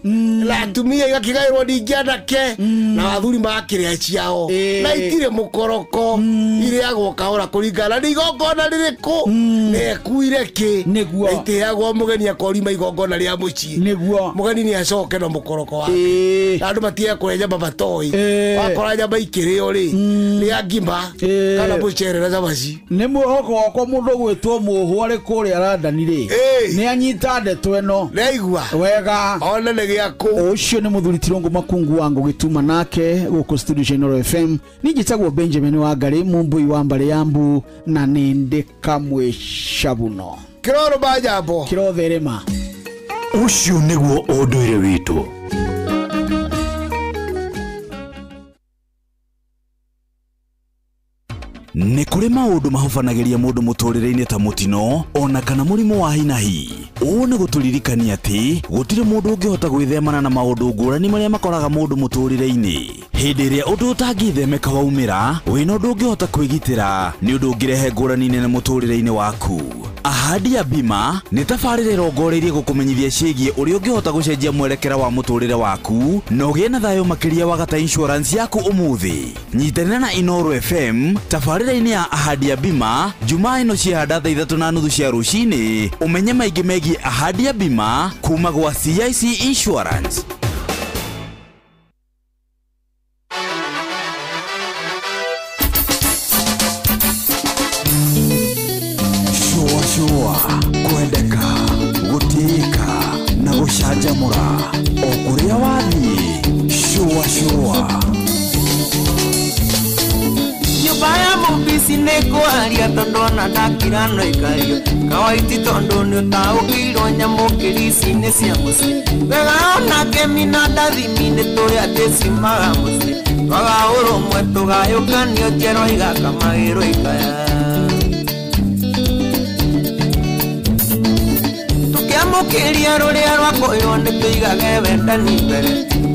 na atumia igakĩgaĩrwo ningĩ anake na athuri kiria ciao na itire mukoroko iriagwo kahora kuringana ni igongona ririku nekuire ki niguo itiagwo mugeni akorima igongona ria mucii niguo mugeni ni acoke no mukoroko wake andu matie kureja babatoi wakora nyama ikirio ri ni angima kana mucere na cabaci ni muhoko wakwa mundu gwitwo muhwa ri kuria Randani ri ni anyita ndeto eno neigua wega ona ni giaku ucio ni muthuri Tirongo Makungu wangu gituma nake guko studio Channel FM ni njitagwo Benjamin Wangari mumbui wa mbare yambu na ninde kamwe shabuno kiroro bajambo kirotherema ucio niguo unduire witu nĩ kũrĩ maũndũ mahobanagĩria mũndũ mũtũrĩre-inĩ ta mũtino ona kana mũrimũ wa hinahi. Ũũ nĩ gũtũririkania atĩ gũtirĩ mũndũ ũngĩhota gwĩthemana na maũndũ ngũrani marĩa makoraga mũndũ mũtũrĩre-inĩ. Hĩndĩ ĩrĩa ũndũ ũtangĩthemeka waumĩra, wĩna ũndũ ũngĩhota kwĩgitĩra nĩ ũndũ ũngĩrehe ngũrani nene mũtũrĩre-inĩ waku. Ahadi ya Bima nĩ tabarĩra ĩrongoreirie gũkũmenyithia ciĩgiĩ ũrĩa ũngĩhota gũcenjia mwerekera wa mũtũrĩre waku na ũgĩe na thayũ makĩria wagata insurance yaku ũmũthĩ. Nyitanĩra na Inooro FM tabarĩra-inĩ ya Ahadi ya Bima Jumaa ĩno ciahanda 3:30 cia rũcinĩ, ũmenye maingĩ megiĩ Ahadi ya Bima kuma gwa CIC Insurance. Shua kwendeka gutiika na gucanjamura o kuria wathiĩ. Shua nyumba ya mũmbici nĩ kũaria tondũ ona ndakira no ikario kawaiti tondũ nĩ ũtaũkĩirwo nyamũ kĩrici-inĩ cia mũciĩ wega ona kemi na ndathimi nĩ tũrĩ atĩ ciumaga mũciĩ twaga ũrũmwe tũgayũkanio njerwa igakamagĩrwo ikaya tũkĩamũkĩria rũrĩa rwakoywo nĩ tũigage wendani mbere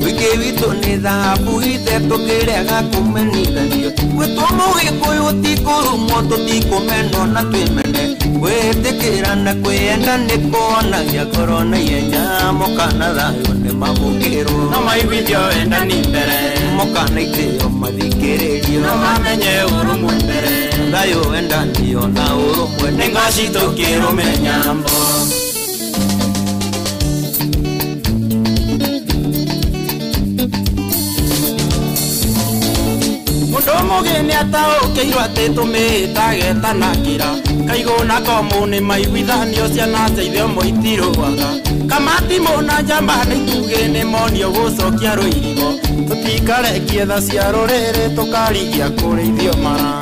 wiki witũ nĩ thahabu ithe tũkĩrega kũmenyithanio gwĩtwo mũgĩkũyũ tikũrumwo tũtikũmenwo na twĩmene gwĩtĩkĩra na kwĩenda nĩ kuonagia ngoro na ihenya mũkana thayũ nĩ mamũkĩrwo no maiguithio wendani mbere mũkana itĩo mathikĩrĩrio no mamenye ũrũmwe mbere thayũ wendani ona ũrũmwe nĩ ngoci tũkĩrũmenya mbo mũgeni ataũkĩirwo atĩ tũmĩĩtage tanakĩra kaigũ na komũ nĩ maiguithanio ciana teithio mũitirũaga kamati mũna njamba nĩ itugĩ nĩ monio gũcokia rũirigo tũtikarekie tha cia rũrĩrĩ tũkarigia kũrĩithio mara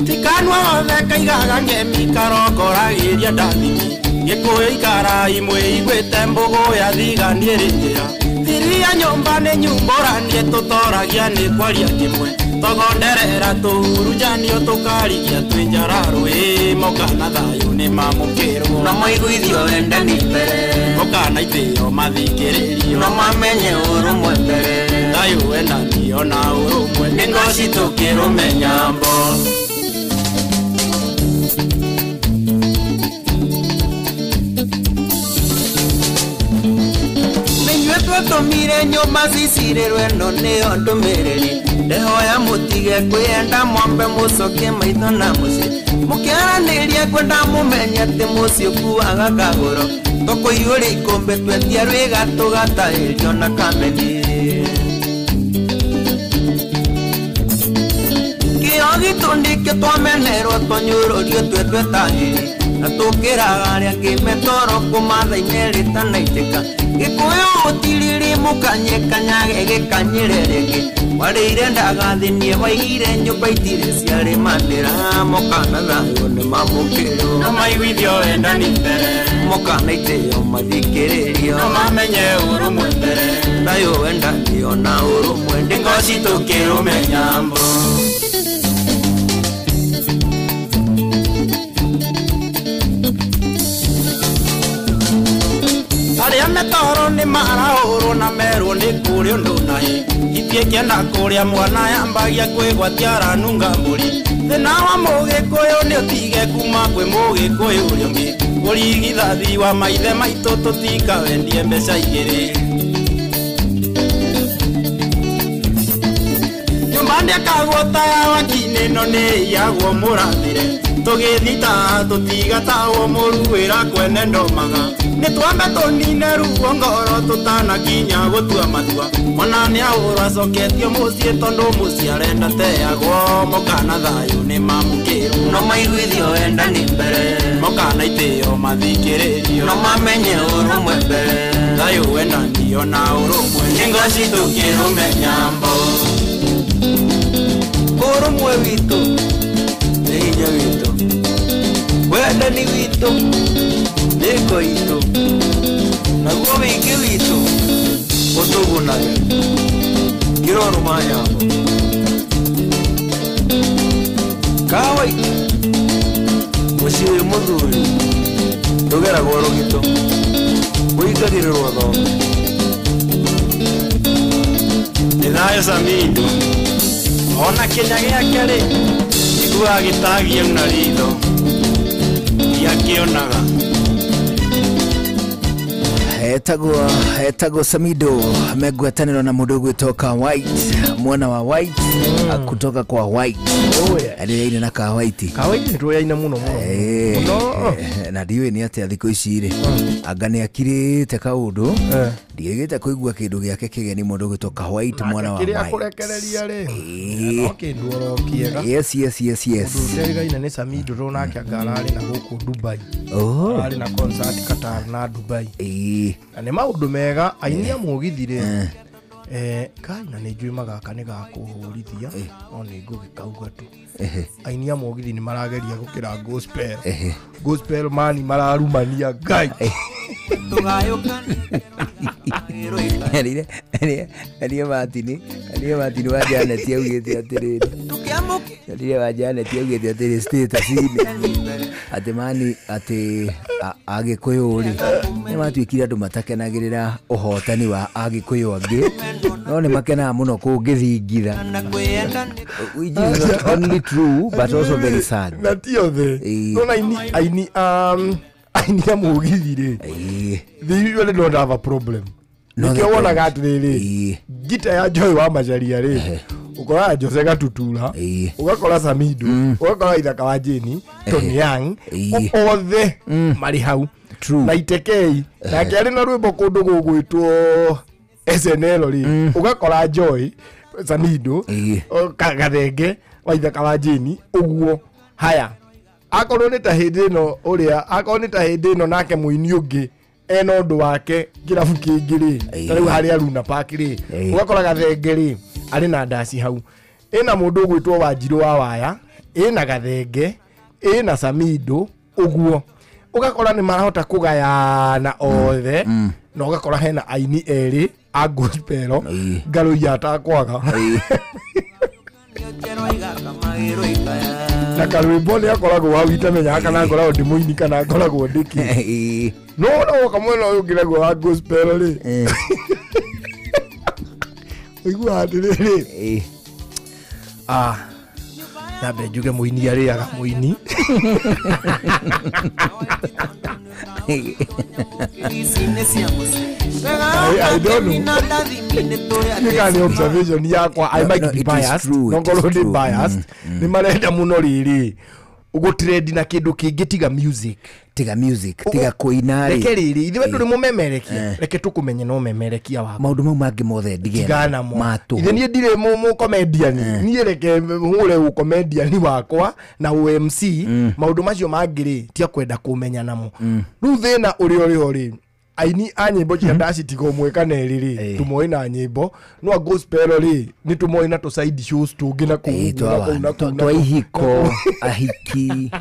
tikanua othe kaigaga ngemi karongoragĩria ndathimi gĩkũyũ ikara imwe igwĩte mbũgũ yathiganie rĩnjĩra Tiria nyumba nĩ nyumbũranie tũtoragia nĩ kwaria kĩmwe tũgonderera tũhurunjanio tũkarigia twĩ njararũĩ mũkana thayũ nĩ mamũkĩrwo na maiguithio wendani mbere mũkana itĩo mathikĩrĩrio na mamenye ũrũmwe mbere thayũ wendani ona ũrũmwe nĩ ngoci tũkĩrũmenya mbo tũmire nyũmba cicirĩrwe no nĩyo ndũmĩrĩri ndĩhoya mũtige kwĩenda mwambe mũcokie maitho na mũciĩ mũkĩaranĩria kwenda mũmenye atĩ mũciĩ ũkuaga kagũro tũkũiyũria ikũmbĩ twendia rwĩga tũgatahĩrio na kameni kĩo gĩtũndĩkĩ twamenerwo tũnyũrũrio twetwetahĩri na tũkĩraga arĩa ngĩmetoro kũmatha-inĩ rĩtanaitĩka gĩkũyũ ũtiriri mũkanyekanyage gĩkanyĩrerege warĩire ndagathinie waigire nyũmba itirĩ ciarĩmanĩra mũkana thayũ nĩ mamũkĩrwo na maiguithio wendani mbere mũkana itĩo mathikĩrĩrio na mamenye ũrũmwe mbere thayũ wendani ona ũrũmwe ndĩ ngoci tũkĩrũmenya mbo arĩa metoro nĩ marahũrwo na merwo nĩ kũrĩa ũndũ naĩ itiĩkĩenda kũrĩa mwana yambagia kwĩgwatia aranunga mbũri thĩna wa mũgĩkũyũ nĩ ũtige kuma kwĩ mũgĩkũyũ ũrĩa ũngĩ ũrigithathi wa maithe maitũ tũtikawendie mbeca igĩrĩ Afande akagota ya wakine no ne yagwo murathire tugithita tutigatawo muruira kwene ndomaga nitwambe tunine ruo ngoro tutanakinya gutua matua mwana ni aurwa coketio mucie tondu mucie arenda teagwo mukana thayu ni mamukiru no maiguithio wenda ni mbere mukana itio mathikiririo no mamenye urumwe mbere thayu wenda ndio na urumwe ningoci tukirumenya mbo urumwe witu ninya witu wenda ni witu niko itu naguo wingi witu utugunaga kiroro mayambo kawai muciĩ muthuri tugeragwo rũgito wĩingagĩrĩrwo thongo nĩ thayũ Samido ona kĩnya gĩake rĩ iguaga gĩtagia una ritho ndiakĩonaga etagwo Samido amegwetanĩrwo na mũndũ gwĩtoka White mwana wa White kutoka kwa White aliaina na ka White nĩ tũyaine mũno na ndiũĩ nĩ atĩa thikũ ici rĩ anga nĩ akirĩte kaũndũ ndigĩte kũigua kĩndũ gĩake kĩgeni mũndũ gwĩtoka White mwana wa White kĩrĩa kũrekereria rĩ kĩndũ oro kĩega yes ũndũtegaine nĩ Samido rũ nake ararĩ na gũkũ Dubai ararĩ na concert Qatar na Dubai na nĩ maũndũ mega ainia mũgithire kai na nĩ njũĩ magaka nĩ gakũhũrithia no nĩ ngũgĩkauga tu ainia mũgithi nĩ marageria gũkĩra gospel mani mararumania ngai Aria Martin wa Janet augĩte atĩrĩrĩ Aria wa Janet augĩte atĩrĩ status-inĩ atĩ mani atĩ Agĩkũyũ rĩ nĩ matuĩkire andũ matakenagĩrĩra ũhotani wa Agĩkũyũ angĩ no nĩ makenaga mũno kũngĩthingitha which is not only true but also very sad na tiothe no aini ya mũgithi rĩ they really don't have a problem nĩkĩo wonaga atĩrĩrĩ gita ya Joy wa Macharia rĩ ukoraga Jose Gatutura ugakora Samido ugakora Ithaka wa Jeni Tony Young othe marĩ hau na Itekei nake arĩ na rwĩmbo kũndũ gũgwĩtwo SNL rĩ ugakora Joy Samido Gathenge wa Ithaka wa Jeni ũguo haya akorwo nĩ ta hĩndĩ ĩno ũrĩa akorwo nĩ ta hĩndĩ ĩno nake mũini ũngĩ ena ũndũ wake kĩrabu kĩngĩ rĩ tarĩu harĩa Luna Park rĩ ugakora Gathenge rĩ arĩ na ndaci hau ĩna mũndũ ũgwĩtwo Wanjirũ wa Waya ĩna Gathenge ĩna Samido ũguo ugakora nĩ marahota kũgayana othe na ugakora hena aini erĩ a gospel Ngarũiya atakwaga na Karwĩmbo nĩ akoragwo hau itamenya kana ngoragwo ndĩ mũini kana ngoragwo ndĩkĩ no woka mwena ũyũ ngĩregwo wa gospel rĩ ũiguaga atĩrĩrĩ nambe njuge mũini arĩaga mũini I don't know. Nĩka observation yakwa I might be biased no ngorwo ndĩ biased nĩ marenda mũno rĩrĩ ũgũtrendi na kĩndũ kĩngĩ tiga music tiga kũina rĩ reke rĩrĩ ithuĩ ndũrĩ mũmemerekia reke tũkũmenye no memerekia wako maũndũ mau mangĩ mothe ndigana matũ ithe niĩ ndirĩ mũcomedian niĩ reke hũre ũcomedian wakwa na UMC maũndũ macio mangĩ rĩ tia kwenda kũmenya namo rĩu thĩna ũrĩa rĩ aini a nyĩmbo cia ndaci tiga ũmwe kana erĩ rĩ tũmoĩ na nyĩmbo no gospel rĩ nĩ tũmoĩ na tũ side shows tũngĩ na kũu twa ihiko ahiki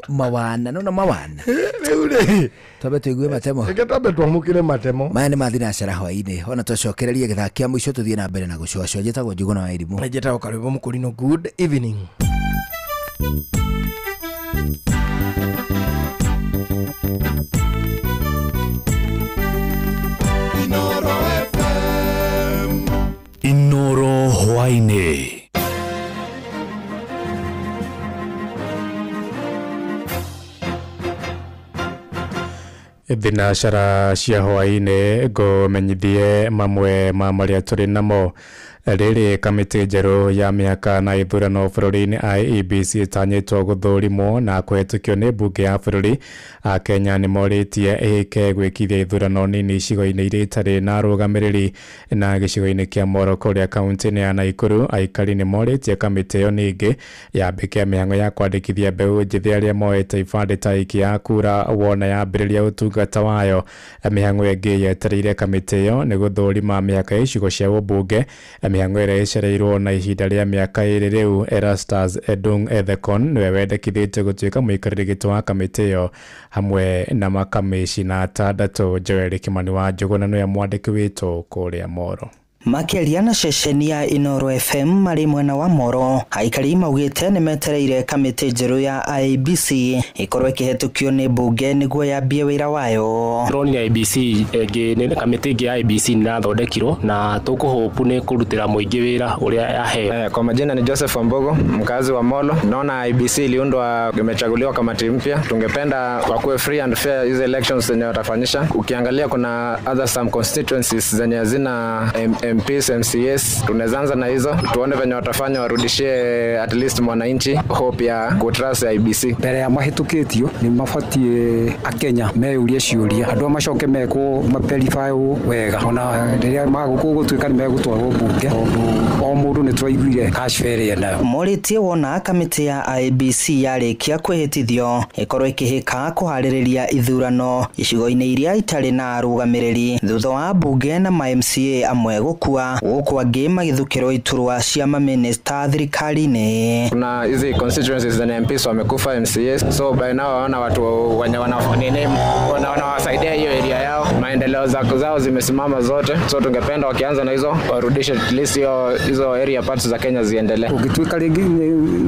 mawana no mawana rĩu rĩ twambe tũigue matemo reke twambe twamũkĩre matemo maya nĩ mathinacara hwaĩ-inĩ ona tũcokererie gĩthaa kĩa mũico tũthiĩ na mbere na gũcoacoa njĩtagwo Njũgũna wa Irimũ njĩtagwo Karwĩmbo Mũkũrinũ good evening Inoro hwaĩ-inĩ thinacara cia hwaĩ-inĩ ngũmenyithie mamwe ma marĩa tũrĩ namo rĩrĩ kamĩtĩ njerũ ya mĩaka na ithurano bũrũri-inĩ IEBC ĩtanyĩtwo gũthũrimwo na kũhetũkio nĩ mbunge ya bũrũri. Akenya nĩ morĩtie ĩhĩke gwĩkithia ithurano nini icigo-inĩ iria itarĩ na arũgamĩrĩri, na gĩcigo-inĩ kĩa Moro kũrĩa kaunti-inĩ ya Naikuru aikari nĩ morĩtie kamĩtĩ ĩyo ningĩ yambĩke mĩhang'o ya kwandĩkithia mbeũ njĩthĩ arĩa moete ibandĩ ta iki ya kura wona yambĩrĩria ũtungata wayo. Mĩhang'o ĩngĩ yetereire kamĩtĩ ĩyo nĩ gũthũrima mĩhaka ya icigo cia ũmbunge, mĩhang'o ĩrĩa ĩcereirwo na ihinda rĩa mĩaka ĩrĩ rĩu. Erastus Edung Ethekon nĩwe wendekithĩtie gũtuĩka mũikarĩri gĩtĩ wa kamĩtĩ ĩyo hamwe na makamĩcina atandatũ. Joel Kimani wa Njũgũna nĩwe mwandĩki witũ kũrĩa Moro. Makiaria na ceceni ya Inoro FM marĩ mwena wa Moro, aikari maugĩte nĩ metereire kamĩtĩ njerũ ya IEBC ĩkorwo ĩkĩhetũkio nĩ mbunge nĩguo yambie wĩra wayo. Roni ya IEBC nĩ kamĩtĩ ĩngĩ ya IEBC nĩrathondekirwo na tũkũhopu nĩ kũrutĩra mũingĩ wĩra ũrĩa yaheo. Kwa majina ni Joseph Wambogo, mkazi wa Molo. Naona IEBC iliundwa, imechaguliwa kamati mpya. Tungependa wakuwe free and fair hizo elections zenye watafanyisha. Ukiangalia kuna some constituencies zenye hazina MPs, MCS, tunaweza na hizo tuone venye watafanya, warudishie at least mwananchi hope ya kutrust IEBC. Mbere ya mahitukitio ni mafatie akenya meyurie ciuria andu macoke meko maperify wega ona riria maguko gutuika ni megutwarwo bunge o mundu ni twaiguire cash fair na moritie wona kamĩtĩ ya IEBC yarĩkia kwĩhĩtithio ĩkorwo ĩkĩhĩka kũharĩrĩria ithurano icigo-inĩ iria itarĩ na arũgamĩrĩri thutha wa bunge na MCA amwe gũkua gũkũ angĩ magĩthukĩrwo iturwa cia maminista thirikari-inĩ. Kuna hizi constituencies za MPs wamekufa, MCS, so by now waona watu wenye wanawasaidia hiyo area yao, maendeleo zao zimesimama zote, so tungependa wakianza na hizo warudishe at least hizo area parts za Kenya ziendelee. Ukituika rĩngĩ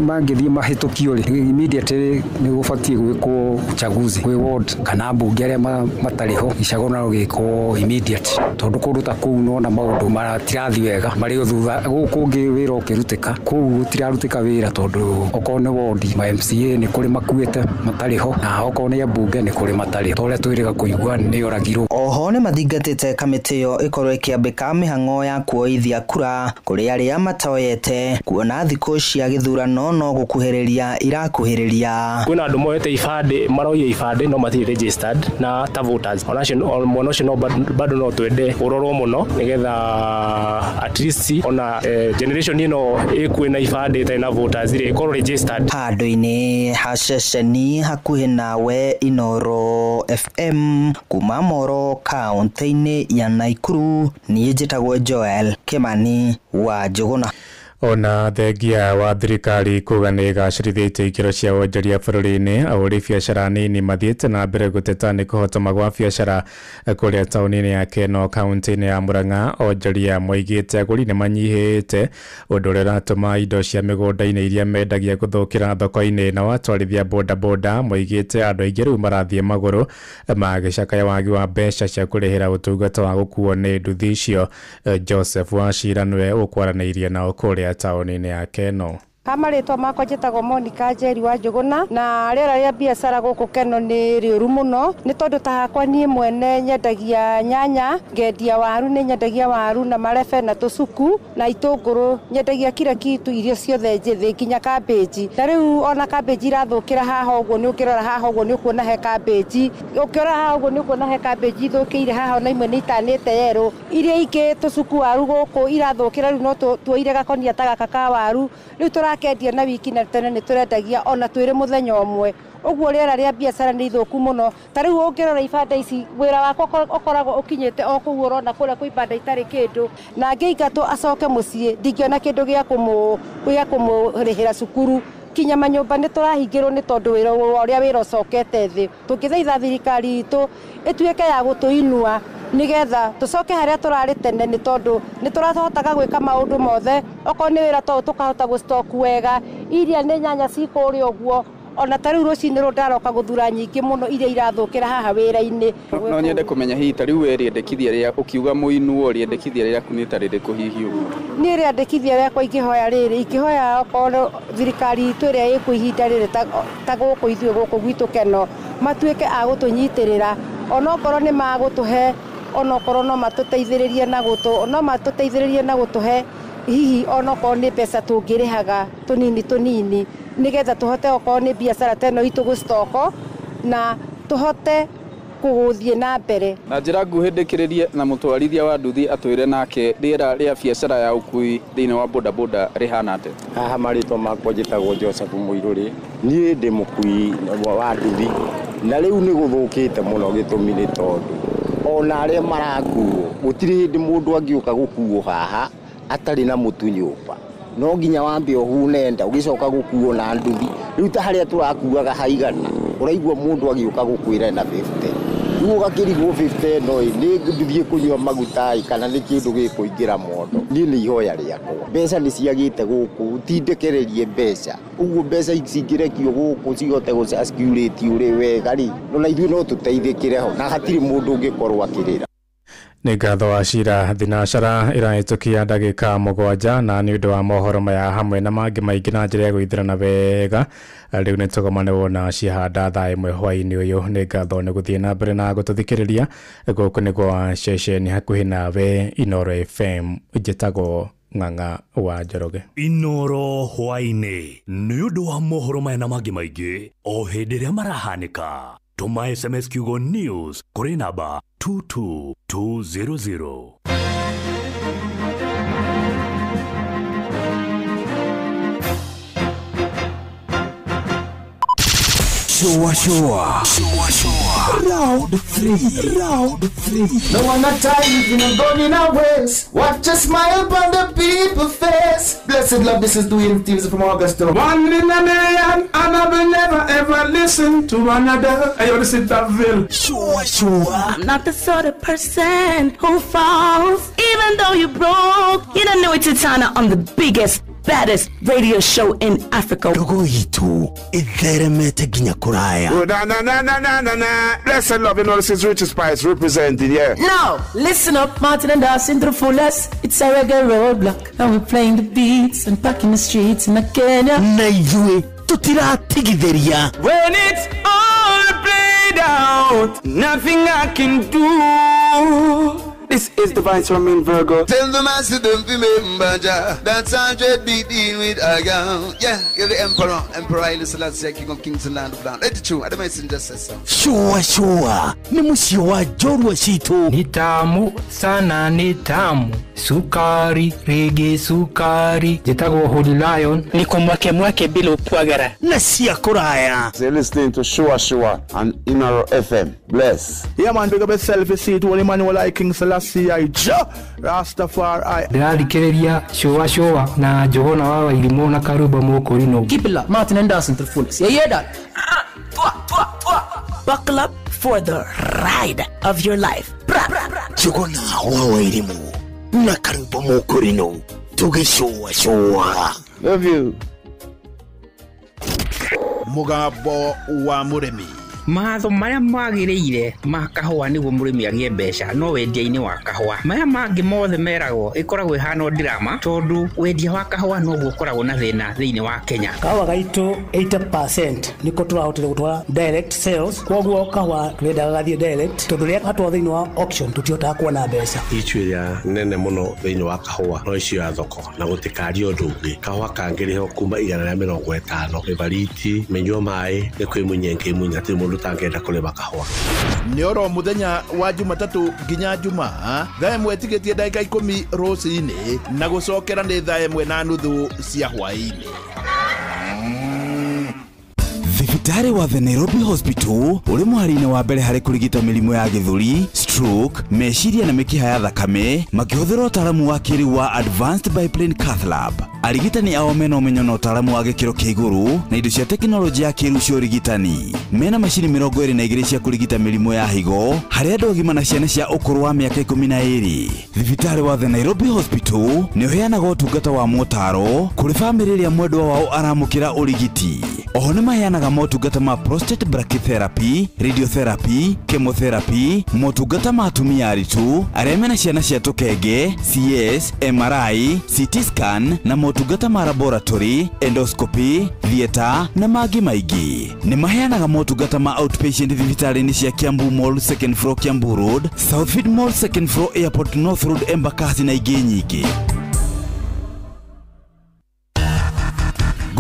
mangĩthiĩ mahĩtũkio immediately nĩ gũbatie gwĩkwo uchaguzi kwĩ ward kana bunge arĩa matarĩ ho icagũrana gĩkwo immediate, tondũ kũruta kũu no na maũndũ matirathi wega marĩ thutha gũkũ ngĩ wĩra ũkĩrutĩka kũu gũtirarutĩka wĩra, tondũ okorwo nĩ ward ma MCA nĩ kũrĩ makuĩte matarĩ ho na okorwo nĩ bunge nĩ kũrĩ matarĩ, tondũ twĩrĩga kũigua nĩ oragirwo. Oho nĩ mathingatĩte kamĩtĩ ĩyo ĩkorwo ĩkĩambĩka mĩhang'o ya kuoithia kura kũrĩ arĩa matoyete, kuona thikũ cia gĩthurano no gũkuhĩrĩria irakuhĩrĩria. Kwĩna andũ moete ibandĩ maroia ibandĩ no matirĩ registered na ta voters. Ona ũcio no bado no twende ũrorwo mũno nĩgetha at least ona generation ĩno ĩkuĩ na ibandĩ ta na voters irĩ ĩkorwo registered. Handũ-inĩ ha ceceni hakuhĩ nawe Inoro FM kuma Moro kaunti-inĩ ya Naikuru, niĩ njĩtagwo Joel Kimani wa Njũgũna. Ona thengia wa thirikari kuga nĩ gacĩrithĩtie ikĩro cia wonjoria bũrũri-inĩ, ahũri biacara nini mathiĩte na mbere gũteta nĩ kũhotoma gwa biacara kũrĩa taũni-inĩ ya Keno kaunti-inĩ ya Murang'a. Onjoria moigĩte agũri nĩ manyihĩte, ũndũ ũrĩa ũratũma indo cia mĩgũnda-inĩ iria mendagia gũthũkĩra thoko-inĩ, na watwarithia bodaboda moigĩte andũ aingĩ rĩu marathiĩ magũrũ magĩcakaya wagi wa mbeca cia kũrĩhĩra ũtungata wa gũkuo nĩ nduthi icio. Joseph Wachira nĩwe ũkwaranĩirie nao kũrĩa taũni-inĩ ya Keno. Kamarĩtwa makwa njĩtagwo Monica Njeri wa Njũgũna, na rĩera rĩa biacara gũkũ Keno nĩ rĩũru mũno, nĩ tondũ ta hakwa niĩ mwene nyendagia nyanya, ngendia waru, nĩ nyendagia waru na marebe na tũcuku na itũngũrũ, nyendagia kila kitu, irio ciothe njĩthĩ nginya kambĩnji. Na rĩu ona kambĩnji irathũkĩra haha ũguo, nĩ ũkĩrora haha ũguo nĩ ũkuona he kambĩnji, ũkĩrora haha ũguo nĩ ũkuona he kambĩnji ithũkĩire haha, na imwe nĩ itanĩte yerũ, iria ingĩ tũcuku waru gũkũ irathũkĩra, rĩu no tuoire gakonia ta gaka ka waru, rĩu kendia na wiki na tene nĩ tũrendagia ona twĩrĩ mũthenya ũmwe. Ũguo rĩera rĩa biacara nĩ ithũku mũno. Ta rĩu ũngĩrora ibanda ici wĩra wakwa ũkoragwo ũkinyĩte o kũu ũrona kũrĩa kwĩ ibanda itarĩ kĩndũ, na ngĩingatwo acoke mũciĩ ndingĩona kĩndũ gĩa kũmũrĩhĩra cukuru. Kinya manyũmba nĩ tũrahingĩrwo nĩ tondũ wĩra ũrĩa wĩra ũcokete thĩ. Tũngĩthaitha thirikari itũ ĩtuĩke ya gũtũinua nigetha tucoke haria turari tene, ni tondu ni turahotaga gwika maundu mothe, okorwo ni wira to tukahota gustock wega, iria ni nyanya cikuri uguo, ona tariu rucini rundaroka guthura nyingi muno iria irathukira haha wira-ini. No nyende kumenya hihi tariu riendekithia ria ukiuga muinuo riendekithia ria kunita ririku hihi uguo? Ni riendekithia riakwa ingihoya riri, ingihoya okorwo thirikari itu ria iku ihinda riri ta guku ithue guku gwitu Keno matuike a gutunyitirira, ona okorwo ni magutuhe, ona okorwo no matuteithĩrĩrie na gutuhe hihi onoko nĩ mbeca tũngĩrĩhaga tũnini nigetha tũhote okorwo nĩ biacara teno itũ gũstoko na tũhote kũgũthiĩ na mbere. Na njĩra nguhĩ ndĩkĩrĩrie na mũtwarithia wa nduthi atwĩre nake rĩera rĩa biacara ya ũkui thĩinĩ wa bodaboda rĩhana atĩa. Haha marĩtwa makwa njĩtagwo Joseph Mũirũrĩ, niĩ ndĩ mũkui wa nduthi na rĩu nĩ gũthũkĩte mũno gĩtũmi nĩ tondũ ona arĩa marakuo gũtirĩ hĩndĩ mũndũ angĩũka gũkuo haha atarĩ na mũtu nyũmba, no nginya wambe ũhunenda ũgĩcoka gũkuo na nduthi. Rĩu ta harĩa tũrakuaga haigana ũraigua mũndũ agĩũka gũkwĩra na 50 rĩu ũgakĩrigwo 50 no nĩ ngũthiĩ kũnyua maguta kana nĩ kĩndũ gĩkũingĩra mondo. Niĩ nĩ ihoya rĩakwa, mbeca nĩ ciagĩte gũkũ, tindĩkĩrĩrie mbeca, ũguo mbeca cingĩrekio gũkũ cihote gũcirculate ũrĩ wega rĩ, na ithuĩ no tũteithĩkĩre ho na hatirĩ mũndũ ũngĩkorwo akĩrĩra. Nĩ ngatho wa cira thinacara ĩrahĩtũkia ndagĩka 7 na nĩ ũndũ wa mohoro maya hamwe na mangĩ maingĩ na njĩra ya gũithĩrana wega. Rĩu nĩ tũgomane wona ciahanda thaa 1 hwaĩ-inĩ ũyũ. Nĩ ngatho nĩ gũthiĩ na mbere na gũtũthikĩrĩria gũkũ nĩ kwa ceceni hakuhĩ nawe Inoro FM njĩtagwo Ng'ang'a wa Njoroge. Inoro hwaĩ-inĩ nĩ ũndũ wa mohoro maya na mangĩ maingĩ o hĩndĩ ĩrĩa marahanĩka. Tuma SMS kiugo news kuri namba 22200. Showa. Round 3. No one not time, you know, going away. Watch a smile upon the people's face. Blessed love, this is Dwayne Stevens from Augusta. 1 in a million, and I will never ever listen to another. I want to sit that Ville. Showa. I'm not the sort of person who falls, even though you broke. You don't know it's Tana on the biggest, baddest radio show in Africa. Dogo itu itheremete ginya kuraya. Na. Blessed love, you know, this is Richard Spice representing, yeah. No, listen up, Martin and Dawson to the fullest. It's a reggae roadblock, and we're playing the beats and packing the streets in Kenya. Naijue tutira tigitheria. When it's all played out, nothing I can do. This is Divine Sermon Virgo. Tell the master don't remember that's 100 beating with a gun. Yeah, you're the emperor. Emperor Haile Selassie, king of kings and land of land. It's true. I don't messenger says so. Showa. Ni musio wa jorwa shitu. Ni tamu sana, ni tamu. Sukari, reggae sukari. Jitago Holy Lion. Niko mwake bila upwagara. Nasia kuraya. You're listening to Showa on Inoro FM. Bless. Yeah man, big up yourself. You see it, Holy Emmanuel I King Selassie. Rastafari. Ndĩrarikĩrĩria showa na Johona wa Wairimũ na Karuba Mũkũrinũ. Keep it locked, Martin and Dawson to the fullest. You hear that? Buckle up for the ride of your life. Johona wa Wairimũ na Karuba Mũkũrinũ. Showa. Love you. Mugambo wa Mũrĩmi. Matho maya magĩrĩire ma kahũa nĩguo mũrĩmi agĩe mbeca no wendia-inĩ wa kahũa maya mangĩ mothe meragwo ĩkoragwo ĩhana ndirama tondũ wendia wa kahũa no gukoragwo na thĩna thĩinĩ wa Kenya. Kahũa gaitũ 80% niko tũrahotire gũtwara direct sales, koguo kahũa twendaga gathiĩ direct tondũ rĩrĩa gatwara thĩinĩ wa auction tũtihotaga kuona mbeca. Itua nene mũno thĩinĩ wa kahũa no icio ya thoko na gũtikario ũndũ ũngĩ. Kahũa kangĩrĩho kuma 150 Evariti menyua maĩ nĩ kwĩmunya munya atĩ mũndũ tangenda kũrĩma kahũa. Nĩ oro mũthenya wa Jumatatũ nginya Jumaa thaa 1 tigĩtie ndagĩka 10 rũcinĩ na gũcokera nĩ thaa 1:30 cia hwaĩ-inĩ. Thibitarĩ wa The Nairobi Hospital uri mũhari-inĩ wa mbere harĩ kũrigita mĩrimũ ya gĩthũri, stroke, meciria na mĩkiha ya thakame makĩhũthĩra ũtaaramu wa kĩrĩu wa Advanced Biplane Cath Lab. Arigitani ao mena ũmenyo na ũtaaramu wa gĩkĩro kĩa igũrũ na indo cia tekinoronjĩ ya kĩrĩu cia ũrigitani. Mena macini 22 cia kũrigita mĩrimũ ya higo harĩ andũ agima na ciana cia ũkũrũ wa mĩaka 12. Thibitarĩ wa The Nairobi Hospital nĩ ũheanaga ũtungata wa motaro kũrĩ bamĩrĩ ĩrĩa mwendwa wao aramũkĩra ũrigiti. Oho nĩ maheanaga motungata ma prostate brachytherapy, radiotherapy, chemotherapy, motungata ma atumia aritũ arĩa mena ciana cia tũkenge, CS, MRI, CT scan na motungata ma laboratory, endoscopy, theater na mangĩ maingĩ. Nĩ maheanaga motungata ma outpatient thibitarĩ-inĩ cia Kiambu Mall 2nd floor Kiambu Road, Southfield Mall 2nd floor Airport North Road Embakasi na ingĩ nyingĩ.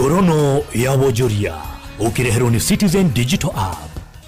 Ngorono ya Wonjoria ukireherwo ni Citizen Digital App.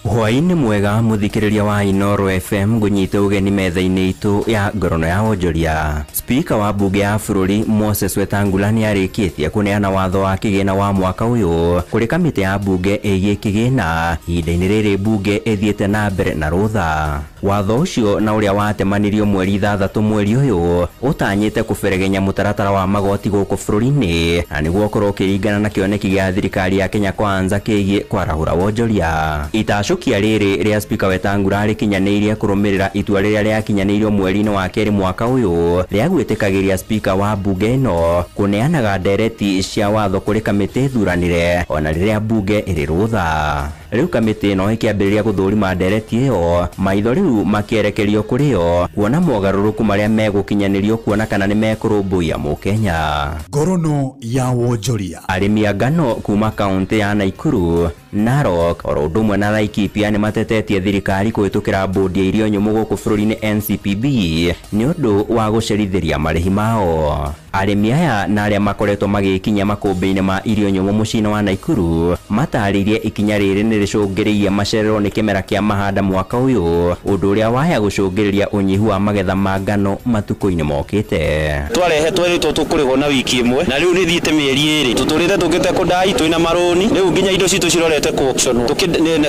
Hwaini mwega muthikiriria wa Inoro FM gunyite ugeni metha-ini itu ya Ngorono ya Wonjoria. Speaker wa bunge ya bururi Moses Wetangula ni arikitie kuneana watho wa kigina wa mwaka uyu kuri kamiti ya bunge igi kigina ihinda-ini riri bunge ithiete na mbere na rutha. Watho ucio na uria watemanirio mweri 3 mweri uyu utanyite kuberegenya mutaratara wa magoti guku bururi-ini na niguo korwo ukiringana na kioneki gia thirikari ya Kenya Kwanza kigie kwarahura wonjoria. Icukia riri ria Speaker Wetangula rikinyaniirie kurumirira itua riria riakinyaniirio mweri-ini wa keri mwaka uyu ria gwitikagiria Speaker wa bunge no kuneanaga ndereti cia watho kuri kamiti thuranire ona riria bunge iri rutha. Riu kamiti no ikiambiriria guthurima ndereti iyo maitho riu makierekerio kuri yo kuona mogaruruku maria megukinyanirio kuona kana ni mekurumbuia mukenya. Ngorono ya Wonjoria. Arimi a ngano kuma kaunti ya Naikuru, Narok oro ndumwe na Laikipia ni matetetie thirikari kuhitukira bodi ya irio nyumu guku bururi-ini NCPB ni undu wa gucerithiria marihi mao. Arimi aya na aria makoretwo magikinya makumbi-ini ma irio nyumu mucii-ini wa Naikuru mataririe ikinya riri ni ricungiririe macererwo ni kimera kia mahanda mwaka uyu undu uria waya gucungiriria unyihu wa magetha ma ngano matuko-ini mokite. Twarehetwo ritwo tukurigwo na wiki imwe na riu ni thiite mieri iri tuturite tugite kudai twina maroni riu nginya indo citu cirorete ku auction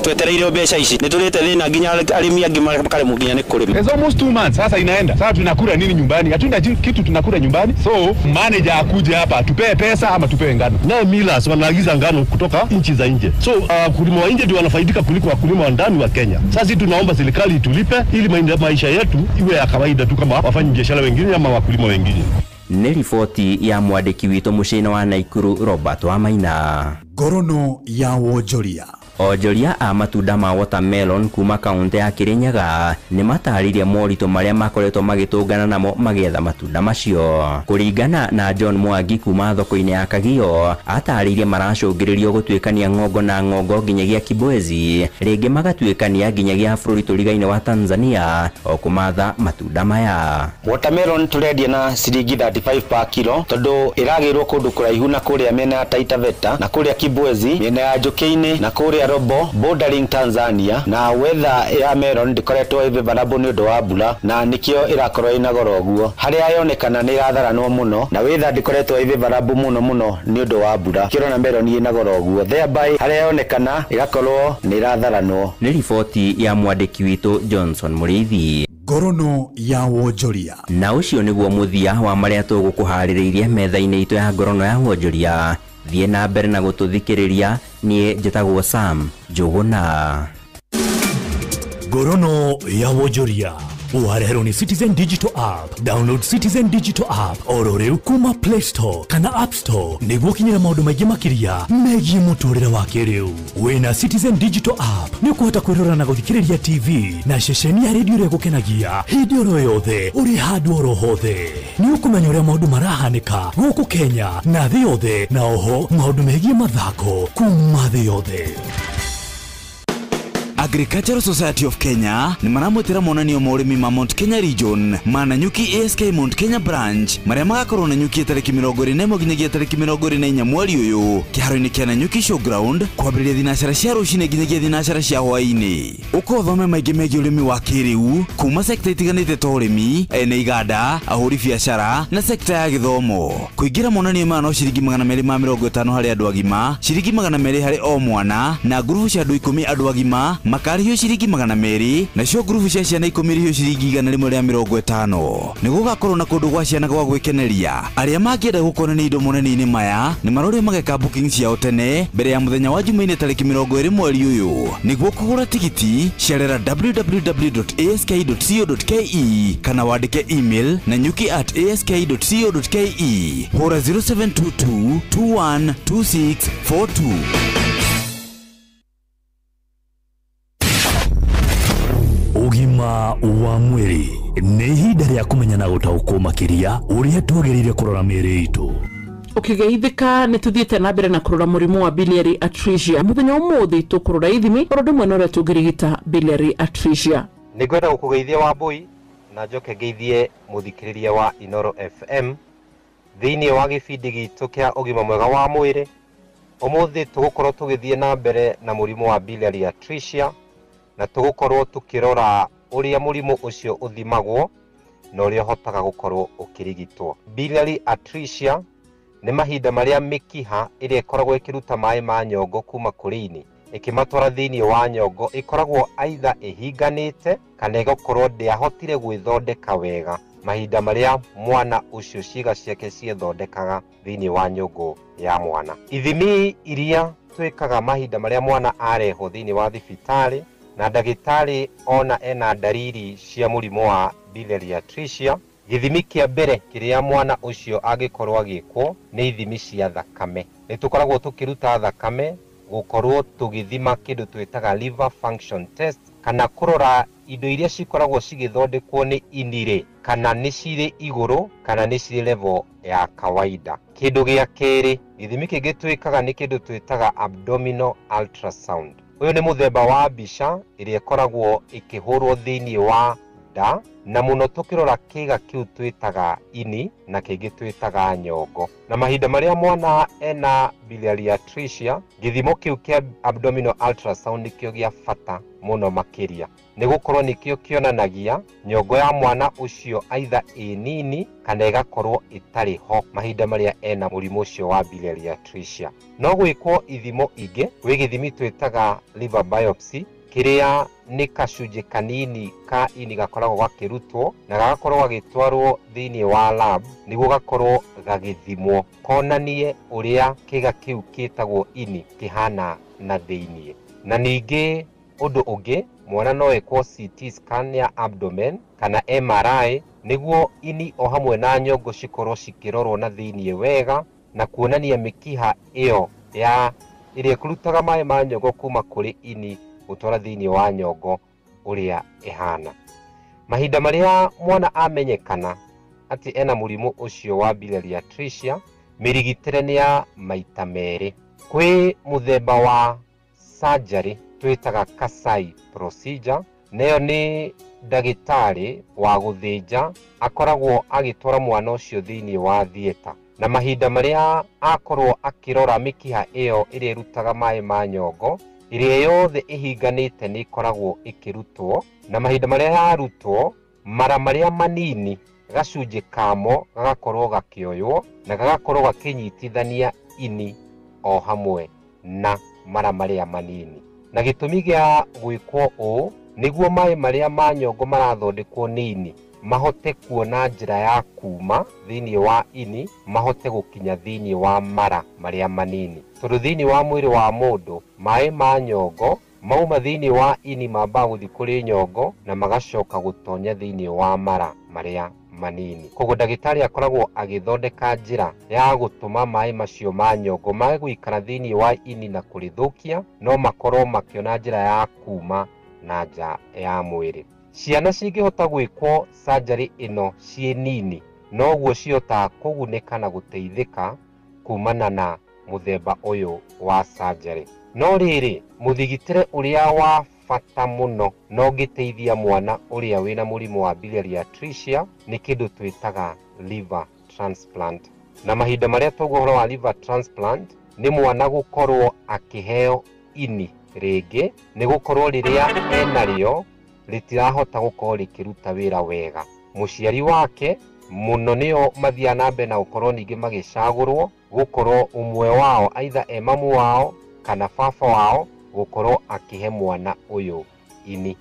twetereire mbeca ici ni turite thina nginya arimi angi makare muginya ni kurima. It's almost 2 months sasa inaenda. Sasa tunakula nini nyumbani? Hatuna kitu tunakula nyumbani. So manager akuje hapa tupee pesa ama tupee ngano. Na millers wanaagiza ngano kutoka nchi za nje. So wakulima wa nje ndio wanafaidika kuliko wakulima wa ndani wa Kenya. Sasa sisi tunaomba serikali itulipe ili maisha yetu iwe ya kawaida tu kama wafanya biashara wengine ama wakulima wengine. Ni riboti ya mwandiki witũ mucii-ini wa Naikuru Robert Wamaina. Ngorono ya Wonjoria. Onjoria a matunda ma watermelon kuma kaunti ya Kirinyaga ni mataririe morito maria makoretwo magitungana namo magetha matunda macio. Kuringana na John Mwangi kuma thoko-ini ya Kagio ataririe maracungiririo gutuikania ngongo na ngongo nginyagia Kibwezi ringi magatuikania nginyagia bururi turigaine wa Tanzania o kumatha matunda maya. Watermelon turendia na ciringi 35 per kilo tondu iragirwo kundu kuraihu na kuria mena ya Taita Taveta na kuria Kibwezi mena ya Njukĩ-ini na kuria Robo bordering Tanzania na weather ya melon ndikoretwo available ni undu wa mbura na nikio irakorwo ina goro guo haria yonekana ni iratharanwo muno na weather ndikoretwo available muno ni undu wa mbura kirona melon ina goro guo thereby haria yonekana irakorwo ni iratharanwo. Ni riboti ya mwandiki witũ Johnson Muriithi. Ngorono ya Wonjoria. Na ucio niguo muthia wa maria tugukuhaririirie metha-ini itu ya Ngorono ya Wonjoria. Thie na mbere na gututhikiriria nie njitagwo Sam Njuguna. Ngorono ya Wonjoria uhareherwo ni Citizen Digital App. Download Citizen Digital App oro riu kuma Play Store kana App Store niguo kinyira maundu maingi makiria megie muturire wa kiriu. Wina Citizen Digital App ni ukuhota kwirora na guthikiriria TV na ceceni ya radio ria gukenagia hindi oro yothe uri handu oro hothe. Ni ukumenya uria maundu marahanika guku Kenya na thi yothe na oho maundu megie mathako kuma thi yothe. Agricultural Society of Kenya ni maramwetera monanio ma urimi ma Mount Kenya Region mana nyuki ASK Mount Kenya Branch maria magakorwo na nyuki tariki 21 nginyagia tariki 24 mweri uyu kiharo-ini kia Nanyuki Showground kwambĩrĩria thinacara cia rũcinĩ nginyagia thinacara cia hwaĩ-inĩ. Ũka ũthome maingĩ megiĩ ũrĩmi wa kĩrĩu kuma sekta itiganĩte ta ũrĩmi, ene iganda, ahũri biacara na sekta ya gĩthomo. Kũingĩra monanio maya no ciringi 250 harĩ andũ agima, ciringi 200 harĩ o mwana na ngurubu cia andũ 10 andũ agima makarihio ciringi 200 nacio ngurubu cia ciana 10 rihio ciringi 150. Nĩ gũgakorwo na kũndũ gwa ciana gwa gwĩkeneria. Arĩa mangĩenda gũkona nĩ indo monanio-inĩ maya nĩ marore mageka booking ciao tene mbere ya mũthenya wa Jumaine tariki 20 mweri ũyũ. Nĩguo kũgũra tigiti cerera www.ask.co.ke kana wandĩke email nanyuki@ask.co.ke. hũra 0722 212642. Ugima wa mwiri ni ihinda ria kumenya na gutaũkwo makiria uria twagĩrĩire kurora mĩĩrĩ itũ. Ukigeithika ni tuthiete na mbere na kurora murimu wa biliary atresia. Muthenya umuthi tukurora ithimi oro ndimwe na uria tungirigita biliary atresia. Ningwenda gukugeithia Wambui na njoke ngeithie muthikiriria wa Inoro FM thiini wa gibindi gitu kia ugima mwega wa mwiri Umuthi tugukorwo tugithie na mbere na murimu wa biliary atresia na tugukorwo tukirora uria murimu ucio uthimagwo na uria hotaga gukorwo ukirigitwo. Biliary atresia ni mahinda maria mikiha iria ikoragwo ikiruta mai ma nyongo kuma kuri ini ikimatwara thiini wa nyongo ikoragwo aidha ihinganite kana igakorwo ndiahotire gwithondeka wega mahinda maria mwana ucio ciiga ciake ciethondekaga thiini wa nyongo ya mwana. Ithimi iria twikaga mahinda maria mwana areho thiini wa thibitari na ndagitari ona ena dalili cia murimu wa biliary atresia. Githimi kia mbere kiria mwana ucio agikorwo agikwo ni ithimi cia thakame. Nitukoragwo tukiruta thakame gukorwo tugithima kindu twitaga liver function test kana kurora indo iria cikoragwo cigithondekwo ni inire kana ni ciri iguru kana ni ciri level ya kawaida. Kindu gia keri githimi kingi twikaga ni kindu twitaga abdominal ultrasound. Uyu ni muthemba wa mbica iria ikoragwo ikihurwo thiini wa nda na muno tukirora kiga kiu twitaga ini na kingi twitaga nyongo. Na mahinda maria mwana ena biliary atresia githimo kiu kia abdominal ultrasound kio gia fata muno makiria ni gukorwo nikio kionanagia nyongo ya mwana ucio aidha nini kana igakorwo itari ho mahinda maria ena murimu ucio wa biliary atresia. No gwikwo ithimo ingi wi githimi twitaga liver biopsy kiria ni kacunji kanini ka ini gakoragwo gakirutwo na gagakorwo gagitwarwo thiini wa lab niguo gakorwo gagithimwo konanie uria kiga kiu kitagwo ini kihana na thiini. Na ningi undu ungi mwana no ekwo CT scan ya abdomen kana MRI niguo ini o hamwe na nyongo cikorwo cikirorwo na thiini wega na kuonania mikiha iyo ya iria kurutaga mai ma nyongo kuma kuri ini gutwara thiini wa nyongo uria ihana. Mahinda maria mwana amenyekana ati ena murimu ucio wa biliary atresia mirigitire ni ya maita meri. Kwi muthemba wa surgery twitaga Kasai procedure neyo ni ndagitari wa guthinja akoragwo agitwara mwana ucio thiini wa theater na mahinda maria akorwo akirora mikiha iyo iria irutaga mai ma nyongo iria yothe ihinganite ni ikoragwo ikirutwo na mahinda maria yarutwo mara maria manini gacunji kamo gagakorwo gakioywo na gagakorwo gakinyitithania ini o hamwe na mara maria manini. Na gitumi gia gwikwo uu niguo mai maria ma nyongo marathondekwo ni ini mahote kuona njira ya kuma thiini wa ini mahote gukinya thiini wa mara maria manini. Tondu thiini wa mwiri wa mundu mai ma nyongo mauma thiini wa ini mamba guthi kuri nyongo na magacoka gutonya thiini wa mara maria manini. Koguo ndagitari akoragwo agithondeka njira ya gutuma mai macio ma nyongo mage guikara thiini wa ini na kurithukia no makorwo makiona njira ya kuma na nja ya mwiri. Ciana cingihota gwikwo surgery ino cie nini no guo ciota kuguneka na guteithika kumana na muthemba uyu wa surgery. No riri muthigitire uria wa fata muno no giteithia mwana uria wina murimu wa biliary atresia ni kindu twitaga liver transplant. Na mahinda maria tuguhoro wa liver transplant ni mwana gukorwo akiheo ini ringi ni gukorwo riria enario ritirahota gukorwo rikiruta wira wega. Muciari wake muno niyo mathia na mbe na gukorwo ningi magicagurwo gukorwo umwe wao aidha mamu wao kana baba wao gukorwo akihe mwana uyu ini.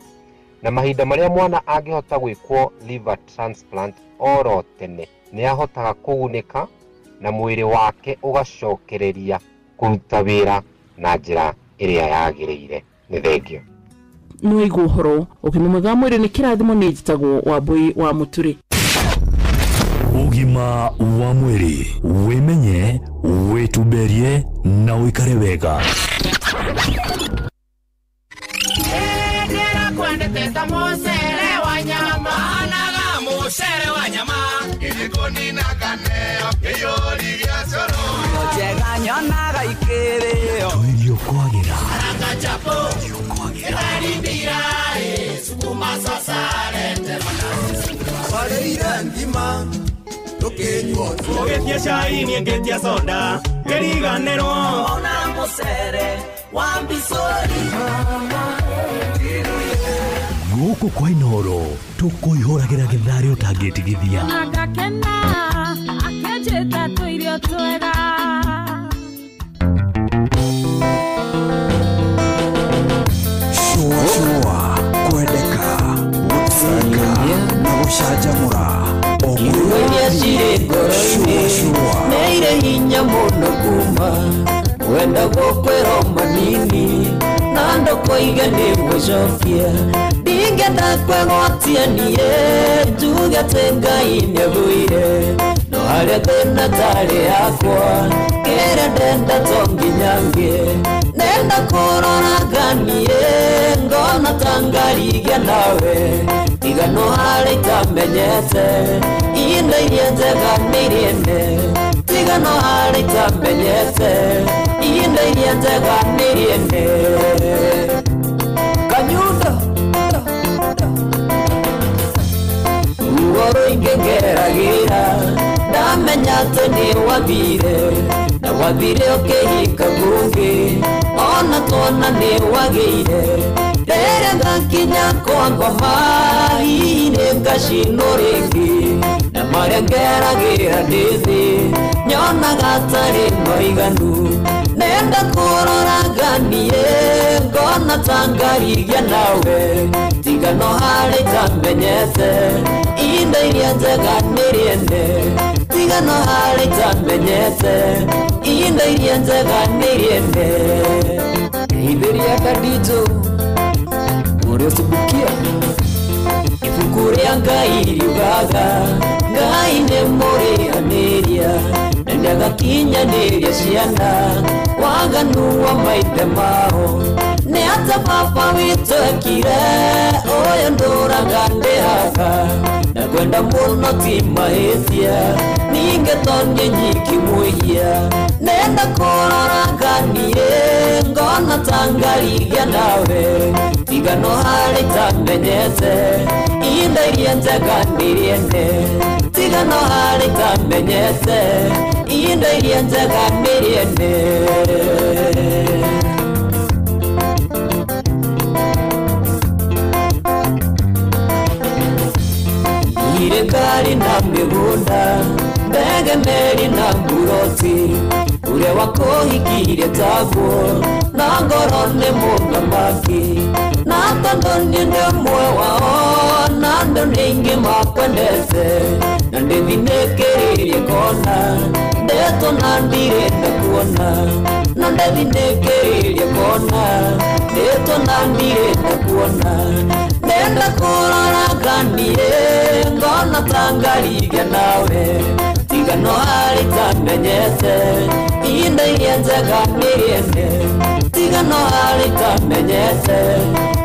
Na mahinda maria mwana angihota gwikwo liver transplant oro tene ni ahotaga kuguneka na mwiri wake ugacokereria kuruta wira na njira iria yagiriire. Ni thengio. No iguhoro ukimumutha mwiri ni kirathimo ni njitagwo Wambui wa Muturi. Ugima wa mwiri wimenye wituberie na uikare wega. Endera kwendete ta musere wa nyama anaga musere wa nyama ilikoni na kaneo yori ya soro ojega nyona ikere Tuirio kwagira aranga chapo erindira sukuma sasare temana wale irandima tokenyo ogetia chai ni ngetia soda keriganero ona Masere Wambisori Guku kwa Inoro tukuihuragira githari utangitigithia Agakena akejeta tuirio twega Shua kwendeka gutsaka na gushanjamura Iwe shire ngoro-ini neire hinya muno kuma wenda gukwira manini na ndoko igane gucokia ndingenda kwegwatia nie njugete Ngai nĩagwire no harĩa thĩna tarĩ yakwa kĩrĩa ndenda to nginyange nenda kũrora nganie ngona tangarigia nawe igano harĩa itamenyete ihinda iria njega nĩiriene tigano harĩa itamenyete ihinda iria njega nĩiriene Kanyundo Ugoro ingegeragira ndamenya atĩ nĩ wathire na wathire ũkĩhinga ngũngĩ ona twana nĩ wagĩire rĩrĩa ngakinya kwa ngoma hihi nĩ ngacinwo rĩngĩ na marĩa ngeragĩra ndĩ thĩ nyonaga atarĩ maiganu nenda kũrora nganie ngona tangarigia nawe tigano harĩa itamenyete ihinda iria njega nĩiriene tigano harĩa itamenyete ihinda iria njega nĩiriene Iberia Kadito Uresubukia Ibuku rĩa Ngai riugaga Ngai nĩ mũrĩanĩria na ndagakinyanĩria ciana waganu wa maithe mao nĩ ata baba witũ ekire ũyũ ndũraga ndĩhaga na kwenda mũno ti mahĩtia ningĩ tonĩ nyiki mũhia nenda kũrora nganie ngona tangarigia nawe tigano harĩa itamenyete ihinda iria njega nĩiriene tigano harĩa itamenyete ihinda iria njega nĩiriene Irikari na migunda ndege meri na mburoti ũrĩa wakũhikirie taguo na ngoro nĩ mũthamaki na tondũ niĩ nĩ ũmwe wao na andũ nĩ aingĩ makwendete na ndĩthinĩkĩrĩrie kona ndetwo na ndirenda kuona na ndĩthinĩkĩrĩrie kona ndetwo na ndirenda kuona nenda kũrora nganie ngona tangarigia nawe tigano harĩa itamenyete ihinda iria njega nĩiriene tigano harĩa itamenyete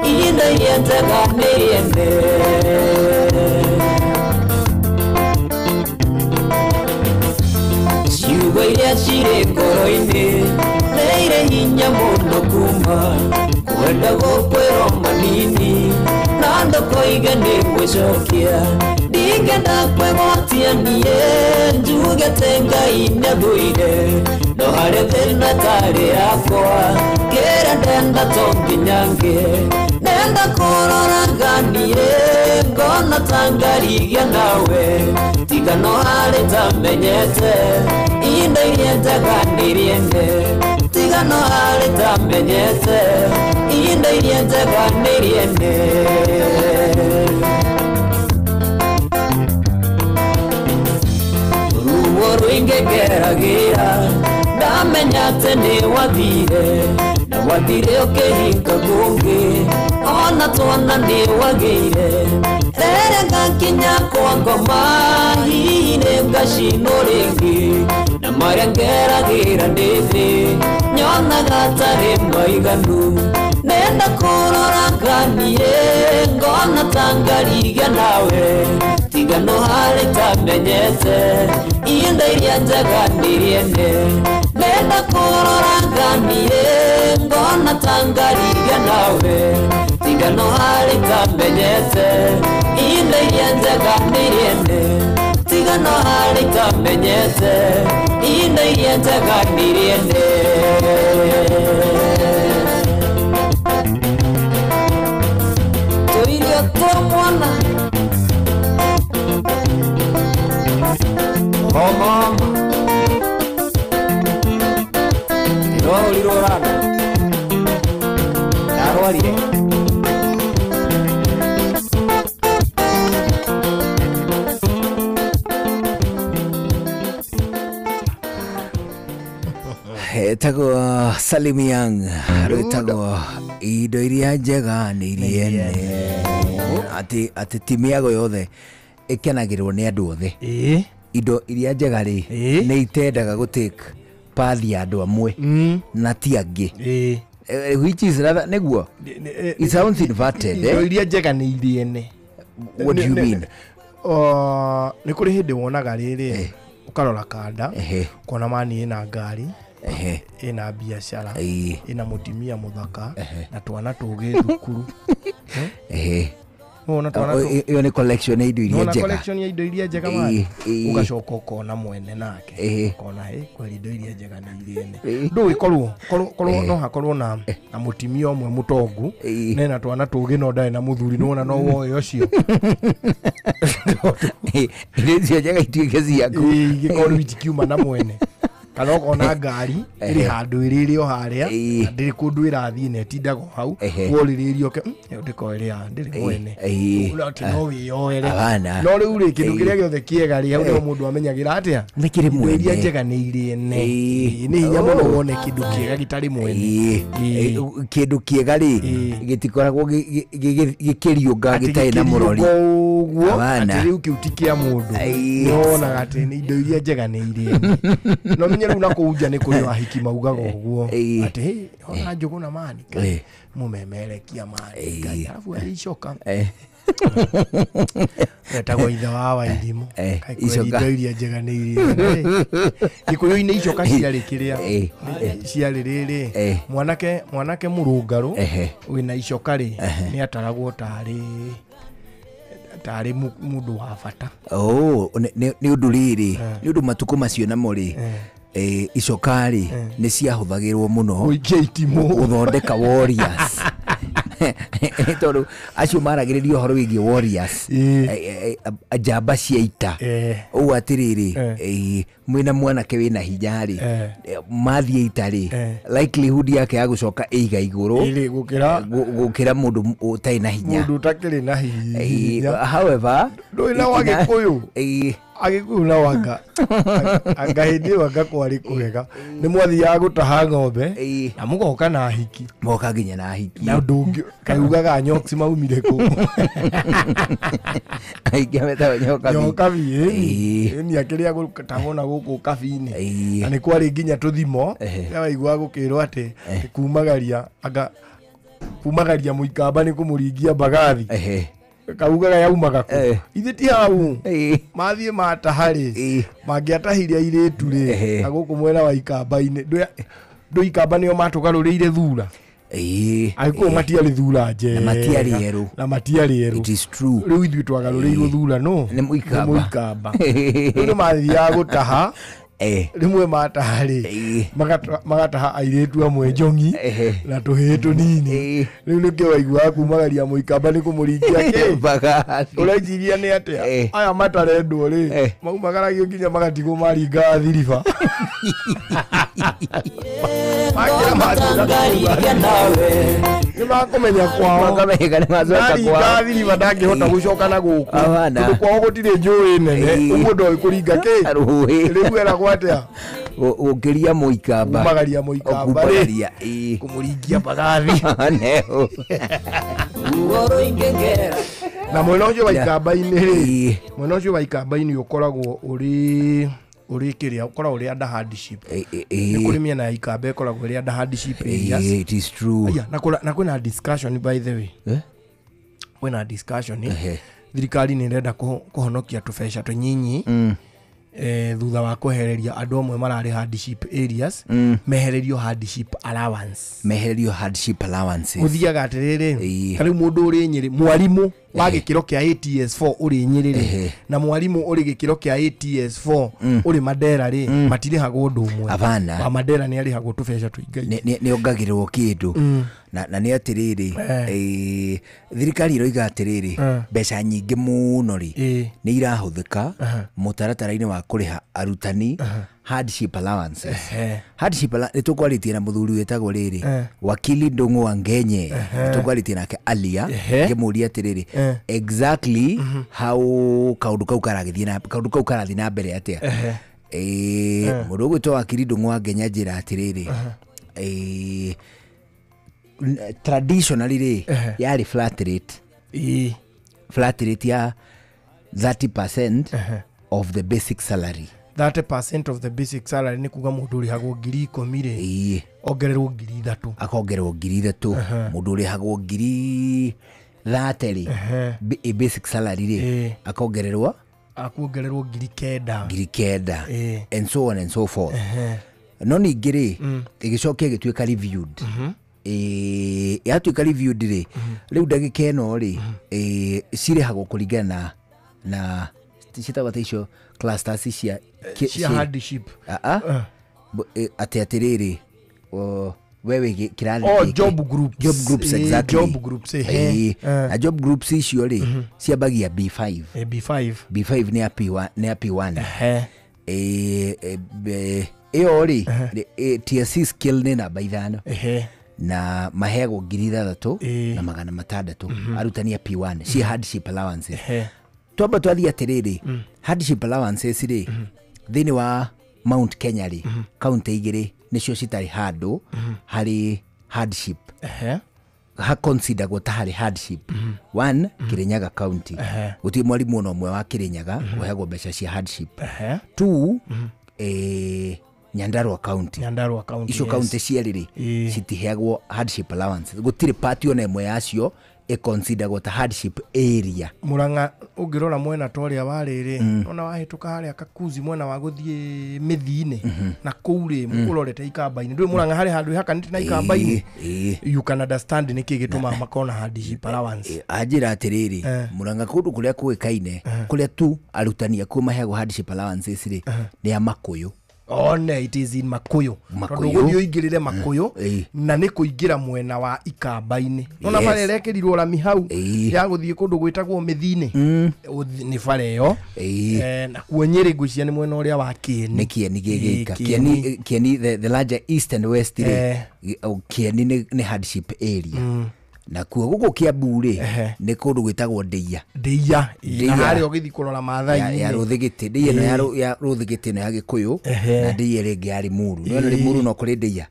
ihinda iria njega nĩiriene ciugo iria cirĩ ngoro-inĩ nĩirĩ hinya mũno kuma kwenda gũkwĩrwo manini na ndoko igane gwĩcokia ndingenda kwĩgwatia niĩ njugĩte Ngai nĩagwire no harĩa thĩna tarĩ yakwa kĩrĩa ndenda to nginyange nenda kũrora nganie ngona tangarigia nawe tigano harĩa itamenyete ihinda iria njega nĩiriene tigano harĩa itamenyete ihinda iria njega nĩiriene ruo rũingĩgeragĩra ndamenya atĩ nĩ wathire na wathire ũkĩhinga ngũngĩ ona twana nĩ wagĩire rĩrĩa ngakinya kwa ngoma hihi nĩ ngacinwo rĩngĩ na marĩa ngeragĩra ndĩ thĩ nyonaga atarĩ maiganu nenda kũrora nganie ngona tangarigia nawe tigano harĩa itamenyete ihinda iria njega nĩiriene nenda kũrora nganie ngona tangarigia nawe tigano harĩa itamenyete ihinda iria njega nĩiriene tigano harĩa itamenyete ihinda iria njega nĩiriene Rori rorana Darwarire Etago Salim Young Etago indo iria njega nĩ iriene ati timu yago yothe ikenagirwo nĩ andũ othe indo iria njega rĩ nĩ itendaga gũtake pathi ya andũ amwe na ti angĩ which is rather neguo it sounds inverted indo iria njega nĩ iriene. What do you mean? Nĩ kũrĩ hĩndĩ wonaga rĩrĩ ukarora kanda kona mani ina ngari ina biashara ina mutimia muthaka na twana tũgĩ thukuru ona twana iyo ni collection ya indo iria njega, collection ya indo iria njega mani ugacoka ukona mwene nake kona kweli indo iria njega ni iriene ndu ikorwo no hakorwo na mutimia omwe mutongu nena twana tũgĩ no ndae na muthuri nona no woe ucio irio njega ituĩke ciaku igikorwo itikiuma na mwene kana ukona ngari iri handu iriri o haria ndiri kundu irathii ne tindago hau woriririo ke ndiko iri ndiri mwene ulati no wiyoere no riu ri kindu kiria giothe kiega ri hau no mundu amenyagira atia nikiri mwene iria njega ni iriene ni hinya muno wone kindu kiega gitari mwene kindu kiega ri gitikoragwo gikiriunga gitai na murori ati riu kiutikia mundu nona ati ni indo iria njega ni iriene no menya riu nakuja ni kuri wahiki maugaga uguo ati ona njuguna mani mumemerekia mani alafu alichoka etagwo ithe wa waithimo icoka iria njega ni iria ikuyu-ini icoka ciarĩ kiria ciarĩ rĩrĩ mwanake mũrũngarũ wĩna icoka rĩ nĩ ataragwo tarĩ mundu wa bata nĩ ũndũ rĩrĩ nĩ ũndũ matukũ macio namo rĩ icokari nĩ ciahũthagĩrwo mũno gũthondeka warriors tondũ acio maragĩrĩria ũhoro wĩgiĩ warriors njamba cia ita ũguo atĩrĩrĩ mwĩna mwanake wĩna hinya rĩ mathiĩ ita rĩ likelihood yake ya gũcoka ĩiga igũrũ gũkĩra mũndũ ũtarĩ na hinya, mũndũ ũtakĩrĩ na hinya. However ndũĩ na wagĩkũyũ agĩkũyũ na wanga anga hĩndĩ ĩyo anga kwarĩ kwega nĩ mwathiaga gũtaha ng'ombe na mũgoka na hiki moka nginya na hiki na ndũngĩ kaiugaga nyoksi maumire kũ aingĩ metaga nyoka biĩ ni akĩrĩa gũtahona gũkũ kabi-inĩ na nĩ kwarĩ nginya tũthimo waigua gũkĩrwo atĩ kumagaria mũikamba nĩ kũmũringia mbagathi kaugaga yaumaga kũ ithe ti hau mathiĩ matahari mangĩatahiria airĩtu rĩ agũkũ mwena wa ikamba-inĩ ndũ ikamba nĩo matũgarũrĩire thura agĩkũyũ matiarĩ thura njega na matiarĩ erũ. It is true. Rĩu ithuĩ twagarũrĩirwo thura no nĩ mũikamba rĩu nĩ mathiaga gũtaha rimwe matahari magataha airĩtu amwe njongi na tũhĩĩ tũnini rĩu nĩkĩo waiguaga kumagaria mũikamba nĩ kũmũringia ũreciria nĩ atĩa aya matarendwo rĩ maumagaragio nginya magatigwo maringa thiriba nĩmakũmenya kwao maringa thiriba ndangĩhota gũcoka na gũkũ tondũ kwao gũtirĩ njũĩ nene ũguo ndoĩ kũringa rĩu eragwo atĩa gũkĩria mũikamba kumagaria mũikamba kũmũringia mbagathi na mwena ũcio wa ikamba-inĩ rĩ mwena ũcio wa ikamba-inĩ ũkoragwo uri kiria ukora uri under hardship ni kuri miena ya ikamba ikoragwo uri under hardship areas. It is true. Na kuna discussion by the way kuna discussion thirikari ni irenda kuhonokia tubeca tunyinyi thutha wa kuhereria andu amwe marari hardship areas mehererio hardship allowance guthiaga atiriri kari mundu uri Nyeri mwarimu wa gikiro kia ATS4 uri Nyeri ri na mwarimu uri gikiro kia ATS4 uri Mandera ri matirihagwo ndu umwe wa Mandera ni arihagwo tubeca tuingai ni ongagirwo kindu na ni atiriri thirikari iroiga atiriri mbeca nyingi muno ri ni irahuthika mutaratara-ini wa kuriha arutani hardship allowances. Hardship nitukwaritie na muthuri wetagwo riri wakili Ndung'u wa Ngenye, nitukwaritie nake alia ngimuria atiriri exactly how kaundu kau karathi na mbere atia. Mundu gwitwo wakili Ndung'u wa Ngenye njira atiriri traditionally yari flat rate ya 30% of the basic salary. 30% of the basic salary ni kuga mundu uri hagwo 10,000 ongererwo 3,000 akongererwo 3,000 mundu uri hagwo 30,000 basic salary ri akongererwo 9,000 and so on and so forth. No ningiri igicoke gituika reviewed yatuika reviewed ri riu ndagika eno ri cirihagwo kuringana na citagwo icio clusters cia hardship atiriri wewe kirathi job groups exactly job groups a job groups icio ri ciambagia B5 ni P1 iyo ri TSC skill ni namba 5 na mahego 6,000 na 600 arutania P1 ci hardship allowances. Twamba twathia atiriri hardship allowances ri thini wa Mount Kenya ri county igiri nicio citari handu hari hardship ha consider go tahari hardship. One Kirinyaga county guti mwarimu no mwe wa Kirinyaga wahego mbeca cia hardship. Two Nyandarua county icio county ciariri citiheagwo hardship allowance. Gutire party ona imwe yacio consider go ta hardship area. Muranga ungirora mwena toria wariri ona wahituka haria Kakuzi mwena wa guthie Mithini na kuure mukurorete Ikamba-ini ndui Muranga hari handu hakanite na Ikamba-ini you can understand niki gituma makona hardship allowance. Ajira atiriri Muranga kundu kuria kuikaine kuria tu arutania kuma heagwo hardship allowances ri ni amakuyu. It is in Makuyu. Tondu ingirire Makuyu na ni kuingira mwena wa Ikamba-ini. Ona bare rekerirwo rami hau ya guthie kundu gwitagwo Mithini ni bare yo na kuonyere gucia ni mwena uria wa Kieni. Ni Kieni gigika Kieni the larger east and west Kieni ni hardship area. Na kuo guko Kiambu ri ni kundu gwitagwo Ndeia na hari ogithi kurora Maathai ya Ruthigiti Ndeia no ya Ruthigiti no ya Gikuyu na Ndeia ringi ya Limuru no Limuru no kuri Ndeia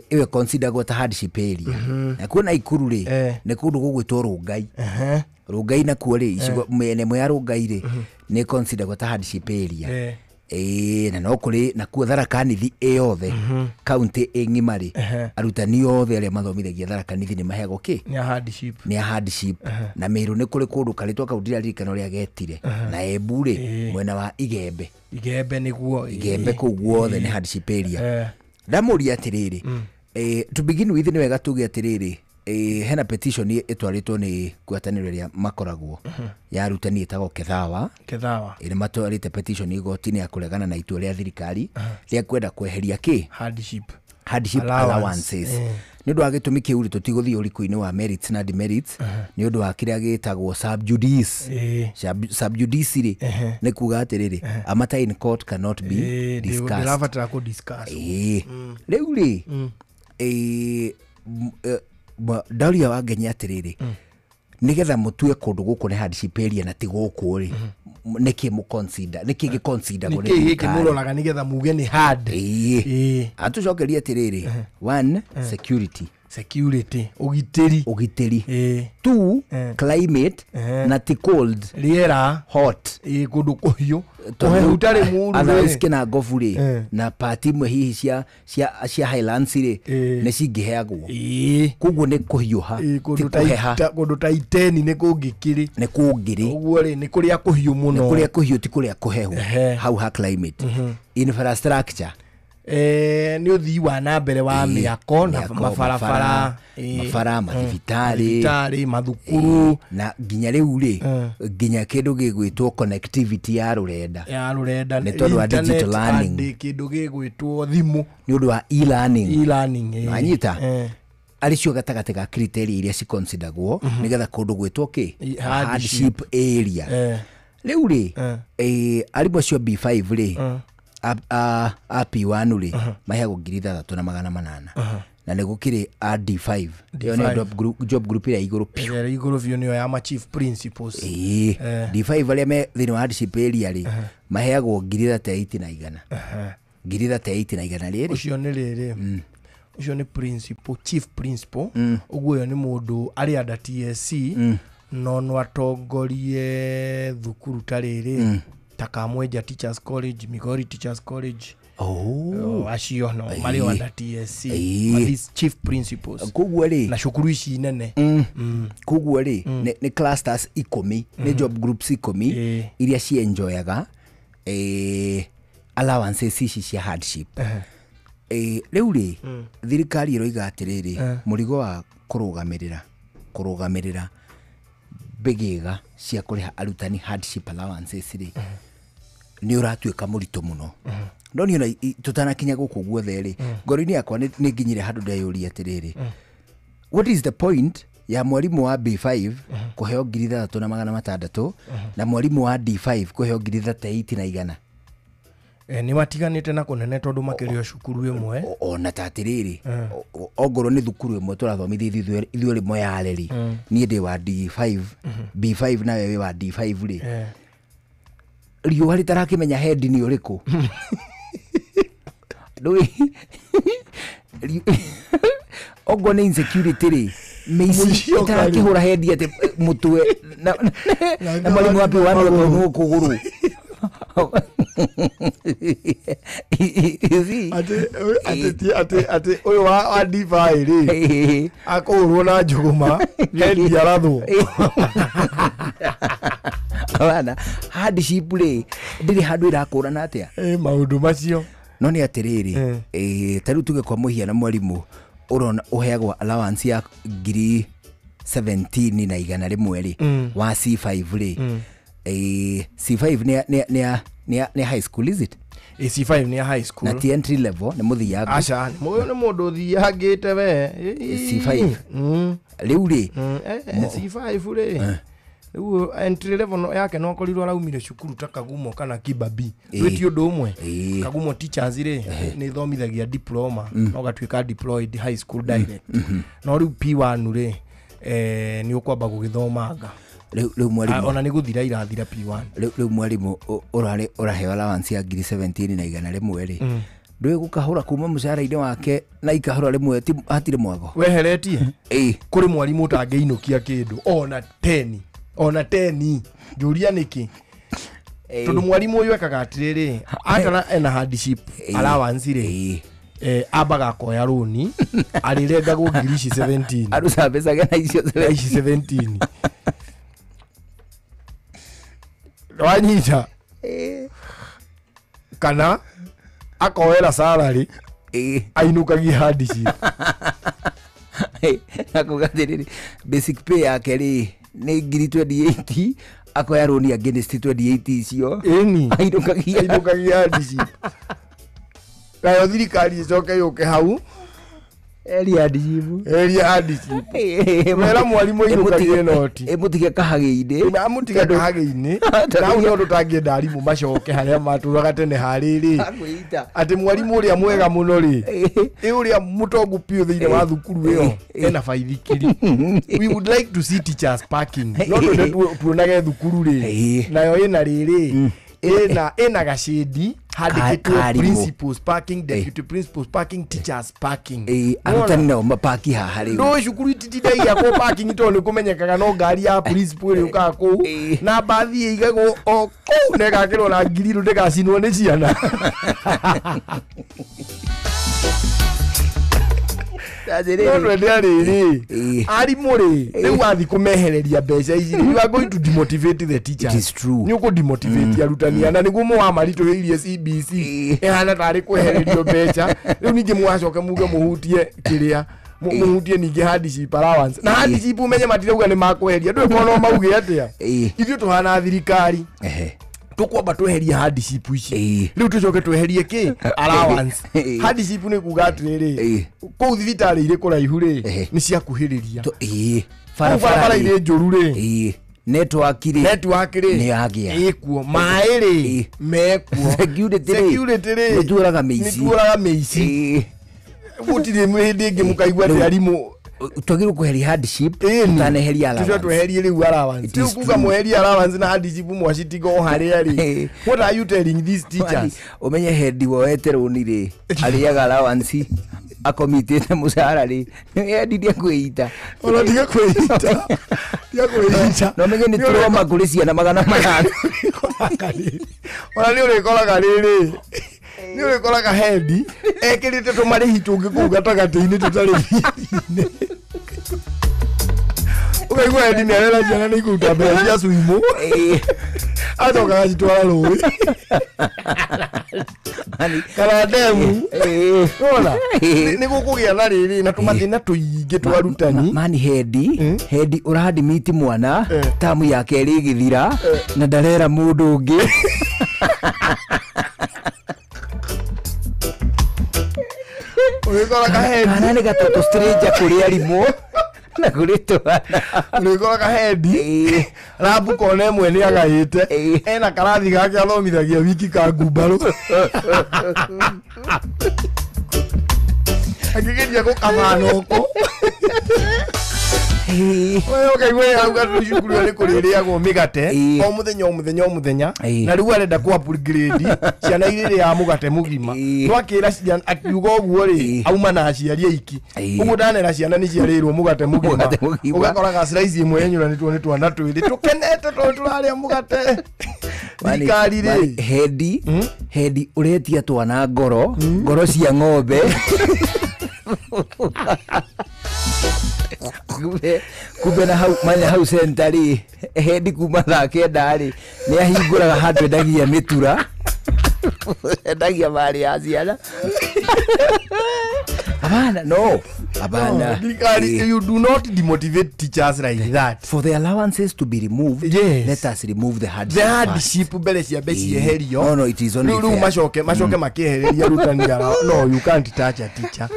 iwe consider go ta hardship area. Na kuona Ikuru ri ni kundu gugwitwo Rungai na kuo ri icigo mene mwe ya Rungai ri ni consider go ta hardship area. Na no kuri na kuo Tharaka Nithi yothe county ngimari arutani yothe aria mathomithagia Tharaka Nithi ni mahego ki ni hardship na Meru ni kuri kundu karitwa kaunti ririkano ria getire na Embu ri mwena wa Igembe niguo Igembe ku guothe ni hardship area. Ndamuria atiriri to begin with ni wega tuge atiriri hena petition etwaritwo ni gwataniro ria makoragwo ya arutani etago Kethawa ire matwarite petition igoti-ini ya kuregana na itua ria thirikari ria kwenda kweheria ki hardship allowances. Ni undu wa gitumi kiuri tutiguthii uriku-ini wa merits na demerits ni undu wa kiria gitagwo subjudice ri ni kuga atiriri a matter in court cannot be discussed. Riu ri Daria wa Ngenye atiriri nigetha mutue kundu guku ni hardship area na ti guku ri niki mu consider niki gi consider go niki gi muroraga nigetha muge ni hard atucokeria atiriri one security ugitiri two climate na ti cold riera hot kundu kuhiu utari muru otherwise kina ngofuri na party mwe hihi cia Highlands ri ni cingiheagwo kuguo ni kuhiuha kundu ta Iteni ni kungikiri uguo ri ni kuria kuhiu muno ni kuria kuhiu ti kuria kuhehu how ha climate infrastructure ni uthii wa na mbere wa miako na mabarabara mathibitari mathukuru na nginya riu ri nginya kindu gigwitwo connectivity ya rurenda ni tondu wa digital learning kindu gigwitwo thimu ni undu wa e-learning anyita alicio gatagate ga criteria iria ci consideragwo nigetha kundu gwitwo ki hardship area Riu ri arimũ cio B5 ri a P1 ri maheagwo 3,800 na nĩ gũkĩrĩ a D5 yo nĩ job group ya igũrũ biũ nĩyo ya ma chief principals D5 arĩa me thĩinĩ wa hardship area ri maheagwo 3,800 rĩrĩ ũcio nĩ rĩrĩ ucio ni principal chief principal uguo yo ni mundu ari under TSC no atongorie thukuru tarĩrĩ takamwenja teachers college Migori teachers college acio no mari under TSC these chief principals kuguo ri na cukuru ici nene kuguo ri ni clusters 10 ni job groups 10 iria cienjoyaga allowances ici cia hardship riu ri thirikari iroiga atiriri murigo wa kurugamirira bigiga cia kuriha arutani hardship allowances ri ni uratuika murito muno no ni ona tutanakinya guku guothe ri ngoro-ini yakwa ni nginyire handu ndayuria atiriri what is the point ya mwarimu wa B5 kuheo 3,600 na mwarimu wa D5 kuheo 3,800 ni matiganite na kunene tondu makirio cukuru imwe ona tatiriri ongoro ni thukuru imwe turathomithia ithuĩ rimwe yareri nie ndi wa D5 B5 na wewe wa D5 ri riũ ritarakimenya head ni uriku ndui ogo ni insecurity ri meisi itarakihura head ati mutwe na mwalimu wapi wano no kuguru ate oyo wa D5 ri akorwo na njuguma head yarathu bana hardship ri ndiri handu irakũrana atia maundu macio no ni atiriri tariu tuge kwa muhiana mwalimu urona uheagwa allowance ya 17 na igana rimwe ri wa C5 ri C5 ni high school is it C5 ni high school na ti entry level ni muthiaga acha moyo ni mundu thiagite we C5 riu ri C5 ri riu entry level yake no korirwo araumire cukuru ta Kagumo kana Kibabi weti undu umwe Kagumo teachers ri ni thomithagia diploma no gatuika deployed high school direct no riu P1 ri ni ukwamba gugithomanga riu mwalimu ona ni guthira irathira P1 riu mwalimu uraheo allowance ya 17 na igana rimwe ri ndwe gukahura kuma mushara-ini wake na ikahura rimwe hatire mwago weheretie kuri mwalimu utangeinukia kindu ona 10 njuria niki tondu mwalimu uyu ekaga atiriri atana ena hardship allowance ri abaga koya roni arirengagwo 17 arusa pesa gana icio 17 wanyita kana akoera salary ainukagia hardship akugathiriri basic pay yake ri ni 28 akoya roni against 28 icio ainukagia hardship kayo thirikari icoke yuke hau area hardship mera mwalimu inukagie noti mutige kahage-ini amutige kahage-ini nau no tutangienda arimu macoke haria maturaga tene hariri ati mwalimu uria mwega muno ri uria mutongu piu thiini wa thukuru iyo ena baithikiri we would like to see teachers parking no tuonage thukuru ri nayo ina riri ena gacedi handikitwo principals parking deputy principals parking teachers parking arutani nao mapaki haha riu ndo cukuru ititithaigia ko parking to ni kumenyekaga no ngari ya principal ri uka ku na bathi igagwo o ku nega kirwo na ngiriru ndigacinwo ni ciana no ndĩarĩrĩ arimũ rĩ rĩu wathi kũmehereria mbeca ici you are going to demotivate the teachers. It is true. Nĩ ũkũdemotivate arutani na nĩguo mũwamaritũhĩirie CBC ĩhana tarĩ kwehererio mbeca rĩu ningĩ mwacoke muge mũhutie kĩrĩa mũhutie ningĩ hardship allowance na hardship umenye matirauga nĩ makweheria ndũĩ kono mauge atĩa ithuĩ tũhana thirikari tukwamba tweherie hardship ici riu tucoke tweherie ki allowance hardship ni kuga atiriri kuu thibitarĩ ire kũraihu ri ni cia kuhĩrĩria barabara ire njũru ri network ri ni agia ikuo mairi mekuo security ri nituraga meici gutire mwindi ingi mukaigwa ati arimu twagiru kuheria hardship tutaneheria allowance tweherie riu allowance kuga muheria allowance na hardship mwacitigo haria ri what are you telling these teachers umenye head woete runi ri aliaga allowance akomitete musara ri ndiye kuita ona ndiye kuita no menye ni turoma kulisia na magana manana ona ni urikoraga riri ni urikoraga head ekirite tumarihi tungi kuu gatagati-ini tutari thini ukaigua head ni arera ciana ni ikuruta mbere cia suimo atokaga citwara rũĩ kana ndemu ona nĩ gũkũgĩa na rĩrĩ na tũmathĩna tũingĩ twa arutani mani hendi ũrandimiti mwana tamu yake ĩrĩ ĩgĩthira na ndarera mũndũ ũngĩ ũrĩkoraga hendi kana nĩ gatoto stranger kũrĩ arimũ na kũrĩ twana ũrĩkoraga hendi rabu kona ĩmwe nĩ agaĩte ena karathi gake athomithagia wiki ka ngumbarũ akĩgeria gũkamanoko wewe ukaigua auga cukuru nĩ kũrĩrĩagwo mĩgate o mũthenya na rĩu arenda ku upgrade ciana irĩrĩ ya mũgate mũgima twakĩra ciana akiuga ũguo rĩ auma na aciari aiki ũguo ndanera ciana nĩ ciarĩrwo mũgate mũgima ũgakoraga slice ĩmwe yenyũranĩtwo nĩ twana twĩrĩ tũkenete tũrarĩa mũgate thirikari rĩ hendi ũretia twana ngoro cia ng'ombe kumbe na hau centari hendi kuma thaa kenda rĩ nĩ ahingũraga handũ endagia mĩtura endagia marĩ ya ciana Abana. You do not demotivate teachers like that. For the allowances to be removed, let us remove the hardship. The hardship bele ciabeshi eherio. No, it is only fair. Mashoke makehereria rutani gara. No, you can't touch a teacher.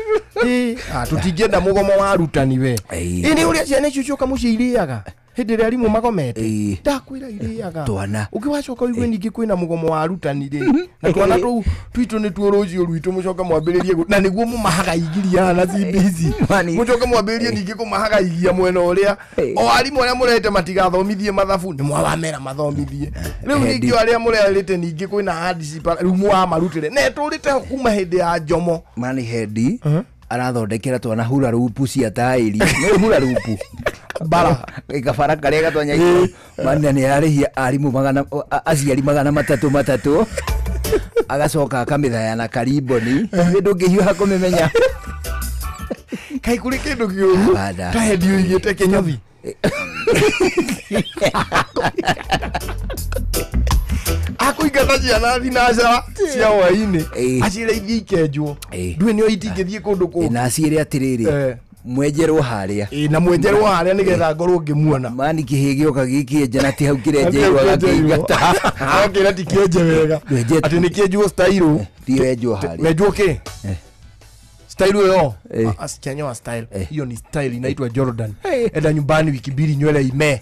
Tutigenda mugomo wa rutani we. Ini uri ciana icucuka muciriaga. Hindi ria rimu magomete ndakwira iriaga twana ukiwacoka igwe ningi kwina mugomo wa rutani ri na twana tu twitu ni tuo rũciũ rwitũ mucoka mwambĩrĩrie na niguo mumahaga igiria na CBC mucoka mwambĩrĩrie ningi kumahaga igia mwena ũrĩa o arimu arĩa mũrete matigathomithie mathabu ni mwawamera mathomithie rĩu ningi arĩa mũrerete ningi kwina hardship rumu wa marutire ne tũrĩte kuma hĩndĩ ya njomo mani hendi arathondekera twana hura rupu cia taĩri nĩ hura rupu bara ikabara karĩa gatwanya igũrũ mani nĩ arĩhia arimũ aciari 300 agacoka akamĩthaya na kariboni kĩndũ ngĩhiũha kũmĩmenya kai kũrĩ kĩndũ kĩũru ta hendi ũigĩte kĩnyothi akuingata ciana thinacara cia hwainĩ acirĩithie ikenjwo ndũĩ nĩo itingĩthiĩ kũndũ kũngĩ na acire atĩrĩrĩ mwenjerwo harĩa na mwenjerwo harĩa nĩgetha ngorwo ngĩmuona mani kĩhĩ gĩoka gĩkĩenja na ti hau kĩrenjerwo agakĩingata agakĩra ti kĩenje wega atĩ nĩ kĩenjwo style wenjwo harĩa wenjwo kĩ style yo asikenyo style hiyo ni style inaitwa Jordan enda nyumbani wiki mbili nywele ime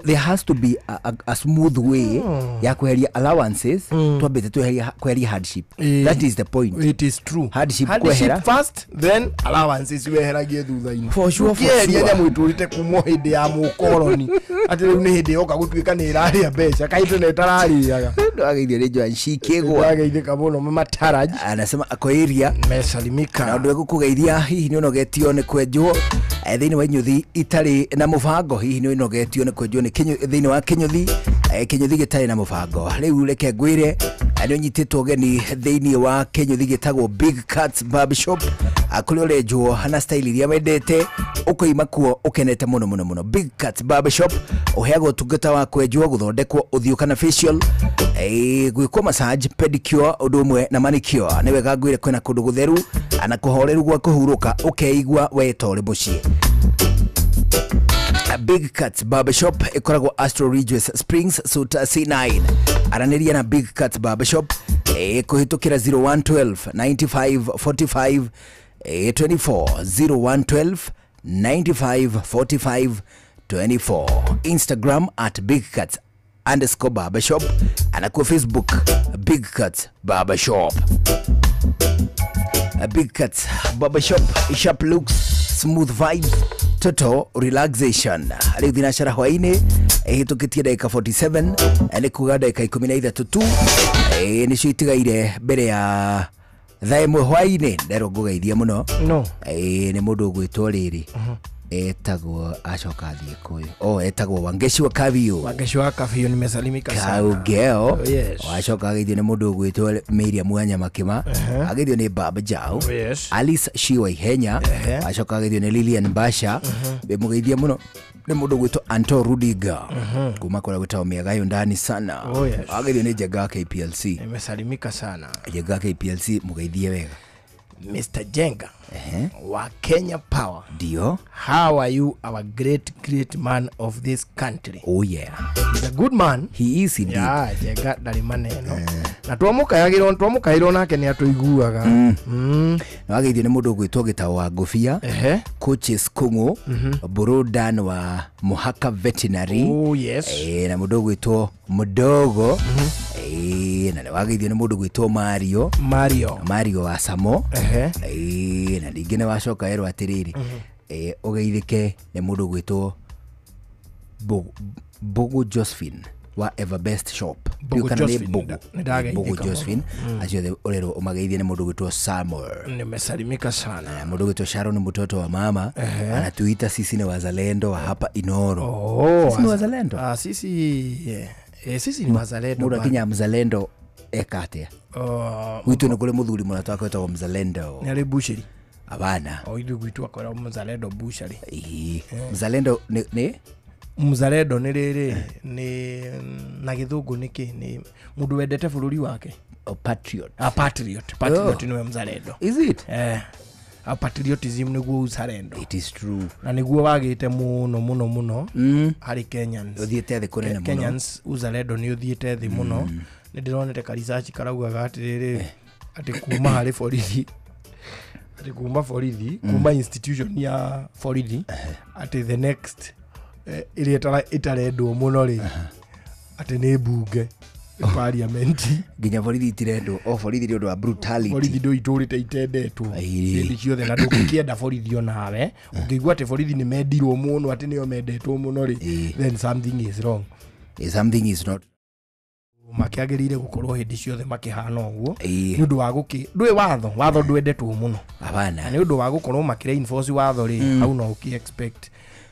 there has to be a smooth way ya kuheria allowances twambete kuheria hardship that is the point. It is true. Hardship kuhera first then allowances weheragie thutha-inĩ for sure kĩeria nyamũ itũrĩte kuma hĩndĩ ya mũkoroni atĩ rĩu nĩ hĩndĩ yoka gũtuĩka nĩ ĩrarĩa mbeca kaitũ nĩ ĩtararĩaga ndwageithio nĩ Joan Shikĩgwa ndwageithĩka mũno Mataraj anasema akoiria mesalimika na ndwe gũkũgeithia hihi nĩ ũnogetio nĩ kwenjwo thĩinĩ wa inyuthi itarĩ na mũbango hihi nĩ ũnogetio nĩ kwenjwo nĩ thĩinĩ wa kinyuthi gĩtarĩ na mũbango rĩu reke ngwĩre nĩ ũnyitĩtwo ũgeni thĩinĩ wa kinyuthi gĩtagwo Big Cuts Barbershop kũrĩa ũrenjwo na style iria wendete ũkoima kuo ũkenete mũno mũno mũno. Big Cuts Barbershop ũheagwo ũtungata wa kwenjwo gũthondekwo ũthiũ kana facial gwĩkwo massage pedicure ũndũ ũmwe na manicure nĩ wega ngwĩre kwĩna kũndũ gũtheru na kũhoreru gwa kũhurũka ũkeigua wetorĩ mũciĩ. Big Cuts Barbershop ikoragwo Astro Regis Springs Suite C9 aranĩria na Big Cuts Barbershop kuhitukira 0112 95 45 24 0112 954524. Instagram at bigcuts_barbershop. Anakuwa Facebook Big Cuts Barbershop. A Big Cuts Barbershop, sharp looks, smooth vibes, total relaxation. Leo dinashara hwaine tukitia dakika 47 ni kuga dakika 13 tu nicio itigaire mbere ya thaa imwe hwaine ndero ngugeithia muno ni mundu gwitwo riri etagwo acoka thie kuyu etagwo Wangeshi wa Kabiu nimesalimika sana Kaugeo acoka geithio ni mundu gwitwo Miriam Mwanya Makima ageithio ni Baba Jao Alice Shiwa Ihenya acoka geithio ni Lilian Basha bemugeithia muno ni mundu gwitwo Anto Rudiga kuma kwa gwitwo Miagayo ndani sana ageithio ni Jega KPLC nimesalimika sana Jega KPLC mugeithie wega Mr. Jenga wa Kenya Power. Dio. How are you, our great man of this country? Oh yeah. He's a good man. He is indeed. Yeah, Jenga ndari maneno. Na twamukairwo nake ni atuiguaga. Na wageithio ni mundu gwitwo Gitao wa Ngofia. Coaches Kungu. Burudan wa Muhaka Veterinary. Oh yes. Na mundu gwitwo Mudogo. Na wageithio ni mundu gwitwo Mario wa Samo na ndingine wacoka ero atiriri ugeithike ni mundu gwitwo Bogo Josephine wa Everbest Shop Bogo Josephine acio urero umageithie ni mundu gwitwo Samuel nimesalimika sana mundu gwitwo Sharon ni mtoto wa mama anatuita sisi ni wazalendo wa hapa Inoro sisi ni wazalendo sisi ni wazalendo mundu akinya mzalendo ekatia witu ni kule muthuri murata wako etagwo mzalendo ni ari bushiri abana ithu gwitu akora mzalendo bushiri mzalendo ni mzalendo ni riri ni na githungu niki ni mundu wendete bururi wake patriot niwe mzalendo is it patriotism niguo uzalendo it is true na niguo wagite muno hari Kenyans uthiete thi kunene muno Kenyans uzalendo ni uthiete thi muno ni ndironete karisachi karaugaga atiriri ati kuma hari borithi kuma institution ya borithi ati the next itarendwo muno ri ati ni bunge parliament ginya borithi itirendwo borithi ni undu wa brutality borithi ndo iturite itendetwo ndi ciothe na ndukienda borithi onawe ukigwa ati borithi ni mendirwo muno ati nio mendetwo muno ri then something is wrong something is not makiagirire gukorwo hindi ciothe makihana uguo ni undu wa ndwe watho ndwendetwo muno abana ni undu wa gukorwo makireinforce watho ri au no uki expect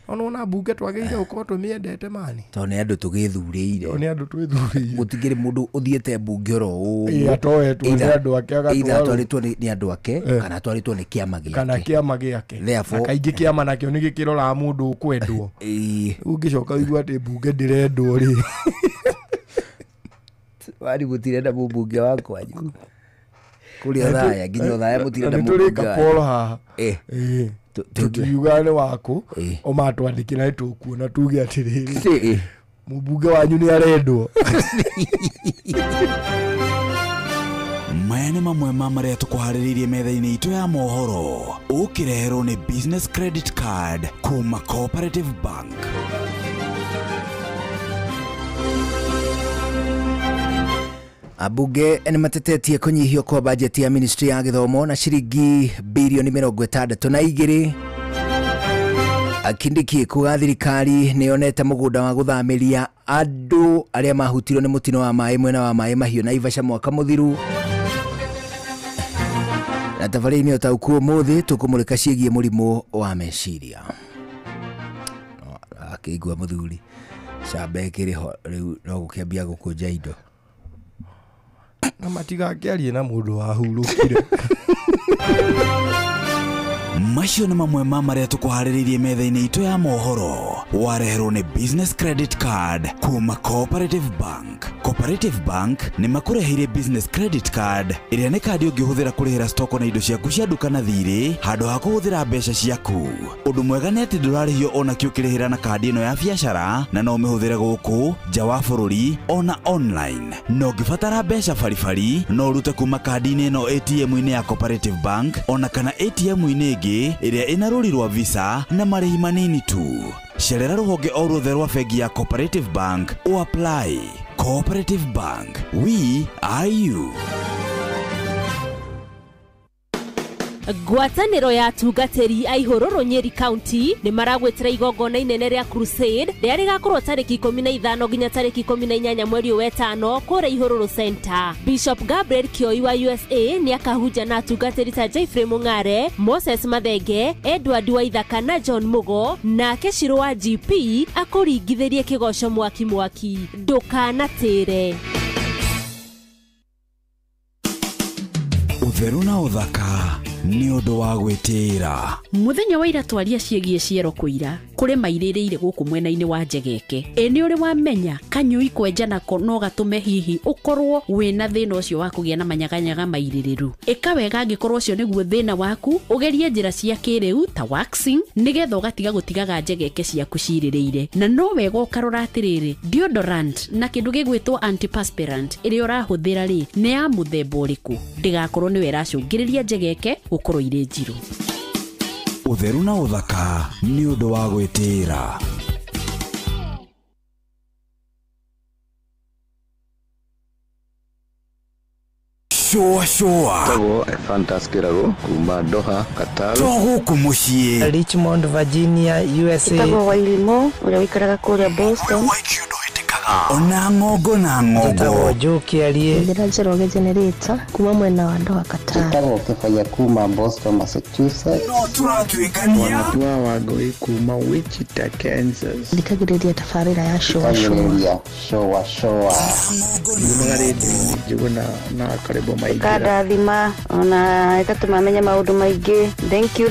ona bunge twagirire gukorwo tumiendete mani to ne andu tugithurire ni andu twithurire gutigire mundu uthiete bunge ro atoetwo ni andu ake agatwaritwo ni andu ake kana twaritwo ni kiama giake therefore kaingi kiama nakio ni gikirora mundu kwendwo ungicoka wigua ati bunge ndirendwo ri wari gutirenda mbunge wakwa kuria thaya nginya thaya mutirenda mbunge kapolo haha tukiugane wako omatwandikira tukuona tuge atiriri mbunge wanyu ni arendwo maya nĩ mamwe ma marĩa tũkũharĩrĩirie metha-inĩ itũ ya mohoro ũkĩreherwo nĩ business credit card kuma Cooperative Bank. Abunge ni matetetie kunyihio kwa bajeti ya Ministry ya Githomo na ciringi bilioni 62 Kindiki kuga thirikari nionete mugunda wa guthamiria andu aria mahutirwo ni mutino wa mai mwena wa mai mahiu na Ivasha mwaka muthiru na tafari-ini otaukuo muthi tukumurika ciigie murimu wa meciria akigwa muthuri cabe kiriho riu no gukiambia gukunja indo na matigakiarie na mundu wahurukire macio nĩ mamwe ma marĩa tũkũharĩrĩirie metha-inĩ itũ ya mohoro wareherwo nĩ business credit card kuma Cooperative Bank. Cooperative Bank nĩ makũreheire business credit card ĩrĩa nĩ kandi ũngĩhũthĩra kũrĩhĩra stoko na indo ciaku cia duka na thirĩ handũ ha kũhũthĩra mbeca ciaku. Ũndũ mwega nĩ atĩ ndũrarĩhio ona kĩ ũkĩrĩhĩra na kandi ĩno ya biacara na no ũmĩhũthĩre gũkũ nja wa bũrũri ona online. No ũngĩbatara mbeca baribari no ũrute kuma kandi-inĩ ĩno ATM-inĩ ya Cooperative Bank ona kana ATM-inĩ ĩngĩ ĩrĩa ĩna rũri rwa Visa na marĩhi manini tu. Cerera rũhonge o ruothe rwa bengi ya Cooperative Bank o apply. Cooperative Bank, we are you. Ngwatanĩro ya tungatĩri a Ihũrũrũ Nyeri County nĩ maragwetera igongona inene rĩa Crusade rĩrĩa rĩgakorwo tarĩki 15 nginya tarĩki 18 mweri wa 5 kũrĩa Ihũrũrũ Center. Bishop Gabriel Kioi wa USA nĩ akahunja na tungatĩri ta Jeffrey Mung'are, Moses Mathenge, Edward Waithaka na John Mugo na Keshiro wa GP akũringithĩrie kĩgoco mwaki ndũkanatĩre. Ũtheru na ũthaka nĩ ũndũ wa gwĩtĩĩra. Mũthenya wa ira twaria ciĩgiĩ ciero kũira kũrĩ mairĩrĩire gũkũ mwena-inĩ wa Njegeke. Nĩ ũrĩ wamenya kanyũi kwenja nako no gatũme hihi ũkorwo wĩna thĩna ũcio wa kũgĩa na manyaganyaga mairĩrĩru. Ĩka wega angĩkorwo ũcio nĩguo thĩna waku, ũgerie njĩra cia kĩrĩu ta waxing nĩgetha ũgatiga gũtigaga njegeke ciaku cirĩrĩire. Na no wega ũkarora atĩrĩrĩ, deodorant na kĩndũ gĩgwĩtwo antiperspirant ĩrĩa ũrahũthĩra rĩ nĩ ya mũthemba ũrĩkũ, ndĩgakorwo nĩwe ĩracũngĩrĩria njegeke gũkorwo irĩ njirũ. Ũtheru na ũthaka nĩ ũndũ wa gwĩtĩĩra. Shoa Tago Fantaskirago kuma Doha Qatar. Togo kumushie Richmond Virginia USA. Tago Wailimo ule wikaraga kule Boston. Ona ngogo na ngogo. Tago Joki aliye Ndira Njoroge generator kuma mwena wa Doha Qatar. Tago Kefaya kuma Boston Massachusetts. No turatwikania. Wanatua wagoi kuma Wichita Kansas. Ndikagiriria tafarira ya showa. Ndimagaridi juguna na karibu maigira. Kada thima ona ikatuma menya maundu maingi. Thank you.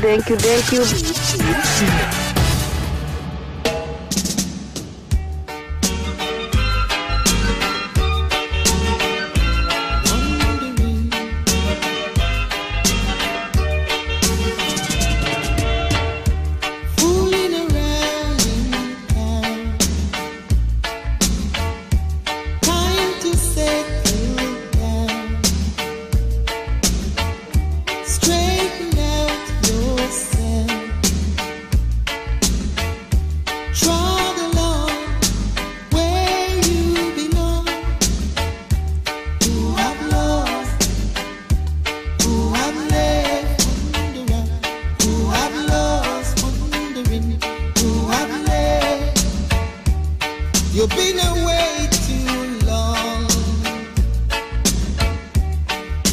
You've been away too long.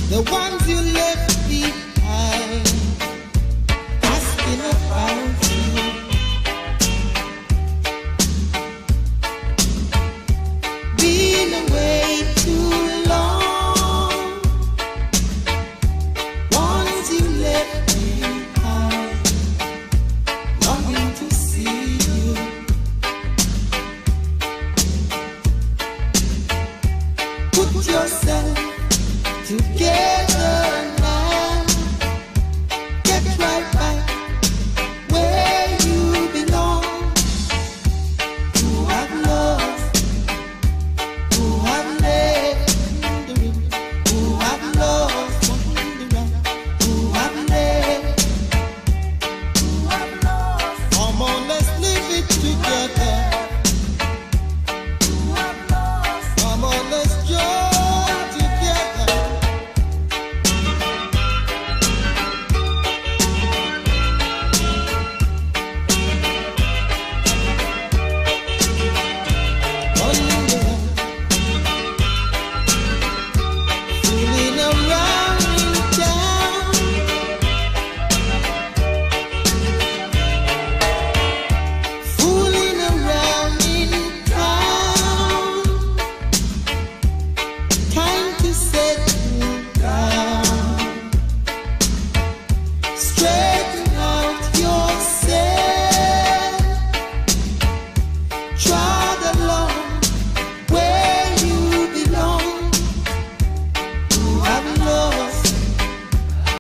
The ones you left behind, asking